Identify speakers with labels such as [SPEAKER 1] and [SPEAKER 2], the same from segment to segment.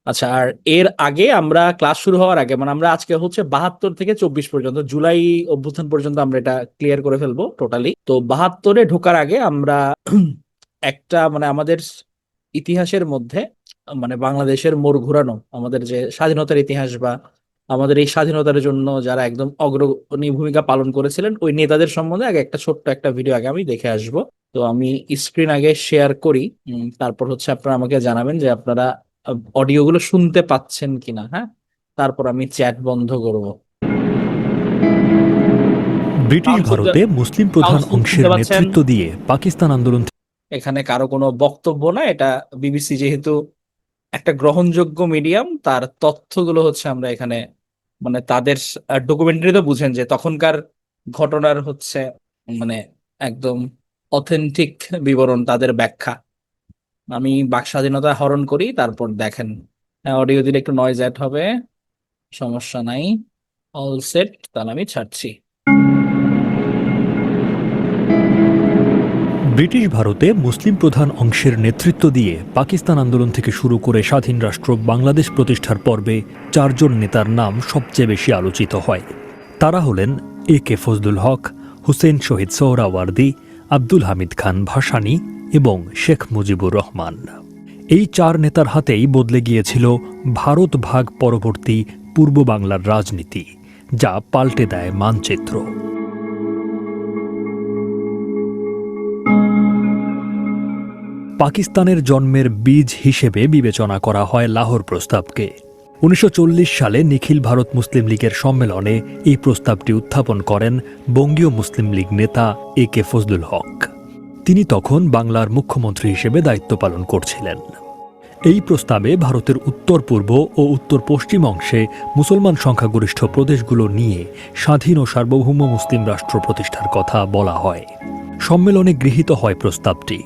[SPEAKER 1] আচ্ছা, আর এর আগে আমরা ক্লাস শুরু হওয়ার আগে মানে আমরা আজকে হচ্ছে 72 থেকে 24 পর্যন্ত, জুলাই অভ্যুত্থান পর্যন্ত আমরা এটা ক্লিয়ার করে ফেলবো টোটালি। তো 72-এ ঢোকার আগে আমরা একটা মানে আমাদের ইতিহাসের মধ্যে মানে বাংলাদেশের মোড় ঘোরানো আমাদের যে স্বাধীনতার ইতিহাস বা আমাদের এই স্বাধীনতার জন্য যারা একদম অগ্রণী ভূমিকা পালন করেছিলেন ওই নেতাদের সম্বন্ধে আগে একটা ছোট্ট একটা ভিডিও আগে আমি দেখে আসব। তো আমি স্ক্রিন আগে শেয়ার করি, তারপর হচ্ছে আপনারা আমাকে জানাবেন যে আপনারা অডিওগুলো শুনতে পাচ্ছেন কিনা। হ্যাঁ, তারপর আমি চ্যাট বন্ধ করব।
[SPEAKER 2] ব্রিটিশ
[SPEAKER 1] সাউন্ড শুনতে
[SPEAKER 2] ভারতে মুসলিম প্রধান অংশের
[SPEAKER 1] শুনতে পাচ্ছেন?
[SPEAKER 2] নেতৃত্ব দিয়ে পাকিস্তান আন্দোলন
[SPEAKER 1] এখানে কারো কোনো বক্তব্য না, এটা বিবিসি যেহেতু একটা গ্রহণযোগ্য মিডিয়াম, তার তথ্যগুলো হচ্ছে আমরা এখানে মানে তাদের ডকুমেন্টারি তো বুঝেন যে তখনকার ঘটনার হচ্ছে মানে একদম অথেন্টিক বিবরণ, তাদের ব্যাখ্যা। আমি বাক স্বাধীনতা হরণ করি, তারপর দেখেন। হ্যাঁ, অডিও দিলে একটু নয়েজ অ্যাড হবে, সমস্যা নাই। অল সেট, তাহলে আমি ছাড়ছি।
[SPEAKER 2] ব্রিটিশ ভারতে মুসলিম প্রধান অংশের নেতৃত্ব দিয়ে পাকিস্তান আন্দোলন থেকে শুরু করে স্বাধীন রাষ্ট্র বাংলাদেশ প্রতিষ্ঠার পর্বে চারজন নেতার নাম সবচেয়ে বেশি আলোচিত হয়। তারা হলেন এ কে ফজলুল হক, হুসেন শহীদ সোহরাওয়ার্দী, আব্দুল হামিদ খান ভাসানী এবং শেখ মুজিবুর রহমান। এই চার নেতার হাতেই বদলে গিয়েছিল ভারত ভাগ পরবর্তী পূর্ব বাংলার রাজনীতি, যা পাল্টে দেয় মানচিত্র। পাকিস্তানের জন্মের বীজ হিসেবে বিবেচনা করা হয় লাহোর প্রস্তাবকে। 1940 সালে নিখিল ভারত মুসলিম লীগের সম্মেলনে এই প্রস্তাবটি উত্থাপন করেন বঙ্গীয় মুসলিম লীগ নেতা এ কে ফজলুল হক। তিনি তখন বাংলার মুখ্যমন্ত্রী হিসেবে দায়িত্ব পালন করছিলেন। এই প্রস্তাবে ভারতের উত্তর পূর্ব ও উত্তর পশ্চিম অংশে মুসলমান সংখ্যাগরিষ্ঠ প্রদেশগুলো নিয়ে স্বাধীন ও সার্বভৌম মুসলিম রাষ্ট্র প্রতিষ্ঠার কথা বলা হয়। সম্মেলনে গৃহীত হয় প্রস্তাবটি।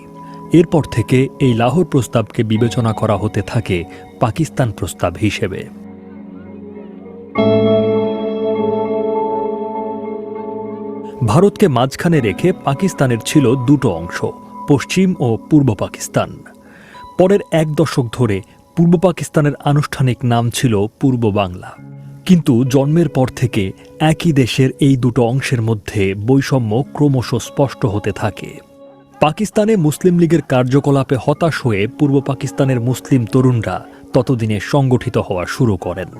[SPEAKER 2] এরপর থেকে এই লাহোর প্রস্তাবকে বিবেচনা করা হতে থাকে পাকিস্তান প্রস্তাব হিসেবে। ভারতকে মাঝখানে রেখে পাকিস্তানের ছিল দুটো অংশ, পশ্চিম ও পূর্ব পাকিস্তান। পরের এক দশক ধরে পূর্ব পাকিস্তানের আনুষ্ঠানিক নাম ছিল পূর্ব বাংলা। কিন্তু জন্মের পর থেকে একই দেশের এই দুটো অংশের মধ্যে বৈষম্য ক্রমশ স্পষ্ট হতে থাকে। পাকিস্তানে মুসলিম লীগের কার্যকলাপে হতাশ হয়ে পূর্ব পাকিস্তানের মুসলিম তরুণরা ততদিনে সংগঠিত হওয়া শুরু করেন।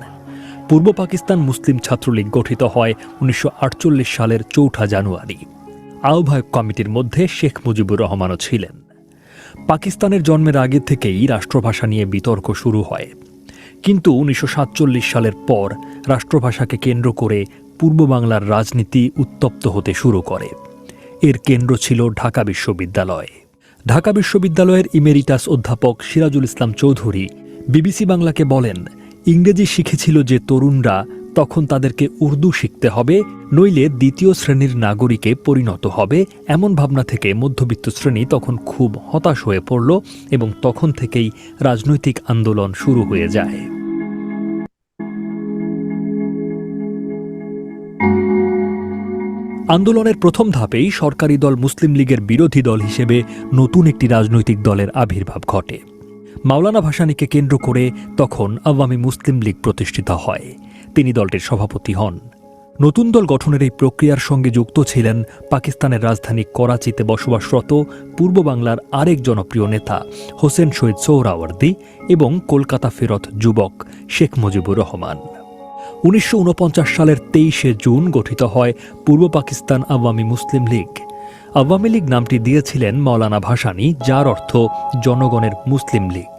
[SPEAKER 2] পূর্ব পাকিস্তান মুসলিম ছাত্রলীগ গঠিত হয় 1948 সালের 4 জানুয়ারি। আহ্বায়ক কমিটির মধ্যে শেখ মুজিবুর রহমানও ছিলেন। পাকিস্তানের জন্মের আগে থেকেই রাষ্ট্রভাষা নিয়ে বিতর্ক শুরু হয়। কিন্তু 1947 সালের পর রাষ্ট্রভাষাকে কেন্দ্র করে পূর্ব বাংলার রাজনীতি উত্তপ্ত হতে শুরু করে। এর কেন্দ্র ছিল ঢাকা বিশ্ববিদ্যালয়। ঢাকা বিশ্ববিদ্যালয়ের ইমেরিটাস অধ্যাপক সিরাজুল ইসলাম চৌধুরী বিবিসি বাংলাকে বলেন, ইংরেজি শিখেছিল যে তরুণরা, তখন তাদেরকে উর্দু শিখতে হবে, নইলে দ্বিতীয় শ্রেণীর নাগরিকে পরিণত হবে। এমন ভাবনা থেকে মধ্যবিত্ত শ্রেণী তখন খুব হতাশ হয়ে পড়ল এবং তখন থেকেই রাজনৈতিক আন্দোলন শুরু হয়ে যায়। আন্দোলনের প্রথম ধাপেই সরকারি দল মুসলিম লীগের বিরোধী দল হিসেবে নতুন একটি রাজনৈতিক দলের আবির্ভাব ঘটে। মাওলানা ভাসানীকে কেন্দ্র করে তখন আওয়ামী মুসলিম লীগ প্রতিষ্ঠিত হয়। তিনি দলটির সভাপতি হন। নতুন দল গঠনের এই প্রক্রিয়ার সঙ্গে যুক্ত ছিলেন পাকিস্তানের রাজধানী করাচিতে বসবাসরত পূর্ব বাংলার আরেক জনপ্রিয় নেতা হোসেন শহীদ সোহরাওয়ার্দী এবং কলকাতা ফেরত যুবক শেখ মুজিবুর রহমান। 1949 সালের 23শে জুন গঠিত হয় পূর্ব পাকিস্তান আওয়ামী মুসলিম লীগ। আওয়ামী লীগ নামটি দিয়েছিলেন মাওলানা ভাসানী, যার অর্থ জনগণের মুসলিম লীগ।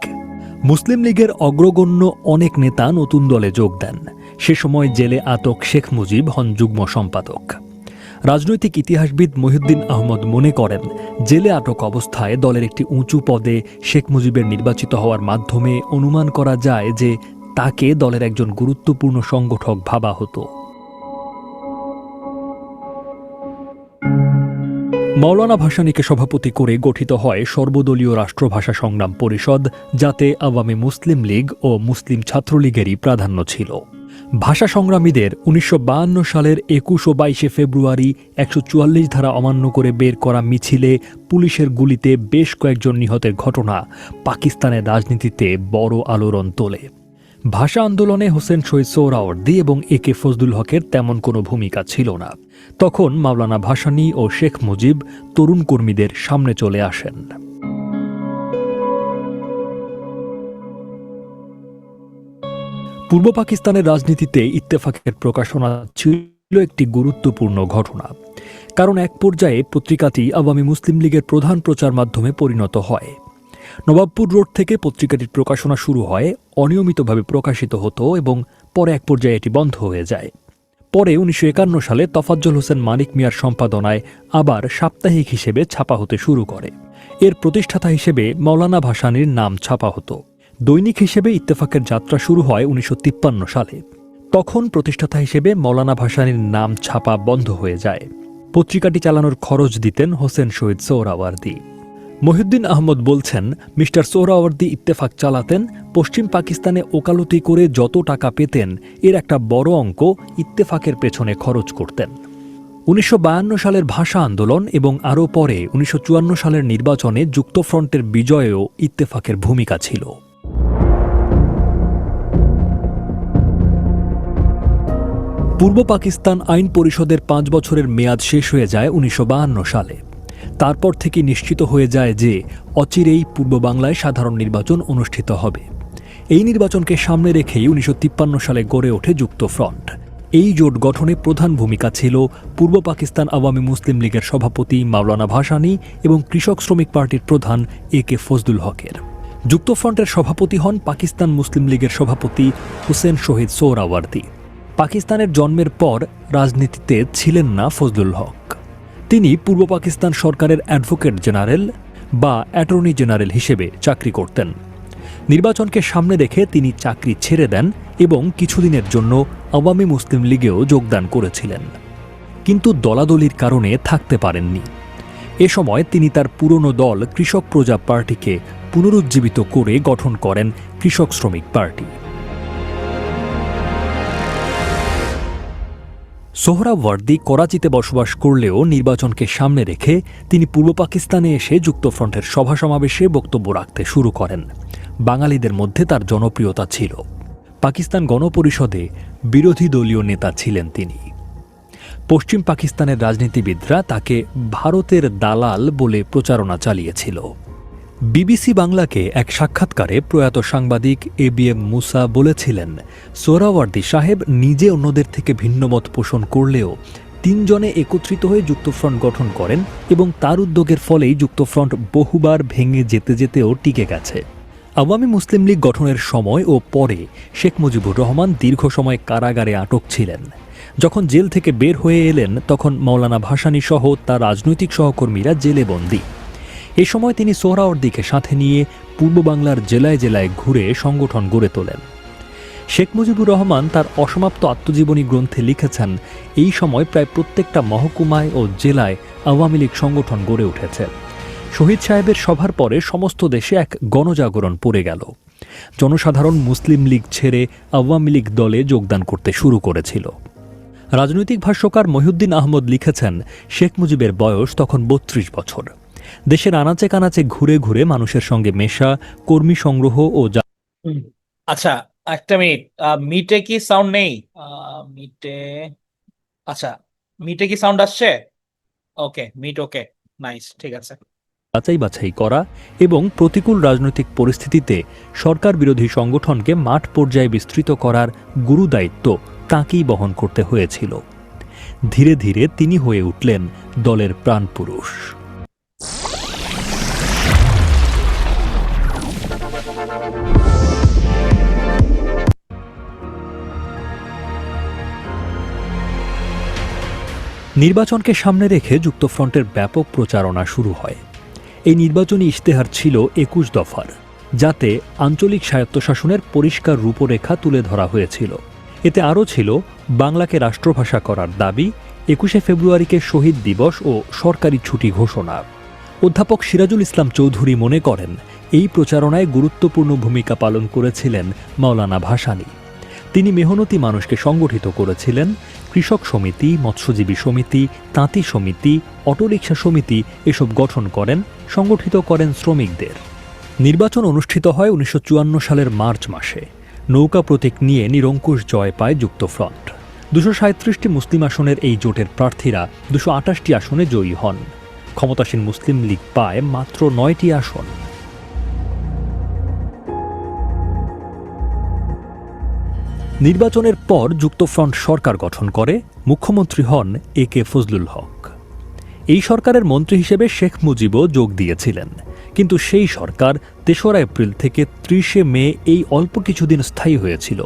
[SPEAKER 2] মুসলিম লীগের অগ্রগণ্য অনেক নেতা নতুন দলে যোগ দেন। সে সময় জেলে আটক শেখ মুজিব হন যুগ্ম সম্পাদক। রাজনৈতিক ইতিহাসবিদ মহিউদ্দিন আহমদ মনে করেন, জেলে আটক অবস্থায় দলের একটি উঁচু পদে শেখ মুজিবের নির্বাচিত হওয়ার মাধ্যমে অনুমান করা যায় যে তাকে দলের একজন গুরুত্বপূর্ণ সংগঠক ভাবা হতো। মাওলানা ভাসানীকে সভাপতি করে গঠিত হয় সর্বদলীয় রাষ্ট্রভাষা সংগ্রাম পরিষদ, যাতে আওয়ামী মুসলিম লীগ ও মুসলিম ছাত্রলীগেরই প্রাধান্য ছিল। ভাষা সংগ্রামীদের 1952 সালের 21 ও 22 ফেব্রুয়ারি 144 ধারা অমান্য করে বের করা মিছিলে পুলিশের গুলিতে বেশ কয়েকজন নিহতের ঘটনা পাকিস্তানের রাজনীতিতে বড় আলোড়ন তোলে। ভাষা আন্দোলনে হোসেন শহীদ সোহরাওয়ার্দী এবং একে ফজলুল হকের তেমন কোনো ভূমিকা ছিল না। তখন মাওলানা ভাসানী ও শেখ মুজিব তরুণ কর্মীদের সামনে চলে আসেন। পূর্ব পাকিস্তানের রাজনীতিতে ইত্তেফাকের প্রকাশনা ছিল একটি গুরুত্বপূর্ণ ঘটনা, কারণ এক পর্যায়ে পত্রিকাটি আওয়ামী মুসলিম লীগের প্রধান প্রচার মাধ্যমে পরিণত হয়। নবাবপুর রোড থেকে পত্রিকাটির প্রকাশনা শুরু হয়, অনিয়মিতভাবে প্রকাশিত হতো এবং পরে এক পর্যায়ে এটি বন্ধ হয়ে যায়। পরে 1951 সালে তফাজ্জল হোসেন মানিক মিয়ার সম্পাদনায় আবার সাপ্তাহিক হিসেবে ছাপা হতে শুরু করে। এর প্রতিষ্ঠাতা হিসেবে মাওলানা ভাসানীর নাম ছাপা হতো। দৈনিক হিসেবে ইত্তেফাকের যাত্রা শুরু হয় 1953 সালে। তখন প্রতিষ্ঠাতা হিসেবে মাওলানা ভাসানীর নাম ছাপা বন্ধ হয়ে যায়। পত্রিকাটি চালানোর খরচ দিতেন হোসেন শহীদ সোহরাওয়ার্দী। মহিউদ্দিন আহমদ বলছেন, মিস্টার সোহরাওয়ার্দী ইত্তেফাক চালাতেন, পশ্চিম পাকিস্তানে ওকালতি করে যত টাকা পেতেন এর একটা বড় অঙ্ক ইত্তেফাকের পেছনে খরচ করতেন। 1952 সালের ভাষা আন্দোলন এবং আরও পরে 1954 সালের নির্বাচনে যুক্তফ্রন্টের বিজয়েও ইত্তেফাকের ভূমিকা ছিল। পূর্ব পাকিস্তান আইন পরিষদের 5 বছরের মেয়াদ শেষ হয়ে যায় 1952 সালে। তারপর থেকে নিশ্চিত হয়ে যায় যে অচিরেই পূর্ব বাংলায় সাধারণ নির্বাচন অনুষ্ঠিত হবে। এই নির্বাচনকে সামনে রেখেই 1953 সালে গড়ে ওঠে যুক্তফ্রন্ট। এই জোট গঠনে প্রধান ভূমিকা ছিল পূর্ব পাকিস্তান আওয়ামী মুসলিম লীগের সভাপতি মাওলানা ভাসানী এবং কৃষক শ্রমিক পার্টির প্রধান একে ফজলুল হকের। যুক্তফ্রন্টের সভাপতি হন পাকিস্তান মুসলিম লীগের সভাপতি হোসেন শহীদ সোহরাওয়ার্দী। পাকিস্তানের জন্মের পর রাজনীতিতে ছিলেন না ফজলুল হক। তিনি পূর্ব পাকিস্তান সরকারের অ্যাডভোকেট জেনারেল বা অ্যাটর্নি জেনারেল হিসেবে চাকরি করতেন। নির্বাচনকে সামনে রেখে তিনি চাকরি ছেড়ে দেন এবং কিছুদিনের জন্য আওয়ামী মুসলিম লীগেও যোগদান করেছিলেন, কিন্তু দলাদলির কারণে থাকতে পারেননি। এ সময় তিনি তার পুরনো দল কৃষক প্রজা পার্টিকে পুনরুজ্জীবিত করে গঠন করেন কৃষক শ্রমিক পার্টি। সোহরাওয়ার্দী করাচিতে বসবাস করলেও নির্বাচনকে সামনে রেখে তিনি পূর্ব পাকিস্তানে এসে যুক্তফ্রন্টের সভা সমাবেশে বক্তব্য রাখতে শুরু করেন। বাঙালিদের মধ্যে তার জনপ্রিয়তা ছিল। পাকিস্তান গণপরিষদে বিরোধী দলীয় নেতা ছিলেন তিনি। পশ্চিম পাকিস্তানের রাজনীতিবিদরা তাকে ভারতের দালাল বলে প্রচারণা চালিয়েছিল। বিবিসি বাংলাকে এক সাক্ষাৎকারে প্রয়াত সাংবাদিক এবিএম মুসা বলেছিলেন, সোহরাওয়ার্দী সাহেব নিজে অন্যদের থেকে ভিন্নমত পোষণ করলেও 3 জনে একত্রিত হয়ে যুক্তফ্রন্ট গঠন করেন এবং তার উদ্যোগের ফলেই যুক্তফ্রন্ট বহুবার ভেঙে যেতে যেতেও টিকে গেছে। আওয়ামী মুসলিম লীগ গঠনের সময় ও পরে শেখ মুজিবুর রহমান দীর্ঘ সময় কারাগারে আটক ছিলেন। যখন জেল থেকে বের হয়ে এলেন তখন মাওলানা ভাসানী সহ তার রাজনৈতিক সহকর্মীরা জেলে বন্দী। এ সময় তিনি সোহরাওয়ার্দীকে সাথে নিয়ে পূর্ব বাংলার জেলায় জেলায় ঘুরে সংগঠন গড়ে তোলেন। শেখ মুজিবুর রহমান তার অসমাপ্ত আত্মজীবনী গ্রন্থে লিখেছেন, এই সময় প্রায় প্রত্যেকটা মহকুমায় ও জেলায় আওয়ামী লীগ সংগঠন গড়ে উঠেছে। শহীদ সাহেবের সভার পরে সমস্ত দেশে এক গণজাগরণ পড়ে গেল। জনসাধারণ মুসলিম লীগ ছেড়ে আওয়ামী লীগ দলে যোগদান করতে শুরু করেছিল। রাজনৈতিক ভাষ্যকার মহিউদ্দিন আহমদ লিখেছেন, শেখ মুজিবের বয়স তখন 32 বছর। দেশের আনাচে কানাচে ঘুরে ঘুরে মানুষের সঙ্গে মেশা, কর্মী সংগ্রহ ও
[SPEAKER 1] আচ্ছা, একটা মিনিট। মিটে কি সাউন্ড নেই? মিটে, আচ্ছা, মিটে কি সাউন্ড আসছে? ওকে, মিট ওকে, নাইস, ঠিক আছে।
[SPEAKER 2] যাচাই বাছাই করা এবং প্রতিকূল রাজনৈতিক পরিস্থিতিতে সরকার বিরোধী সংগঠনকে মাঠ পর্যায়ে বিস্তৃত করার গুরু দায়িত্ব তাঁকেই বহন করতে হয়েছিল। ধীরে ধীরে তিনি হয়ে উঠলেন দলের প্রাণপুরুষ। নির্বাচনকে সামনে রেখে যুক্তফ্রন্টের ব্যাপক প্রচারণা শুরু হয়। এই নির্বাচনী ইশতেহার ছিল 21 দফার, যাতে আঞ্চলিক স্বায়ত্তশাসনের পরিষ্কার রূপরেখা তুলে ধরা হয়েছিল। এতে আরও ছিল বাংলাকে রাষ্ট্রভাষা করার দাবি, 21শে ফেব্রুয়ারিকে শহীদ দিবস ও সরকারি ছুটি ঘোষণা। অধ্যাপক সিরাজুল ইসলাম চৌধুরী মনে করেন, এই প্রচারণায় গুরুত্বপূর্ণ ভূমিকা পালন করেছিলেন মাওলানা ভাসানী। তিনি মেহনতি মানুষকে সংগঠিত করেছিলেন। কৃষক সমিতি, মৎস্যজীবী সমিতি, তাঁতি সমিতি, অটোরিকশা সমিতি এসব গঠন করেন, সংগঠিত করেন শ্রমিকদের। নির্বাচন অনুষ্ঠিত হয় 1954 সালের মার্চ মাসে। নৌকা প্রতীক নিয়ে নিরঙ্কুশ জয় পায় যুক্তফ্রন্ট। 237টি মুসলিম আসনের এই জোটের প্রার্থীরা 228টি আসনে জয়ী হন। ক্ষমতাসীন মুসলিম লীগ পায় মাত্র 9টি আসন। নির্বাচনের পর যুক্তফ্রন্ট সরকার গঠন করে, মুখ্যমন্ত্রী হন AK ফজলুল হক। এই সরকারের মন্ত্রী হিসেবে শেখ মুজিবও যোগ দিয়েছিলেন, কিন্তু সেই সরকার 3রা এপ্রিল থেকে 30শে মে এই অল্প কিছুদিন স্থায়ী হয়েছিল।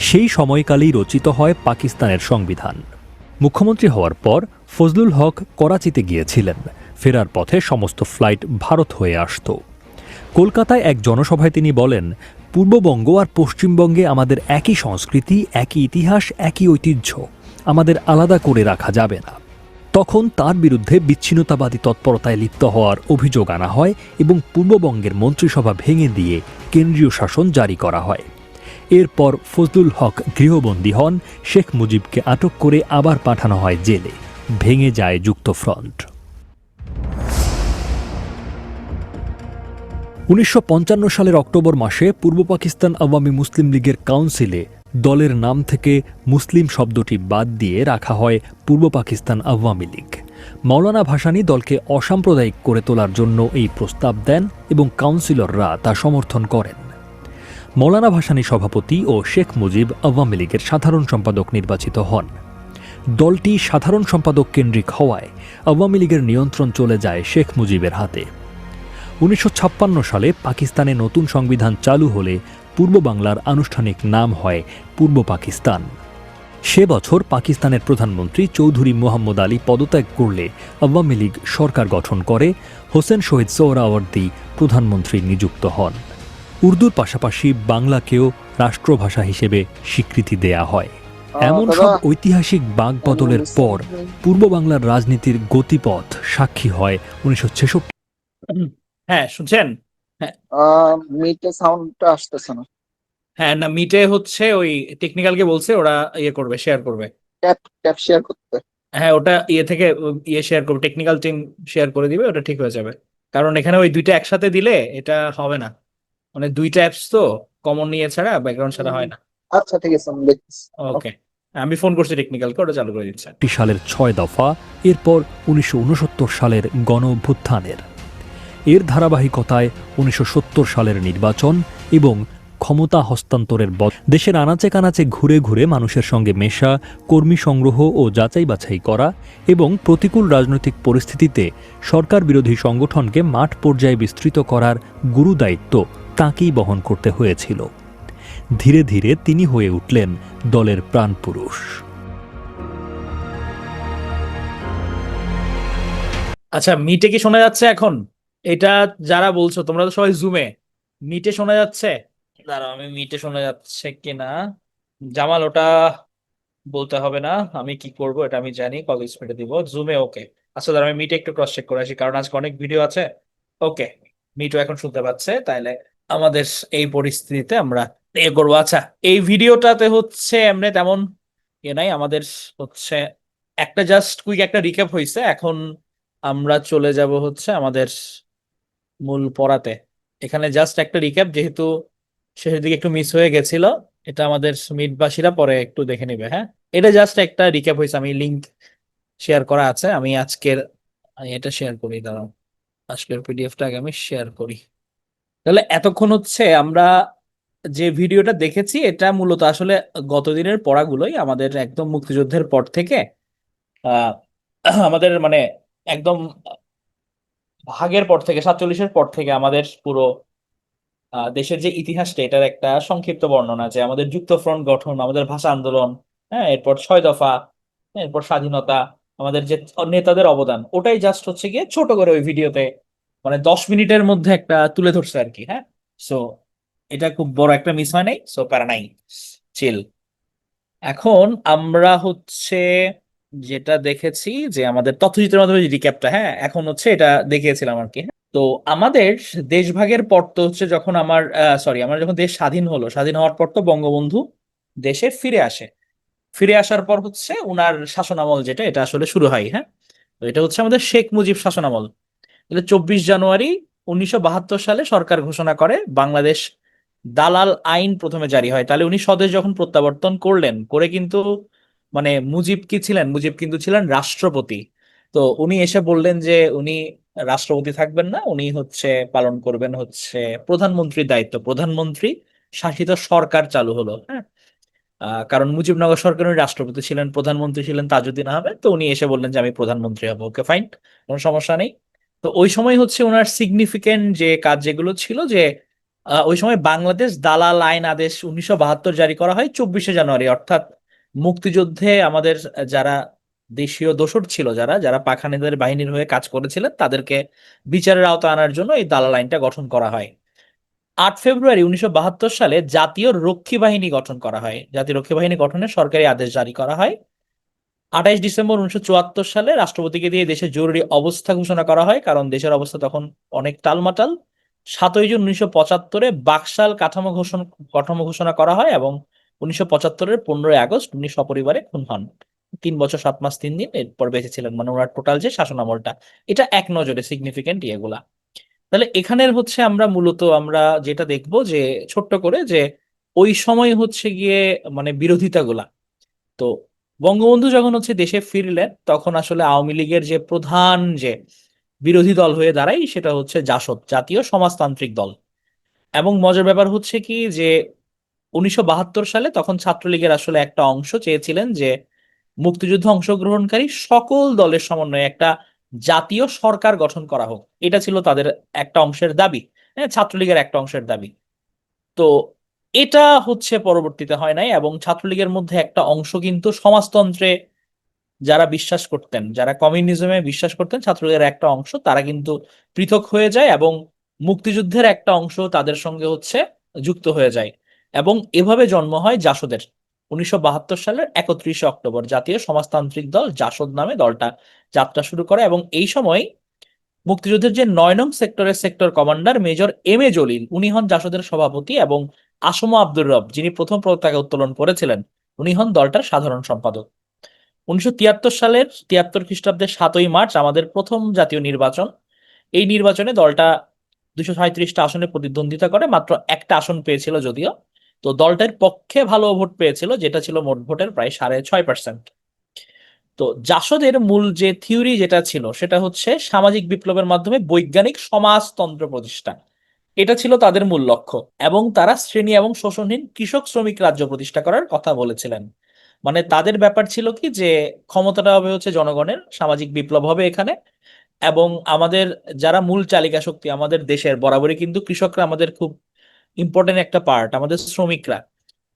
[SPEAKER 2] সেই সময়কালেই রচিত হয় পাকিস্তানের সংবিধান। মুখ্যমন্ত্রী হওয়ার পর ফজলুল হক করাচিতে গিয়েছিলেন। ফেরার পথে সমস্ত ফ্লাইট ভারত হয়ে আসত। কলকাতায় এক জনসভায় তিনি বলেন, পূর্ববঙ্গ আর পশ্চিমবঙ্গে আমাদের একই সংস্কৃতি, একই ইতিহাস, একই ঐতিহ্য, আমাদের আলাদা করে রাখা যাবে না। তখন তার বিরুদ্ধে বিচ্ছিন্নতাবাদী তৎপরতায় লিপ্ত হওয়ার অভিযোগ আনা হয় এবং পূর্ববঙ্গের মন্ত্রিসভা ভেঙে দিয়ে কেন্দ্রীয় শাসন জারি করা হয়। এরপর ফজলুল হক গৃহবন্দী হন, শেখ মুজিবকে আটক করে আবার পাঠানো হয় জেলে। ভেঙে যায় যুক্তফ্রন্ট। 1955 সালের অক্টোবর মাসে পূর্ব পাকিস্তান আওয়ামী মুসলিম লীগের কাউন্সিলে দলের নাম থেকে মুসলিম শব্দটি বাদ দিয়ে রাখা হয় পূর্ব পাকিস্তান আওয়ামী লীগ। মাওলানা ভাসানী দলকে অসাম্প্রদায়িক করে তোলার জন্য এই প্রস্তাব দেন এবং কাউন্সিলররা তা সমর্থন করেন। মাওলানা ভাসানী সভাপতি ও শেখ মুজিব আওয়ামী লীগের সাধারণ সম্পাদক নির্বাচিত হন। দলটি সাধারণ সম্পাদক কেন্দ্রিক হওয়ায় আওয়ামী লীগের নিয়ন্ত্রণ চলে যায় শেখ মুজিবের হাতে। 1956 সালে পাকিস্তানে নতুন সংবিধান চালু হলে পূর্ব বাংলার আনুষ্ঠানিক নাম হয় পূর্ব পাকিস্তান। সে বছর পাকিস্তানের প্রধানমন্ত্রী চৌধুরী মোহাম্মদ আলী পদত্যাগ করলে আওয়ামী লীগ সরকার গঠন করে। হোসেন শহীদ সোহরাওয়ার্দী প্রধানমন্ত্রী নিযুক্ত হন। উর্দুর পাশাপাশি বাংলাকেও রাষ্ট্রভাষা হিসেবে স্বীকৃতি দেয়া হয়। এমন সব ঐতিহাসিক বাঁকবদলের পর পূর্ব বাংলার রাজনীতির গতিপথ সাক্ষী হয় 1966।
[SPEAKER 1] হ্যাঁ, শুনছেন? হ্যাঁ,
[SPEAKER 3] মিটে সাউন্ডটা আসতেছে না।
[SPEAKER 1] হ্যাঁ, না মিটে হচ্ছে ওই টেকনিক্যালকে বলছে ওরা ইয়ে করবে, শেয়ার করবে।
[SPEAKER 3] ট্যাপ ট্যাপ শেয়ার করতে।
[SPEAKER 1] হ্যাঁ, ওটা ইয়ে থেকে ইয়ে শেয়ার করবে, টেকনিক্যাল টিম শেয়ার করে দিবে, ওটা ঠিক হয়ে যাবে। কারণ এখানে ওই দুইটা একসাথে দিলে এটা হবে না, মানে দুইটা অ্যাপস তো, কমন নিয়ে ছাড়া ব্যাকগ্রাউন্ড ছাড়া হয় না।
[SPEAKER 3] আচ্ছা ঠিক আছে, আমি দেখতেছি।
[SPEAKER 1] ওকে, আমি ফোন করছি টেকনিক্যালকে, ওটা চালু করে দিচ্ছে।
[SPEAKER 2] সালের 6 দফা, এরপর 1969 সালের গণ অভ্যুত্থানের। এর ধারাবাহিকতায় 1970 সালের নির্বাচন এবং ক্ষমতা হস্তান্তরের দেশের আনাচে কানাচে ঘুরে ঘুরে মানুষের সঙ্গে মেশা, কর্মী সংগ্রহ ও যাচাই বাছাই করা এবং প্রতিকূল রাজনৈতিক পরিস্থিতিতে সরকার বিরোধী সংগঠনকে মাঠ পর্যায়ে বিস্তৃত করার গুরুদায়িত্ব তাঁকেই বহন করতে হয়েছিল। ধীরে ধীরে তিনি হয়ে উঠলেন দলের প্রাণপুরুষ।
[SPEAKER 1] আচ্ছা, মিটে কি শোনা যাচ্ছে এখন? এটা যারা বলছো তোমরা তো সবাই জুমে, মিটে শোনা যাচ্ছে? দাঁড়াও, আমি মিটে শোনা যাচ্ছে কিনা। জামাল, ওটা বলতে হবে না, আমি কি করব এটা আমি জানি, কল স্পিডে দিব। জুমে ওকে। আচ্ছা দাঁড়াও, আমি মিটে একটু ক্রস চেক করে আসি, কারণ আজকে অনেক ভিডিও আছে। ওকে, মিটও এখন শুনতে পাচ্ছে, তাইলে আমাদের এই পরিস্থিতিতে আমরা এ করবো। আচ্ছা, এই ভিডিওটাতে হচ্ছে এমনি তেমন নাই, আমাদের হচ্ছে একটা জাস্ট কুইক একটা রিক্যাপ হয়েছে। এখন আমরা চলে যাব হচ্ছে আমাদের মূল পড়াতে। এখানে জাস্ট একটা রিক্যাপ, যেহেতু শেষের দিকে একটু মিস হয়ে গেছিল, এটা আমাদের মিটবাসীরা পরে একটু দেখে নিবে। হ্যাঁ, এটা জাস্ট একটা রিক্যাপ হয়েছে, আমি লিংক শেয়ার করা আছে। আমি এটা শেয়ার করি, দাঁড়াও, আজকের পিডিএফটা আগে আমি শেয়ার করি। তাহলে এতক্ষণ হচ্ছে আমরা যে ভিডিওটা দেখেছি, এটা মূলত আসলে গতদিনের পড়াগুলোই, আমাদের একদম মুক্তিযুদ্ধের পর থেকে আহ আমাদের মানে একদম ভাগের পর থেকে, 47-এর পর থেকে আমাদের পুরো দেশের যে ইতিহাসটা, এটার একটা সংক্ষিপ্ত বর্ণনা, যে আমাদের যুক্তফ্রন্ট গঠন, আমাদের ভাষা আন্দোলন, হ্যাঁ, এরপর 6 দফা, এরপর স্বাধীনতা, আমাদের যে নেতাদের অবদান, ওটাই জাস্ট হচ্ছে গিয়ে ছোট করে ওই ভিডিওতে মানে 10 মিনিটের মধ্যে একটা তুলে ধরছে আর কি। হ্যাঁ, সো এটা খুব বড় একটা মিস হয় নাই, সো প্যারা নাই, চিল। এখন আমরা হচ্ছে যেটা দেখেছি, যে আমাদের তথ্যচিত্রের মাধ্যমে রিক্যাপটা, হ্যাঁ, এখন হচ্ছে এটা দেখিয়েছিলাম আর কি। তো আমাদের দেশভাগের পর তো হচ্ছে যখন আমার যখন দেশ স্বাধীন হলো, স্বাধীন হওয়ার পর তো বঙ্গবন্ধু দেশে ফিরে আসে। ফিরে আসার পর হচ্ছে উনার শাসনামল, যেটা এটা আসলে শুরু হয়। হ্যাঁ, তো এটা হচ্ছে আমাদের শেখ মুজিব শাসনামল। 24 জানুয়ারি 1972 সালে সরকার ঘোষণা করে বাংলাদেশ দালাল আইন প্রথমে জারি হয়। তাহলে উনি স্বদেশ যখন প্রত্যাবর্তন করলেন, করে কিন্তু মানে মুজিব কি ছিলেন, মুজিব কিন্তু ছিলেন রাষ্ট্রপতি। তো উনি এসে বললেন যে উনি রাষ্ট্রপতি থাকবেন না, উনি হচ্ছে পালন করবেন হচ্ছে প্রধানমন্ত্রীর দায়িত্ব। প্রধানমন্ত্রী শাসিত সরকার চালু হলো, হ্যাঁ। কারণ মুজিবনগর সরকারের রাষ্ট্রপতি ছিলেন, প্রধানমন্ত্রী ছিলেন তাজউদ্দিন আহমেদ। তো উনি এসে বললেন যে আমি প্রধানমন্ত্রী হবো। ওকে, ফাইন, কোনো সমস্যা নেই। তো ওই সময় হচ্ছে ওনার সিগনিফিকেন্ট যে কাজ যেগুলো ছিল যে ওই সময় বাংলাদেশ দালাল আইন আদেশ 1972 জারি করা হয় 24শে জানুয়ারি, অর্থাৎ মুক্তিযুদ্ধে আমাদের যারা দেশীয় দোসর ছিল, যারা যারা পাখানেদের বাহিনীর হয়ে কাজ করেছিলেন, তাদেরকে বিচারের আওতায় আনার জন্য এই দালাল আইনটা গঠন করা হয়। 8 ফেব্রুয়ারি 1972 সালে জাতীয় রক্ষী বাহিনী গঠন করা হয়। জাতীয় রক্ষী বাহিনী গঠনের সরকারি আদেশ জারি করা হয়। 28 ডিসেম্বর 1974 সালে রাষ্ট্রপতিকে দিয়ে দেশে জরুরি অবস্থা ঘোষণা করা হয়, কারণ দেশের অবস্থা তখন অনেক টালমাটাল। 7ই জুন 1975 বাকশাল কাঠামো ঘোষণা করা হয়, এবং 1975-এর 15ই আগস্ট উনি সপরিবারে খুন হন। 3 বছর 7 মাস 3 দিন এরপর বেঁচে ছিলেন, মানে ওনার টোটাল যে শাসন আমলটা, এটা এক নজরে সিগনিফিকেন্ট ইয়েগুলা। তাহলে এখানের হচ্ছে আমরা মূলত আমরা যেটা দেখবো যে ছোট্ট করে যে ওই সময় হচ্ছে গিয়ে মানে বিরোধিতাগুলা। তো বঙ্গবন্ধু যখন হচ্ছে দেশে ফিরলেন, তখন আসলে আওয়ামী লীগের যে প্রধান যে বিরোধী দল হয়ে দাঁড়ায় সেটা হচ্ছে জাসদ, জাতীয় সমাজতান্ত্রিক দল। এবং মজার ব্যাপার হচ্ছে কি যে 1972 সালে তখন ছাত্রলীগের আসলে একটা অংশ চেয়েছিলেন যে মুক্তিযুদ্ধে অংশগ্রহণকারী সকল দলের সমন্বয়ে একটা জাতীয় সরকার গঠন করা হোক। এটা ছিল তাদের একটা অংশের দাবি, হ্যাঁ, ছাত্রলীগের একটা অংশের দাবি। তো এটা হচ্ছে পরবর্তীতে হয় নাই, এবং ছাত্রলীগের মধ্যে একটা অংশ কিন্তু সমাজতন্ত্রে যারা বিশ্বাস করতেন, যারা কমিউনিজমে বিশ্বাস করতেন, ছাত্রলীগের একটা অংশ তারা কিন্তু পৃথক হয়ে যায়, এবং মুক্তিযুদ্ধের একটা অংশ তাদের সঙ্গে হচ্ছে যুক্ত হয়ে যায়। এবং এভাবে জন্ম হয় জাসদের। 1972 সালের 31শে অক্টোবর জাতীয় সমাজতান্ত্রিক দল জাসদ নামে দলটা যাত্রা শুরু করে। এবং এই সময় মুক্তিযুদ্ধের যে 9 নং সেক্টরের sector commander major M A Jalil, উনি হন জাসদের সভাপতি, এবং আসম আব্দুর রব, যিনি প্রথম পতাকা উত্তোলন করেছিলেন, উনি হন দলটার সাধারণ সম্পাদক। 1973 সালের 73 খ্রিস্টাব্দের 7ই মার্চ আমাদের প্রথম জাতীয় নির্বাচন। এই নির্বাচনে দলটা 237টা আসনে প্রতিদ্বন্দ্বিতা করে, মাত্র একটা আসন পেয়েছিল যদিও। তো দলটার পক্ষে ভালো ভোট পেয়েছিল, যেটা ছিল মোট ভোটের প্রায় 6.5%। তো জাসদের মূল যে থিওরি যেটা ছিল সেটা হচ্ছে সামাজিক বিপ্লবের মাধ্যমে বৈজ্ঞানিক সমাজতন্ত্র প্রতিষ্ঠা। এটা ছিল তাদের মূল লক্ষ্য। এবং তারা শ্রেণী এবং শোষণহীন কৃষক শ্রমিক রাজ্য প্রতিষ্ঠা করার কথা বলেছিলেন। মানে তাদের ব্যাপার ছিল কি যে ক্ষমতাটা হবে হচ্ছে জনগণের, সামাজিক বিপ্লব হবে এখানে। এবং আমাদের যারা মূল চালিকা শক্তি আমাদের দেশের, বরাবরই কিন্তু কৃষকরা আমাদের খুব ইম্পর্টেন্ট একটা পার্ট, আমাদের শ্রমিকরা,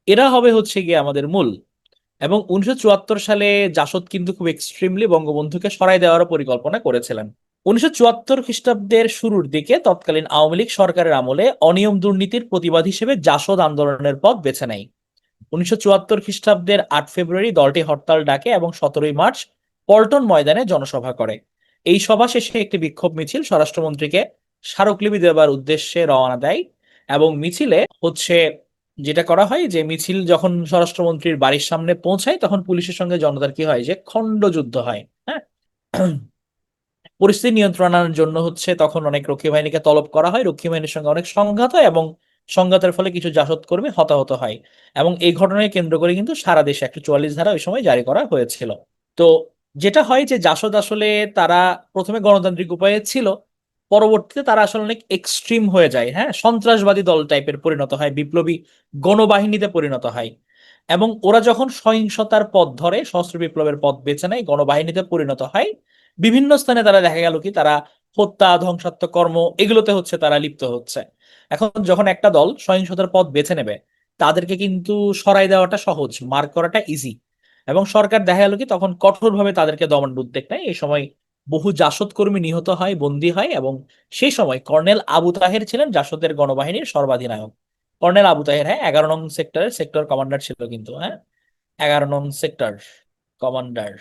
[SPEAKER 1] এরা হবে হচ্ছে গিয়ে আমাদের মূল। এবং 1974 সালে জাসদ কিন্তু খুব এক্সট্রিমলি বঙ্গবন্ধুকে সরায় দেওয়ার পরিকল্পনা করেছিলেন। 1974 খ্রিস্টাব্দের শুরুর দিকে তৎকালীন আওয়ামী লীগ সরকারের আমলে অনিয়ম দুর্নীতির প্রতিবাদ হিসেবে জাসদ আন্দোলনের পথ বেছে নেয়। 1974 খ্রিস্টাব্দের 8 ফেব্রুয়ারি দলটি হরতাল ডাকে এবং 17ই মার্চ পল্টন ময়দানে জনসভা করে। এই সভা শেষে একটি বিক্ষোভ মিছিল স্বরাষ্ট্রমন্ত্রীকে স্মারকলিপি দেওয়ার উদ্দেশ্যে রওনা দেয়। এবং মিছিলে হচ্ছে যেটা করা হয় যে মিছিল যখন স্বরাষ্ট্রমন্ত্রীর বাড়ির সামনে পৌঁছায়, তখন পুলিশের সঙ্গে জনতার কি হয় যে খণ্ডযুদ্ধ হয়, হ্যাঁ। পরিস্থিতি নিয়ন্ত্রণের জন্য হচ্ছে তখন অনেক রক্ষী বাহিনীকে তলব করা হয়, রক্ষী বাহিনীর সঙ্গে অনেক সংঘাত হয়, এবং সংঘাতের ফলে কিছু জাসদ কর্মী হতাহত হয়। এবং এই ঘটনাকে কেন্দ্র করে কিন্তু সারা দেশে 144 ধারা ওই সময় জারি করা হয়েছিল। তো যেটা হয় যে জাসদ আসলে তারা প্রথমে গণতান্ত্রিক উপায়ে ছিল, পরবর্তীতে তারা আসলে অনেক এক্সট্রিম হয়ে যায়, হ্যাঁ, সন্ত্রাসবাদী দল টাইপের পরিণত হয়, বিপ্লবী গণবাহিনীতে পরিণত হয়। এবং ওরা যখন সহিংসতার পথ ধরে, সশস্ত্র বিপ্লবের পথ বেছে নেয়, গণবাহিনীতে পরিণত হয়, বিভিন্ন স্থানে তারা দেখা গেল কি তারা হত্যা, ধ্বংসাত্মক কর্ম, এগুলোতে হচ্ছে তারা লিপ্ত হচ্ছে। এখন যখন একটা দল সহিংসতার পথ বেছে নেবে, তাদেরকে কিন্তু সরাই দেওয়াটা সহজ, মার্ক করাটা ইজি। এবং সরকার দেখা গেল কি তখন কঠোরভাবে তাদেরকে দমনের উদ্যোগ নেয়। এই সময় বহু জাসদ কর্মী নিহত হয়, বন্দী হয়। এবং সেই সময় কর্নেল আবু তাহের ছিলেন জাসদের গণবাহিনীর সর্বাধিনায়ক। কর্নেল আবু তাহের, হ্যাঁ, 11 নং সেক্টরের সেক্টর কমান্ডার ছিল কিন্তু, হ্যাঁ, 11 নং সেক্টর কমান্ডার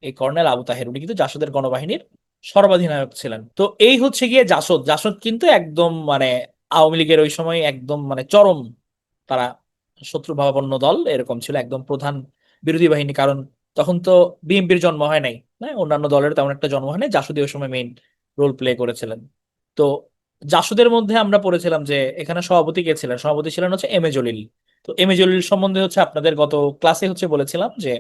[SPEAKER 1] এই কর্নেল আবু তাহের, উনি কিন্তু জাসদের গণবাহিনীর সর্বাধিনায়ক ছিলেন। তো এই হচ্ছে গিয়ে জাসদ। জাসদ কিন্তু একদম মানে আওয়ামী লীগের ওই সময় একদম মানে চরম, তারা শত্রুভাবাপন্ন দল এরকম ছিল, একদম প্রধান বিরোধী বাহিনী। কারণ তখন তো বিএনপির জন্ম হয় নাই, হ্যাঁ, অন্যান্য দলের তেমন একটা জন্ম হয় নাই, জাসদ ওই সময় মেইন রোল প্লে করেছিলেন। তো জাসদের মধ্যে আমরা পড়েছিলাম যে এখানে সভাপতি কে ছিলেন, সভাপতি ছিলেন হচ্ছে এম এ জলিল। তো এম এ জলিল সম্বন্ধে হচ্ছে আপনাদের গত ক্লাসে হচ্ছে বলেছিলাম যে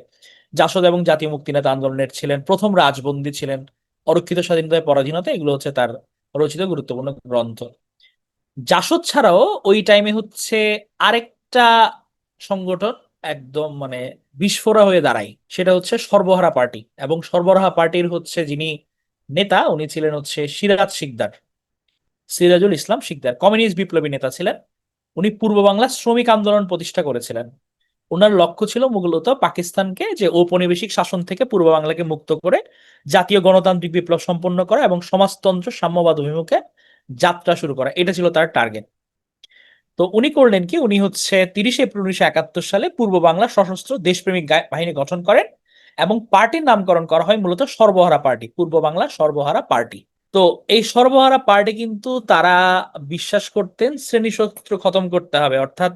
[SPEAKER 1] জাসদ এবং জাতীয় মুক্তিনেতা আন্দোলনের ছিলেন, প্রথম রাজবন্দী ছিলেন, অরক্ষিত স্বাধীনতায় পরাধীনতা, এগুলো হচ্ছে তার রচিত গুরুত্বপূর্ণ গ্রন্থ। জাসদ ছাড়াও ওই টাইমে হচ্ছে আরেকটা সংগঠন একদম মানে বিস্ফোরা হয়ে দাঁড়ায়, সেটা হচ্ছে সর্বহারা পার্টি। এবং সর্বহারা পার্টির হচ্ছে যিনি নেতা উনি ছিলেন হচ্ছে সিরাজ শিকদার, সিরাজুল ইসলাম শিকদার, কমিউনিস্ট বিপ্লবী নেতা ছিলেন। উনি পূর্ব বাংলা শ্রমিক আন্দোলন প্রতিষ্ঠা করেছিলেন। ওনার লক্ষ্য ছিল মূলত পাকিস্তানকে যে ঔপনিবেশিক শাসন থেকে পূর্ব বাংলাকে মুক্ত করে জাতীয় গণতান্ত্রিক বিপ্লব সম্পন্ন করা এবং সমাজতন্ত্র সাম্যবাদ অভিমুখে যাত্রা শুরু করা, এটা ছিল তার টার্গেট। তো উনি করলেন কি, উনি হচ্ছে 30 এপ্রিল 1971 সালে পূর্ব বাংলা সশস্ত্র দেশপ্রেমিক বাহিনী গঠন করেন এবং পার্টির নামকরণ করা হয় মূলত সর্বহারা পার্টি, পূর্ব বাংলা সর্বহারা পার্টি। তো এই সর্বহারা পার্টি কিন্তু তারা বিশ্বাস করতেন শ্রেণী শত্রু খতম করতে হবে, অর্থাৎ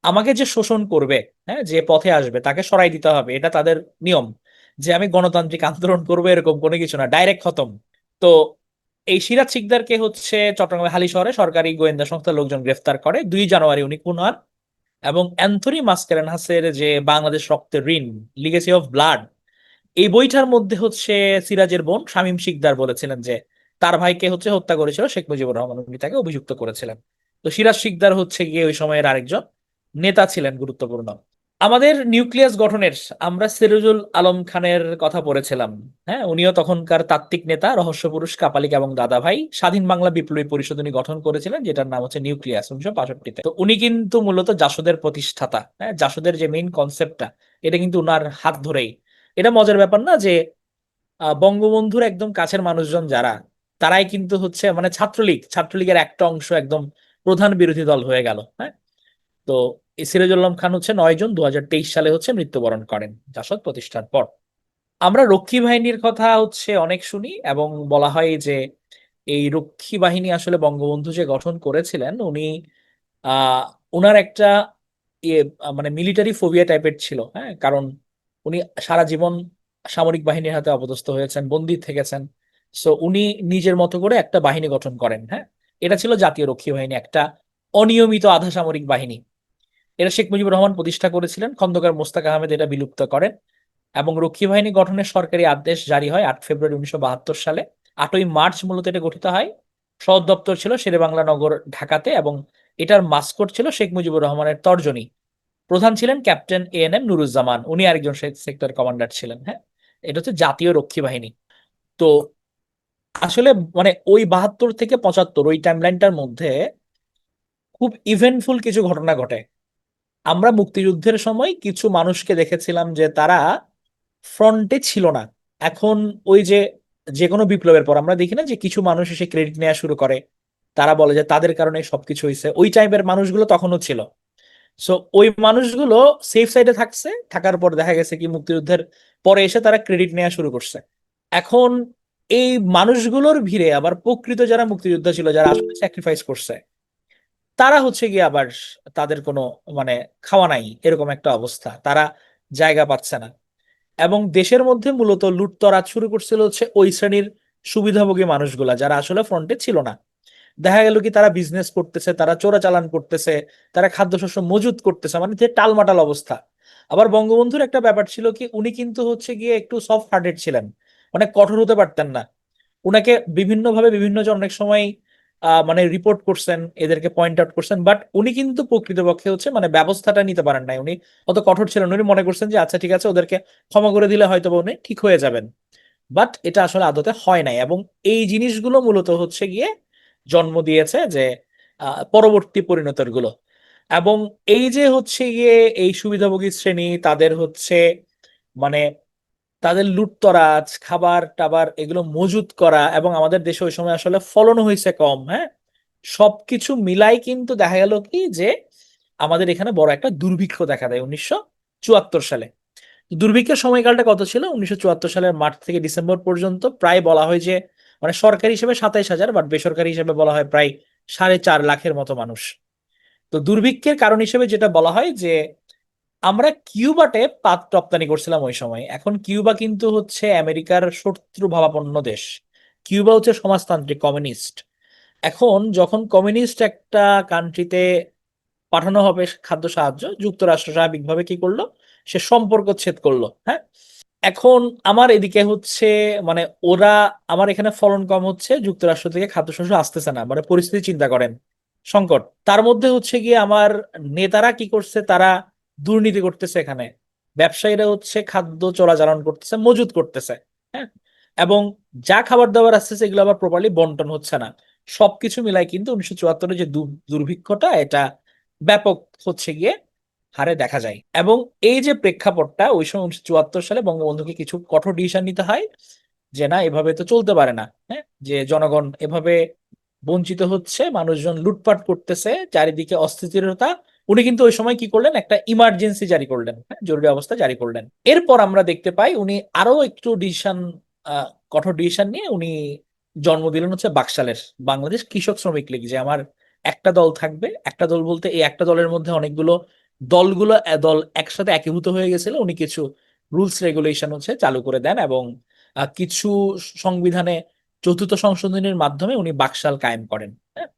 [SPEAKER 1] আমাকে যে শোষণ করবে, হ্যাঁ, যে পথে আসবে তাকে সরাই দিতে হবে, এটা তাদের নিয়ম। যে আমি গণতান্ত্রিক আন্দোলন করবো এরকম কোনো কিছু না, ডাইরেক্ট খতম। তো এই সিরাজ শিকদারকে হচ্ছে চট্টগ্রামের হালি শহরে সরকারি গোয়েন্দা সংস্থার লোকজন গ্রেফতার করে, 2 জানুয়ারি উনি খুন হন। এবং অ্যান্থনি মাসকেরেনহাসের যে বাংলাদেশ রক্তের ঋণ, লিগেসি অফ ব্লাড, এই বইটার মধ্যে হচ্ছে সিরাজের বোন শামীম শিকদার বলেছিলেন যে তার ভাইকে হচ্ছে হত্যা করেছিল শেখ মুজিবুর রহমান, উনি তাকে অভিযুক্ত করেছিলেন। তো সিরাজ শিকদার হচ্ছে গিয়ে ওই সময়ের আরেকজন নেতা ছিলেন গুরুত্বপূর্ণ। আমাদের নিউক্লিয়াস গঠনের আমরা সিরাজুল আলম খানের কথা পড়েছিলাম। হ্যাঁ, উনিও তখনকার তাত্ত্বিক নেতা, রহস্য পুরুষ, কাপালিক এবং দাদাভাই স্বাধীন বাংলা বিপ্লবী পরিষদ উনি গঠন করেছিলেন, যেটার নাম হচ্ছে নিউক্লিয়াস 1965-তে। তো উনি কিন্তু মূলত জাসদের প্রতিষ্ঠাতা। হ্যাঁ, জাসদের যে মেইন কনসেপ্টটা, এটা কিন্তু উনার হাত ধরেই। এটা মজার ব্যাপার না যে বঙ্গবন্ধুর একদম কাছের মানুষজন যারা, তারাই কিন্তু হচ্ছে মানে ছাত্রলীগের একটা অংশ একদম প্রধান বিরোধী দল হয়ে গেল। হ্যাঁ, তো এই সিরাজুল আলম খান হচ্ছে 9 জুন 2023 সালে হচ্ছে মৃত্যুবরণ করেন জাসদ প্রতিষ্ঠার পর। আমরা রক্ষী বাহিনীর কথা হচ্ছে অনেক শুনি এবং বলা হয় যে এই রক্ষী বাহিনী আসলে বঙ্গবন্ধু যে গঠন করেছিলেন উনি আহ ওনার একটা মানে মিলিটারি ফোবিয়া টাইপের ছিল। হ্যাঁ, কারণ উনি সারা জীবন সামরিক বাহিনীর হাতে অপদস্থ হয়েছেন, বন্দী থেকেছেন। সো উনি নিজের মতো করে একটা বাহিনী গঠন করেন। হ্যাঁ, এটা ছিল জাতীয় রক্ষী বাহিনী, একটা অনিয়মিত আধা সামরিক বাহিনী। এটা শেখ মুজিবুর রহমান প্রতিষ্ঠা করেছিলেন, খন্দকার মোস্তাক আহমেদ এটা বিলুপ্ত করেন এবং রক্ষী বাহিনী গঠনের সরকারি আদেশ জারি হয় 8 ফেব্রুয়ারি 1972 সালে। 8ই মার্চ মূলত এটা গঠিত হয়। সদর দপ্তর ছিল শেরেবাংলা নগর, ঢাকাতে, এবং এটার মাস্কট ছিল শেখ মুজিবুর রহমানের তর্জনী। প্রধান ছিলেন ক্যাপ্টেন এএনএম নুরুজ্জামান, উনি আরেকজন সেক্টর কমান্ডার ছিলেন। হ্যাঁ, এটা হচ্ছে জাতীয় রক্ষী বাহিনী। তো আসলে মানে ওই 72 থেকে 75 ওই টাইমলাইনটার মধ্যে খুব ইভেন্টফুল কিছু ঘটনা ঘটে। আমরা মুক্তিযুদ্ধের সময় কিছু মানুষকে দেখেছিলাম যে তারা ফ্রন্টে ছিল না। এখন ওই যে যে কোনো বিপ্লবের পর আমরা দেখি না যে কিছু মানুষ এসে ক্রেডিট নেওয়া শুরু করে, তারা বলে যে তাদের কারণে সবকিছু হয়েছে, ওই টাইপের মানুষগুলো তখনও ছিল। সো ওই মানুষগুলো সেফ সাইডে থাকার পর দেখা গেছে কি মুক্তিযুদ্ধের পরে এসে তারা ক্রেডিট নেওয়া শুরু করছে। এখন এই মানুষগুলোর ভিড়ে আবার প্রকৃত যারা মুক্তিযোদ্ধা ছিল, যারা আসলে স্যাক্রিফাইস করছে, তারা হচ্ছে গিয়ে আবার তাদের কোনো মানে খাওয়া নাই, এরকম একটা অবস্থা, তারা জায়গা পাচ্ছে না। এবং দেশের মধ্যে মূলত লুটতরাজ শুরু করছিল হচ্ছে ওই শ্রেণীর সুবিধাভোগী মানুষগুলা, যারা আসলে ফ্রন্টে ছিল না। দেখা গেল কি তারা বিজনেস করতেছে, তারা চোরাচালান করতেছে, তারা খাদ্যশস্য মজুত করতেছে, মানে যে টালমাটাল অবস্থা। আবার বঙ্গবন্ধুর একটা ব্যাপার ছিল কি, উনি কিন্তু হচ্ছে গিয়ে একটু সফট হার্টেড ছিলেন, মানে কঠোর হতে পারতেন না। উনাকে বিভিন্নভাবে বিভিন্ন জন অনেক সময় মানে রিপোর্ট করছেন, এদেরকে পয়েন্ট আউট করছেন, বাট উনি কিন্তু প্রকৃতপক্ষে হচ্ছে মানে ব্যবস্থাটা নিতে পারেন নাই। উনি অত কঠোর ছিলেন, উনি মনে করছেন যে আচ্ছা ঠিক আছে, ওদেরকে ক্ষমা করে দিলে হয়তো বা উনি ঠিক হয়ে যাবেন। বাট এটা আসলে আদতে হয় নাই, এবং এই জিনিসগুলো মূলত হচ্ছে গিয়ে জন্ম দিয়েছে যে পরবর্তী পরিণতির গুলো। এবং এই যে হচ্ছে গিয়ে এই সুবিধাভোগী শ্রেণী, তাদের হচ্ছে মানে তাদের লুটতরাজ, খাবার টাবার এগুলো মজুত করা, এবং আমাদের দেশে ওই সময় আসলে ফলনও হয়েছে কম। হ্যাঁ, সবকিছু মিলাই কিন্তু দেখা গেল কি যে আমাদের এখানে বড় একটা দুর্ভিক্ষ দেখা দেয় 1974 সালে। দুর্ভিক্ষের সময়কালটা কত ছিল? 1974 সালের মার্চ থেকে ডিসেম্বর পর্যন্ত প্রায় বলা হয় যে মানে সরকারি হিসেবে 27,000, বাট বেসরকারি হিসেবে বলা হয় প্রায় 4.5 লাখের মতো মানুষ। তো দুর্ভিক্ষের কারণ হিসেবে যেটা বলা হয় যে আমরা কিউবাতে পাট রপ্তানি করছিলাম ওই সময়। এখন কিউবা কিন্তু হচ্ছে আমেরিকার শত্রু ভাবাপন্ন দেশ। কিউবা হচ্ছে সমাজতান্ত্রিক কমিউনিস্ট। এখন যখন কমিউনিস্ট একটা কান্ট্রিতে পাঠানো হবে খাদ্য সাহায্য, যুক্তরাষ্ট্র স্বাভাবিকভাবে কি করলো, সে সম্পর্ক ছেদ করলো। হ্যাঁ, এখন আমার এদিকে হচ্ছে মানে ওরা, আমার এখানে ফলন কম হচ্ছে, যুক্তরাষ্ট্র থেকে খাদ্যশস্য আসতেছে না, মানে পরিস্থিতি চিন্তা করেন, সংকট। তার মধ্যে হচ্ছে গিয়ে আমার নেতারা কি করছে, তারা দুর্নীতি করতেছে এখানে, ব্যবসায়ীরা হচ্ছে খাদ্য চোরাচালান করতেছে, মজুত করতেছে। হ্যাঁ, এবং যা খাবার দাবার আসতেছে এগুলো আবার প্রপারলি বন্টন হচ্ছে না। সবকিছু মিলাই কিন্তু 1974 যে দুর্ভিক্ষটা, এটা ব্যাপক হচ্ছে গিয়ে হারে দেখা যায়। এবং এই যে প্রেক্ষাপটটা, ওই সময় 1974 সালে বঙ্গবন্ধুকে কিছু কঠোর ডিসিশন নিতে হয়, যে না এভাবে তো চলতে পারে না। হ্যাঁ, যে জনগণ এভাবে বঞ্চিত হচ্ছে, মানুষজন লুটপাট করতেছে, চারিদিকে অস্থিতিশীলতা। উনি কিন্তু ওই সময় কি করলেন, একটা ইমার্জেন্সি জারি করলেন, হ্যাঁ, জরুরি অবস্থা জারি করলেন। এরপর আমরা দেখতে পাই উনি আরো একটু ডিসিশন, কঠোর ডিসিশন নিয়ে উনি জন্ম দিলেন হচ্ছে বাকশালের বাংলাদেশ কৃষক শ্রমিক লীগ, যে আমার একটা দল থাকবে। একটা দল বলতে এই একটা দলের মধ্যে অনেকগুলো দল একসাথে একীভূত হয়ে গেছিল। উনি কিছু রুলস রেগুলেশন হচ্ছে চালু করে দেন, এবং কিছু সংবিধানে চতুর্থ সংশোধনীর মাধ্যমে উনি বাকশাল কায়েম করেন। হ্যাঁ,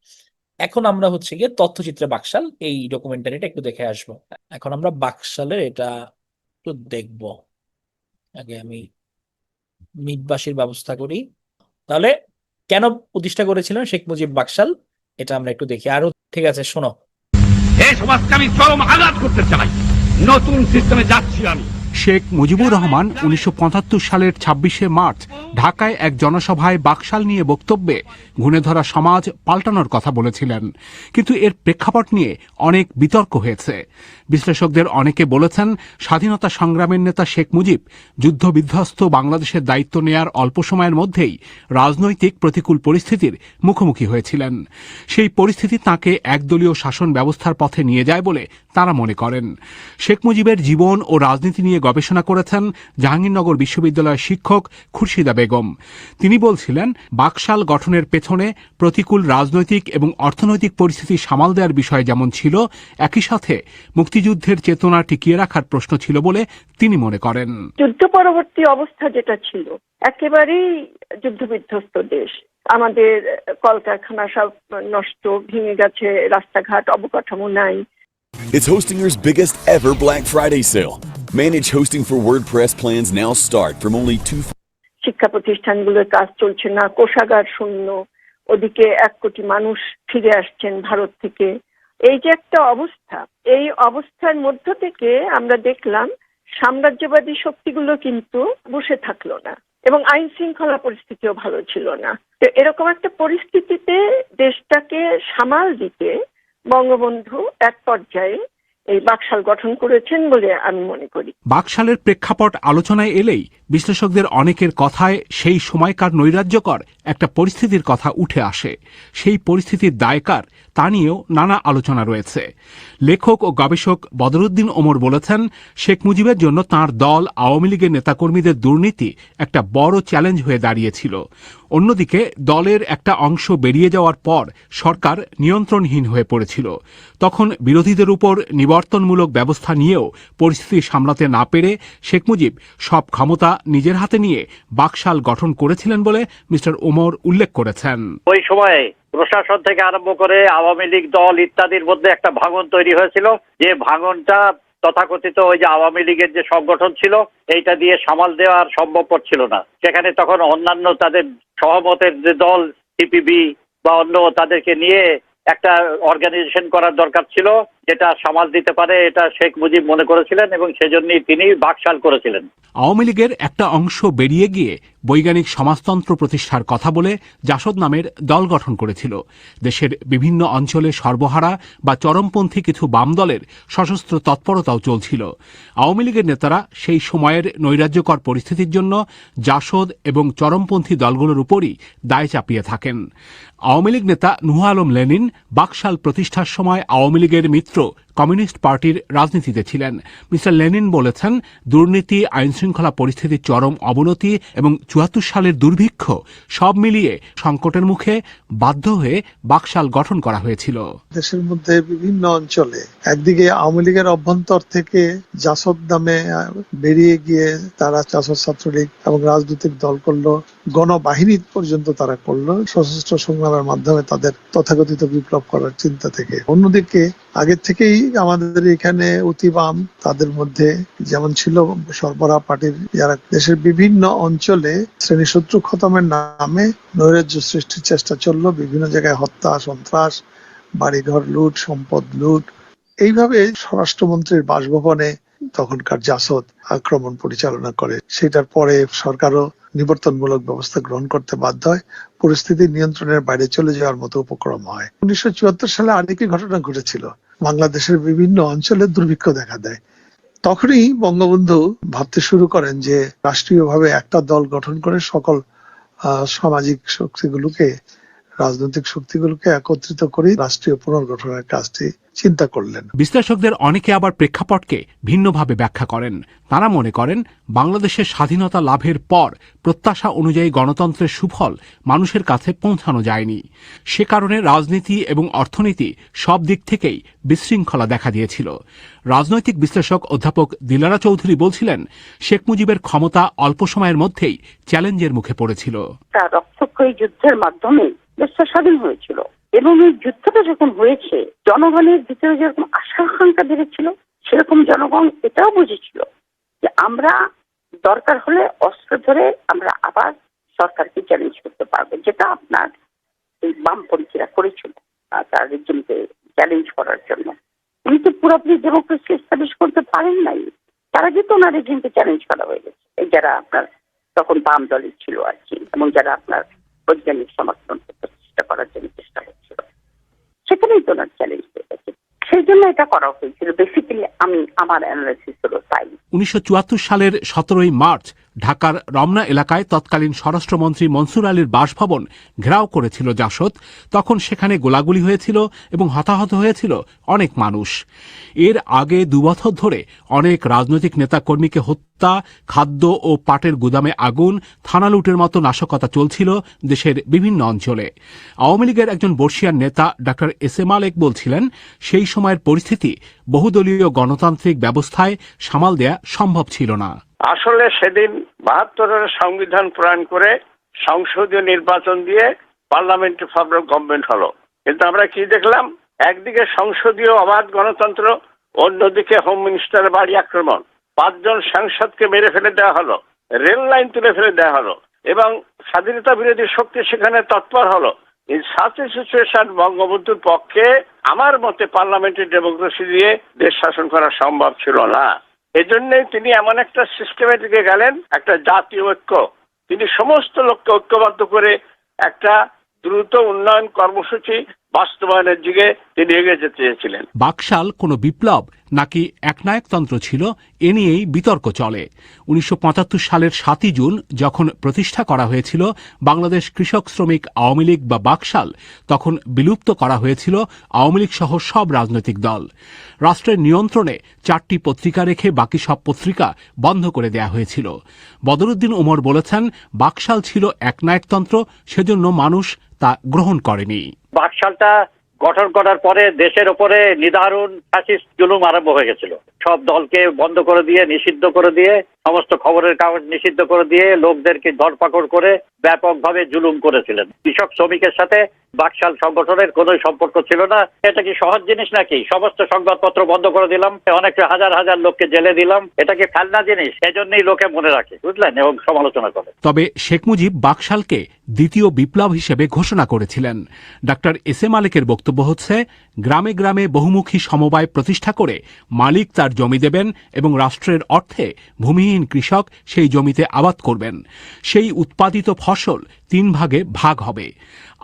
[SPEAKER 1] এখন আমরা হচ্ছে গিয়ে তথ্যচিত্রে বাকশাল এই ডকুমেন্টারিটা একটু দেখে আসবো। এখন আমরা বাকশালের এটা একটু দেখবো। আগে আমি মিটবাসীর ব্যবস্থা করি। তাহলে কেন প্রতিষ্ঠা করেছিলেন শেখ মুজিব বাকশাল, এটা আমরা একটু দেখি। আরো ঠিক আছে, শোনো।
[SPEAKER 4] এই সমাজকে আমি চরম আঘাত করতে চাই, নতুন সিস্টেমে যাচ্ছি আমি।
[SPEAKER 5] শেখ মুজিবুর রহমান 1975 সালের 26শে মার্চ ঢাকায় এক জনসভায় বাকশাল নিয়ে বক্তব্যে ঘুণে ধরা সমাজ পাল্টানোর কথা বলেছিলেন। কিন্তু এর প্রেক্ষাপট নিয়ে অনেক বিতর্ক হয়েছে। বিশ্লেষকদের অনেকে বলেছেন, স্বাধীনতা সংগ্রামের নেতা শেখ মুজিব যুদ্ধবিধ্বস্ত বাংলাদেশের দায়িত্ব নেয়ার অল্প সময়ের মধ্যেই রাজনৈতিক প্রতিকূল পরিস্থিতির মুখোমুখি হয়েছিলেন। সেই পরিস্থিতি তাঁকে একদলীয় শাসন ব্যবস্থার পথে নিয়ে যায় বলে তারা মনে করেন। শেখ মুজিবের জীবন ও রাজনীতি নিয়ে গবেষণা করেছেন জাহাঙ্গীরনগর বিশ্ববিদ্যালয়ের শিক্ষক খুরশিদা বেগম। তিনি বলছিলেন, বাকশাল গঠনের পেছনে প্রতিকূল রাজনৈতিক এবং অর্থনৈতিক পরিস্থিতি সামাল দেওয়ার বিষয় যেমন ছিল, একই সাথে মুক্তিযুদ্ধের চেতনা টিকিয়ে রাখার প্রশ্ন ছিল বলে তিনি মনে করেন।
[SPEAKER 6] যুদ্ধ পরবর্তী অবস্থা যেটা ছিল, একেবারেই যুদ্ধবিধ্বস্ত দেশ। আমাদের কলকারখানা সব নষ্ট, ভেঙে গেছে, রাস্তাঘাট অবকাঠামো নাই।
[SPEAKER 7] It's Hostinger's biggest ever Black Friday sale. Manage hosting for WordPress plans now start from only $2.
[SPEAKER 6] শিক্ষা প্রতিষ্ঠানগুলোর কাজ চলছে না, কোষাগার শূন্য, ওদিকে 1 কোটি মানুষ ফিরে আসছেন ভারত থেকে। এই যে একটা অবস্থা, এই অবস্থার মধ্য থেকে আমরা দেখলাম সাম্রাজ্যবাদী শক্তিগুলো কিন্তু বসে থাকলো না, এবং আইন শৃঙ্খলা পরিস্থিতিও ভালো ছিল না। তো এরকম একটা পরিস্থিতিতে দেশটাকে সামাল দিতে বঙ্গবন্ধু এক পর্যায়ে এই বাকশাল গঠন করেছেন বলে আমি মনে করি।
[SPEAKER 5] বাকশালের প্রেক্ষাপট আলোচনায় এলেই বিশ্লেষকদের অনেকের কথায় সেই সময়কার নৈরাজ্যকর একটা পরিস্থিতির কথা উঠে আসে। সেই পরিস্থিতির দায়কার তা নিয়েও নানা আলোচনা রয়েছে। লেখক ও গবেষক বদরুদ্দিন ওমর বলেছেন, শেখ মুজিবের জন্য তাঁর দল আওয়ামী লীগের নেতাকর্মীদের দুর্নীতি একটা বড় চ্যালেঞ্জ হয়ে দাঁড়িয়েছিল। অন্যদিকে দলের একটা অংশ বেরিয়ে যাওয়ার পর সরকার নিয়ন্ত্রণহীন হয়ে পড়েছিল। তখন বিরোধীদের উপর নিবর্তনমূলক ব্যবস্থা নিয়েও পরিস্থিতি সামলাতে না পেরে শেখ মুজিব সব ক্ষমতা নিজের হাতে নিয়ে বাকশাল গঠন করেছিলেন বলে মিস্টার ওমর উল্লেখ করেছেন।
[SPEAKER 8] ওই সময়ে প্রশাসন থেকে আরম্ভ করে আওয়ামী লীগ দল ইত্যাদির মধ্যে একটা ভাঙন তৈরি হয়েছিল, যে ভাঙনটা তথাকথিত ওই যে আওয়ামী লীগের যে সংগঠন ছিল, এইটা দিয়ে সামাল দেওয়া আর সম্ভবপর ছিল না। সেখানে তখন অন্যান্য তাদের সহমতের যে দল সিপিবি বা অন্য, তাদেরকে নিয়ে একটা অর্গানাইজেশন করার দরকার ছিল, যেটা সামাল দিতে পারে, এটা শেখ মুজিব মনে করেছিলেন, এবং সেজন্যই তিনি বাকশাল করেছিলেন।
[SPEAKER 5] আওয়ামী লীগের একটা অংশ বেরিয়ে গিয়ে বৈজ্ঞানিক সমাজতন্ত্র প্রতিষ্ঠার কথা বলে জাসদ নামের দল গঠন করেছিল। দেশের বিভিন্ন অঞ্চলে সর্বহারা বা চরমপন্থী কিছু বাম দলের সশস্ত্র তৎপরতাও চলছিল। আওয়ামী লীগের নেতারা সেই সময়ের নৈরাজ্যকর পরিস্থিতির জন্য জাসদ এবং চরমপন্থী দলগুলোর উপরই দায় চাপিয়ে থাকেন। আওয়ামী লীগ নেতা নুহ আলম লেনিন বাকশাল প্রতিষ্ঠার সময় আওয়ামী লীগের মিত্র কমিউনিস্ট পার্টির রাজনীতিতে ছিলেন। মিস্টার লেনিন বলেছেন, দুর্নীতি, আইনশৃঙ্খলা পরিস্থিতির চরম অবনতি এবং ৭৪ সালের দুর্ভিক্ষ সব মিলিয়ে সংকটের মুখে বাধ্য হয়ে বাকশাল গঠন করা হয়েছিল।
[SPEAKER 9] দেশের মধ্যে বিভিন্ন অঞ্চলে একদিকে আওয়ামী লীগের অভ্যন্তর থেকে জাসদ নামে বেরিয়ে গিয়ে তারা জাসদ ছাত্রলীগ এবং রাজনৈতিক দল করলো, গণবাহিনী পর্যন্ত তারা করলো সশস্ত্র সংগ্রামের মাধ্যমে তাদের তথাকথিত বিপ্লব করার চিন্তা থেকে। অন্যদিকে আগে থেকেই আমাদের এখানে অতিবাম তাদের মধ্যে যেমন ছিল সরবরাহ পার্টির, যারা দেশের বিভিন্ন অঞ্চলে শ্রেণীশত্রু খতমের নামে নৈরাজ্য সৃষ্টির চেষ্টা চললো, বিভিন্ন জায়গায় হত্যা, সন্ত্রাস, বাড়িঘর লুট, সম্পদ লুট। এইভাবে স্বরাষ্ট্রমন্ত্রীর বাসভবনে তখনকার জাসদ আক্রমণ পরিচালনা করে। সেটার পরে সরকারও নিবর্তনমূলক ব্যবস্থা গ্রহণ করতে বাধ্য হয়, পরিস্থিতি নিয়ন্ত্রণের বাইরে চলে যাওয়ার মতো উপক্রম হয়। 19৭৪ সালে আরেকটি ঘটনা ঘটেছিল, বাংলাদেশের বিভিন্ন অঞ্চলে দুর্ভিক্ষ দেখা দেয়। তখনই বঙ্গবন্ধু ভাবতে শুরু করেন যে রাষ্ট্রীয়ভাবে একটা দল গঠন করে সকল সামাজিক শক্তিগুলোকে, রাজনৈতিক শক্তিগুলোকে একত্রিত করে রাষ্ট্রীয় পুনর্গঠনের কাজটি চিন্তা করলেন।
[SPEAKER 5] বিশ্লেষকদের অনেকে আবার প্রেক্ষাপটকে ভিন্নভাবে ব্যাখ্যা করেন। তারা মনে করেন, বাংলাদেশের স্বাধীনতা লাভের পর প্রত্যাশা অনুযায়ী গণতন্ত্রের সুফল মানুষের কাছে পৌঁছানো যায়নি। সে কারণে রাজনীতি এবং অর্থনীতি সব দিক থেকেই বিশৃঙ্খলা দেখা দিয়েছিল। রাজনৈতিক বিশ্লেষক অধ্যাপক দিলারা চৌধুরী বলছিলেন, শেখ মুজিবের ক্ষমতা অল্প সময়ের মধ্যেই চ্যালেঞ্জের মুখে পড়েছিল।
[SPEAKER 6] রক্তক্ষয়ী যুদ্ধের মাধ্যমে দেশটা স্বাধীন হয়েছিল এবং এই যুদ্ধটা যখন হয়েছে, জনগণের ভিতরে যেরকম আশা আকাঙ্ক্ষা বেড়েছিল, সেরকম জনগণ এটাও বুঝেছিল যে আমরা দরকার হলে অস্ত্র ধরে আমরা আবার সরকারকে চ্যালেঞ্জ করতে পারবো, যেটা আপনার এই বামপন্থীরা করেছিল তার রিজিমকে চ্যালেঞ্জ করার জন্য। উনি তো পুরোপুরি ডেমোক্রেসি এস্টাবলিশ করতে পারেন নাই, তারা যেহেতু ওনার রিজিমকে চ্যালেঞ্জ করা হয়ে গেছে। এই যারা আপনার তখন বাম দলের ছিল আর কি, এবং যারা আপনার বৈজ্ঞানিক সমর্থন প্রতিষ্ঠা করার জন্য চেষ্টা হচ্ছিল, সেখানেই তো ওনার চ্যালেঞ্জ হয়ে গেছে। সেই জন্য এটা করা হয়েছিল। বেসিক্যালি আমার অ্যানালাইসিস হলো তাই।
[SPEAKER 5] 19৭৪ সালের 17 মার্চ ঢাকার রমনা এলাকায় তৎকালীন স্বরাষ্ট্রমন্ত্রী মনসুর আলীর বাসভবন ঘেরাও করেছিল জাসদ। তখন সেখানে গোলাগুলি হয়েছিল এবং হতাহত হয়েছিল অনেক মানুষ। এর আগে 2 বছর ধরে অনেক রাজনৈতিক নেতাকর্মীকে হত্যা, খাদ্য ও পাটের গুদামে আগুন, থানা লুটের মতো নাশকতা চলছিল দেশের বিভিন্ন অঞ্চলে। আওয়ামী লীগের একজন বর্ষিয়ান নেতা ডাক্তার এস এ মালেক বলছিলেন, সেই সময়ের পরিস্থিতি বহুদলীয় গণতান্ত্রিক ব্যবস্থায় সামাল দেয়া সম্ভব ছিল না।
[SPEAKER 10] আসলে সেদিন ৭২-এর সংবিধান প্রণয়ন করে সংসদীয় নির্বাচন দিয়ে পার্লামেন্টারি ফর্ম অফ গভর্নমেন্ট হলো, কিন্তু আমরা কি দেখলাম, একদিকে সংসদীয় অবাধ গণতন্ত্র, অন্যদিকে হোম মিনিস্টারের বাড়ি আক্রমণ, 5 জন সাংসদকে মেরে ফেলে দেওয়া হলো, রেল লাইন তুলে ফেলে দেওয়া হলো এবং স্বাধীনতা বিরোধী শক্তি সেখানে তৎপর হলো। ইন সাচ এ সিচুয়েশন বঙ্গবন্ধুর পক্ষে আমার মতে পার্লামেন্টারি ডেমোক্রেসি দিয়ে দেশ শাসন করা সম্ভব ছিল না। এজন্যই তিনি এমন একটা সিস্টেমের দিকে গেলেন, একটা জাতীয় ঐক্য। তিনি সমস্ত লোককে ঐক্যবদ্ধ করে একটা দ্রুত উন্নয়ন কর্মসূচি বাস্তবায়নের দিকে তিনি এগিয়ে যেতে চেয়েছিলেন।
[SPEAKER 5] বাকশাল কোনো বিপ্লব নাকি একনায়কতন্ত্র ছিল, এ নিয়েই বিতর্ক চলে। 1975 সালের 7 জুন যখন প্রতিষ্ঠা করা হয়েছিল বাংলাদেশ কৃষক শ্রমিক আওয়ামী লীগ বা বাকশাল, তখন বিলুপ্ত করা হয়েছিল আওয়ামী লীগ সহ সব রাজনৈতিক দল। রাষ্ট্রের নিয়ন্ত্রণে 4টি পত্রিকা রেখে বাকি সব পত্রিকা বন্ধ করে দেয়া হয়েছিল। বদরুদ্দিন ওমর বলেছেন, বাকশাল ছিল একনায়কতন্ত্র, সেজন্য মানুষ তা গ্রহণ করেনি।
[SPEAKER 8] বাকশালটা গঠন করার পরে দেশের উপরে নিদারুণ ফ্যাসিস্ট জুলুম আরম্ভ হয়ে গেছিল। সব দলকে বন্ধ করে দিয়ে, নিষিদ্ধ করে দিয়ে, সমস্ত খবরের কাগজ নিষিদ্ধ করে দিয়ে, লোকদেরকে ধরপাকড় করে ব্যাপকভাবে জুলুম করেছিলেন। কৃষক শ্রমিকের সাথে বাকশাল সংগঠনের কোনো সম্পর্ক ছিল না। এটা কি সহজ জিনিস নাকি? সমস্ত সংবাদপত্র বন্ধ করে দিলাম, অনেক হাজার হাজার লোককে জেলে দিলাম, এটা কি ফেলনা জিনিস? এজন্যই লোকে মনে রাখে, বুঝলেন, এবং সমালোচনা করে।
[SPEAKER 5] তবে শেখ মুজিব বাকশালকে দ্বিতীয় বিপ্লব হিসেবে ঘোষণা করেছিলেন। ডাক্তার এস এ মালিকের বক্তব্য হচ্ছে, গ্রামে গ্রামে বহুমুখী সমবায় প্রতিষ্ঠা করে মালিক তার জমি দেবেন এবং রাষ্ট্রের অর্থে ভূমিহীন কৃষক সেই জমিতে আবাদ করবেন। সেই উৎপাদিত ফসল 3 ভাগে ভাগ হবে।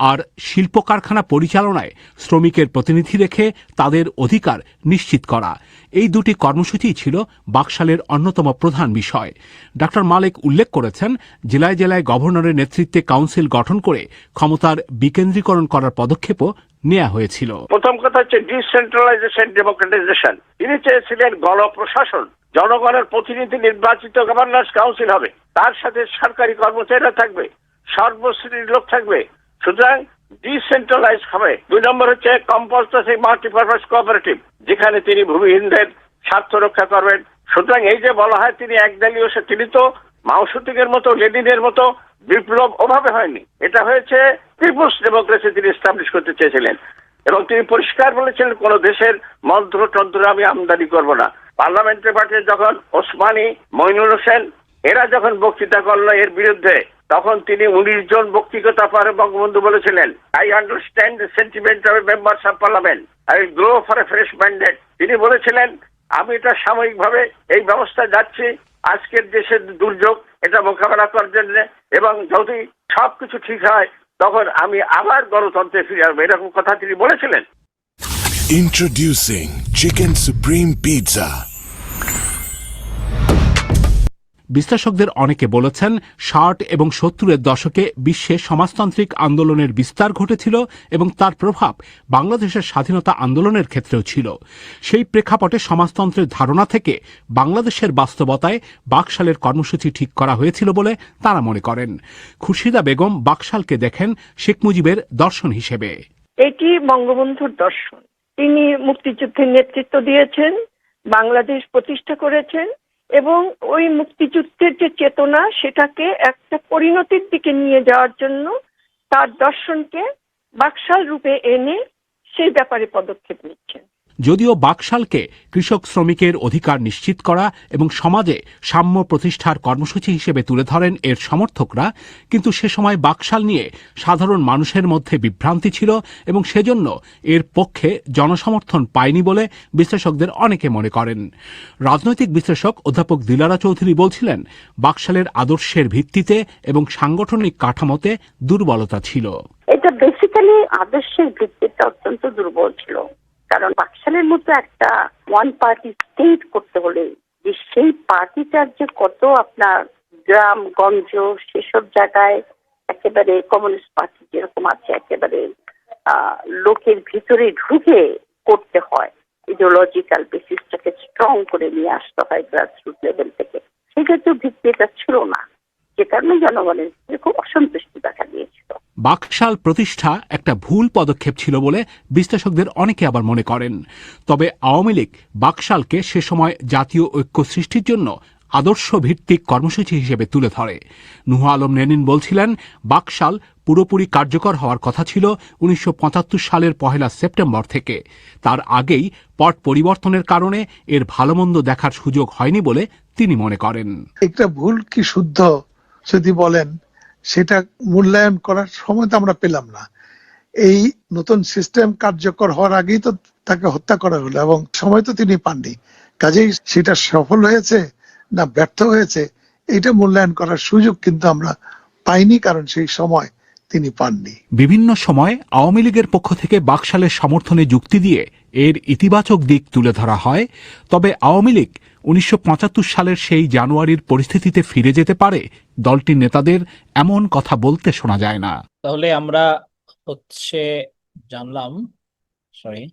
[SPEAKER 5] আর শিল্প কারখানা পরিচালনায় শ্রমিকের প্রতিনিধি রেখে তাদের অধিকার নিশ্চিত করা। এই দুটি কর্মসূচিই ছিল বাকশালের অন্যতম প্রধান বিষয়। ডক্টর মালিক উল্লেখ করেছেন, জেলায় জেলায় গভর্নরের নেতৃত্বে কাউন্সিল গঠন করে ক্ষমতার বিকেন্দ্রীকরণ করার পদক্ষেপও নেওয়া হয়েছিল।
[SPEAKER 10] প্রথম কথা হচ্ছে ডিসেন্ট্রালাইজেশন, ডেমোক্রেটাইজেশন। তিনি চেয়েছিলেন গণপ্রশাসন, জনগণের প্রতিনিধি নির্বাচিত গভর্নর্স কাউন্সিল হবে, তার সাথে সরকারি কর্মচারীরা থাকবে, সর্বশ্রেণীর লোক থাকবে, সুতরাং ডিসেন্ট্রালাইজ হবে। 2 নম্বর হচ্ছে কম্পালসারি মাল্টিপারপাস কোঅপারেটিভ, যেখানে তিনি ভূমিহীনদের স্বার্থ রক্ষা করবেন। সুতরাং এই যে বলা হয় তিনি একদলীয়, তিনি তো মাও সুতুং এর মতো, লেনিনের মতো বিপ্লব ওভাবে হয়নি, এটা হয়েছে পিপুলস ডেমোক্রেসি তিনি এস্টাবলিশ করতে চেয়েছিলেন। এবং তিনি পরিষ্কার বলেছিলেন কোন দেশের মন্ত্রতন্ত্র আমি আমদানি করব না। পার্লামেন্টে পাঠিয়ে যখন ওসমানী, মইনুল হোসেন এরা যখন বক্তৃতা করলো এর বিরুদ্ধে, তখন তিনি 19 জন ব্যক্তিগত পরে বঙ্গবন্ধু বলেছিলেন, I understand the sentiment of members of parliament, I grow for a fresh mandate. তিনি বলেছিলেন আমি এটা সাময়িকভাবে এই ব্যবস্থায় যাচ্ছি আজকের দেশের দুর্যোগ এটা মোকাবেলা করার জন্য, এবং যদি সবকিছু ঠিক হয় তখন আমি আবার গণতন্ত্রে ফিরে আসবো, এরকম কথা তিনি বলেছিলেন।
[SPEAKER 11] Introducing Chicken Supreme Pizza.
[SPEAKER 5] বিশ্লেষকদের অনেকে বলেছেন 60 এবং 70-এর দশকে বিশ্বে সমাজতান্ত্রিক আন্দোলনের বিস্তার ঘটেছিল এবং তার প্রভাব বাংলাদেশের স্বাধীনতা আন্দোলনের ক্ষেত্রেও ছিল। সেই প্রেক্ষাপটে সমাজতন্ত্রের ধারণা থেকে বাংলাদেশের বাস্তবতায় বাকশালের কর্মসূচি ঠিক করা হয়েছিল বলে তারা মনে করেন। খুরশিদা বেগম বাকশালকে দেখেন শেখ মুজিবের দর্শন হিসেবে।
[SPEAKER 6] এটি বঙ্গবন্ধুর দর্শন। তিনি মুক্তিযুদ্ধের নেতৃত্ব দিয়েছেন, বাংলাদেশ প্রতিষ্ঠা করেছেন এবং ওই মুক্তিযুদ্ধের যে চেতনা সেটাকে একটা পরিণতির দিকে নিয়ে যাওয়ার জন্য তার দর্শনকে বাকশাল রূপে এনে সেই ব্যাপারে পদক্ষেপ নিচ্ছেন।
[SPEAKER 5] যদিও বাকশালকে কৃষক শ্রমিকের অধিকার নিশ্চিত করা এবং সমাজে সাম্য প্রতিষ্ঠার কর্মসূচি হিসেবে তুলে ধরেন এর সমর্থকরা, কিন্তু সে সময় বাকশাল নিয়ে সাধারণ মানুষের মধ্যে বিভ্রান্তি ছিল এবং সেজন্য এর পক্ষে জনসমর্থন পায়নি বলে বিশ্লেষকদের অনেকে মনে করেন। রাজনৈতিক বিশ্লেষক অধ্যাপক দিলারা চৌধুরী বলছিলেন, বাকশালের আদর্শের ভিত্তিতে এবং সাংগঠনিক কাঠামোতে দুর্বলতা ছিল।
[SPEAKER 12] এটা বেসিক্যালি আদর্শের ভিত্তিতে অত্যন্ত দুর্বল ছিল, কারণ বাকশালের মতো একটা ওয়ান পার্টি স্টেট করতে হলে যে সেই পার্টিটার যে কত আপনার গ্রাম গঞ্জ সেসব জায়গায় একেবারে কমিউনিস্ট পার্টি যেরকম আছে একেবারে লোকের ভিতরে ঢুকে করতে হয়, ইডিওলজিক্যাল বেসিসটাকে স্ট্রং করে নিয়ে আসতে হয় গ্রাসরুট লেভেল থেকে, সেটা তো ভিত্তিটা ছিল না, যে কারণে জনগণের খুব অসন্তুষ্টি দেখা দিয়েছিল।
[SPEAKER 5] বাকশাল প্রতিষ্ঠা একটা ভুল পদক্ষেপ ছিল বলে বিশ্লেষকদের অনেকে আবার মনে করেন। তবে আওয়ামী লীগ বাকশালকে সে সময় জাতীয় ঐক্য সৃষ্টির জন্য আদর্শ ভিত্তিক কর্মসূচি হিসেবে তুলে ধরে। নুহ আলম নেনিন বলছিলেন, বাকশাল পুরোপুরি কার্যকর হওয়ার কথা ছিল 1975 সালের 1 সেপ্টেম্বর থেকে। তার আগেই পট পরিবর্তনের কারণে এর ভালোমন্দ দেখার সুযোগ হয়নি বলে তিনি মনে করেন।
[SPEAKER 9] একটা ভুল কি শুদ্ধ যদি বলেন, সেটা মূল্যায়ন করার সময় তো আমরা পেলাম না। এই নতুন সিস্টেম কার্যকর হওয়ার আগেই তো তাকে হত্যা করা হলো এবং সময় তো তিনি পাননি। কাজেই সেটা সফল হয়েছে না ব্যর্থ হয়েছে এটা মূল্যায়ন করার সুযোগ কিন্তু আমরা পাইনি, কারণ সেই সময় তিনি পাননি।
[SPEAKER 5] বিভিন্ন সময় আওয়ামী লীগের পক্ষ থেকে বাকশালের সমর্থনে যুক্তি দিয়ে এর ইতিবাচক দিক তুলে ধরা হয়। তবে আওয়ামী লীগ 1975 সালের সেই জানুয়ারির পরিস্থিতিতে ফিরে যেতে পারে দলটির নেতাদের এমন কথা বলতে শোনা যায় না।
[SPEAKER 1] তাহলে আমরা হচ্ছে জানলাম, সরি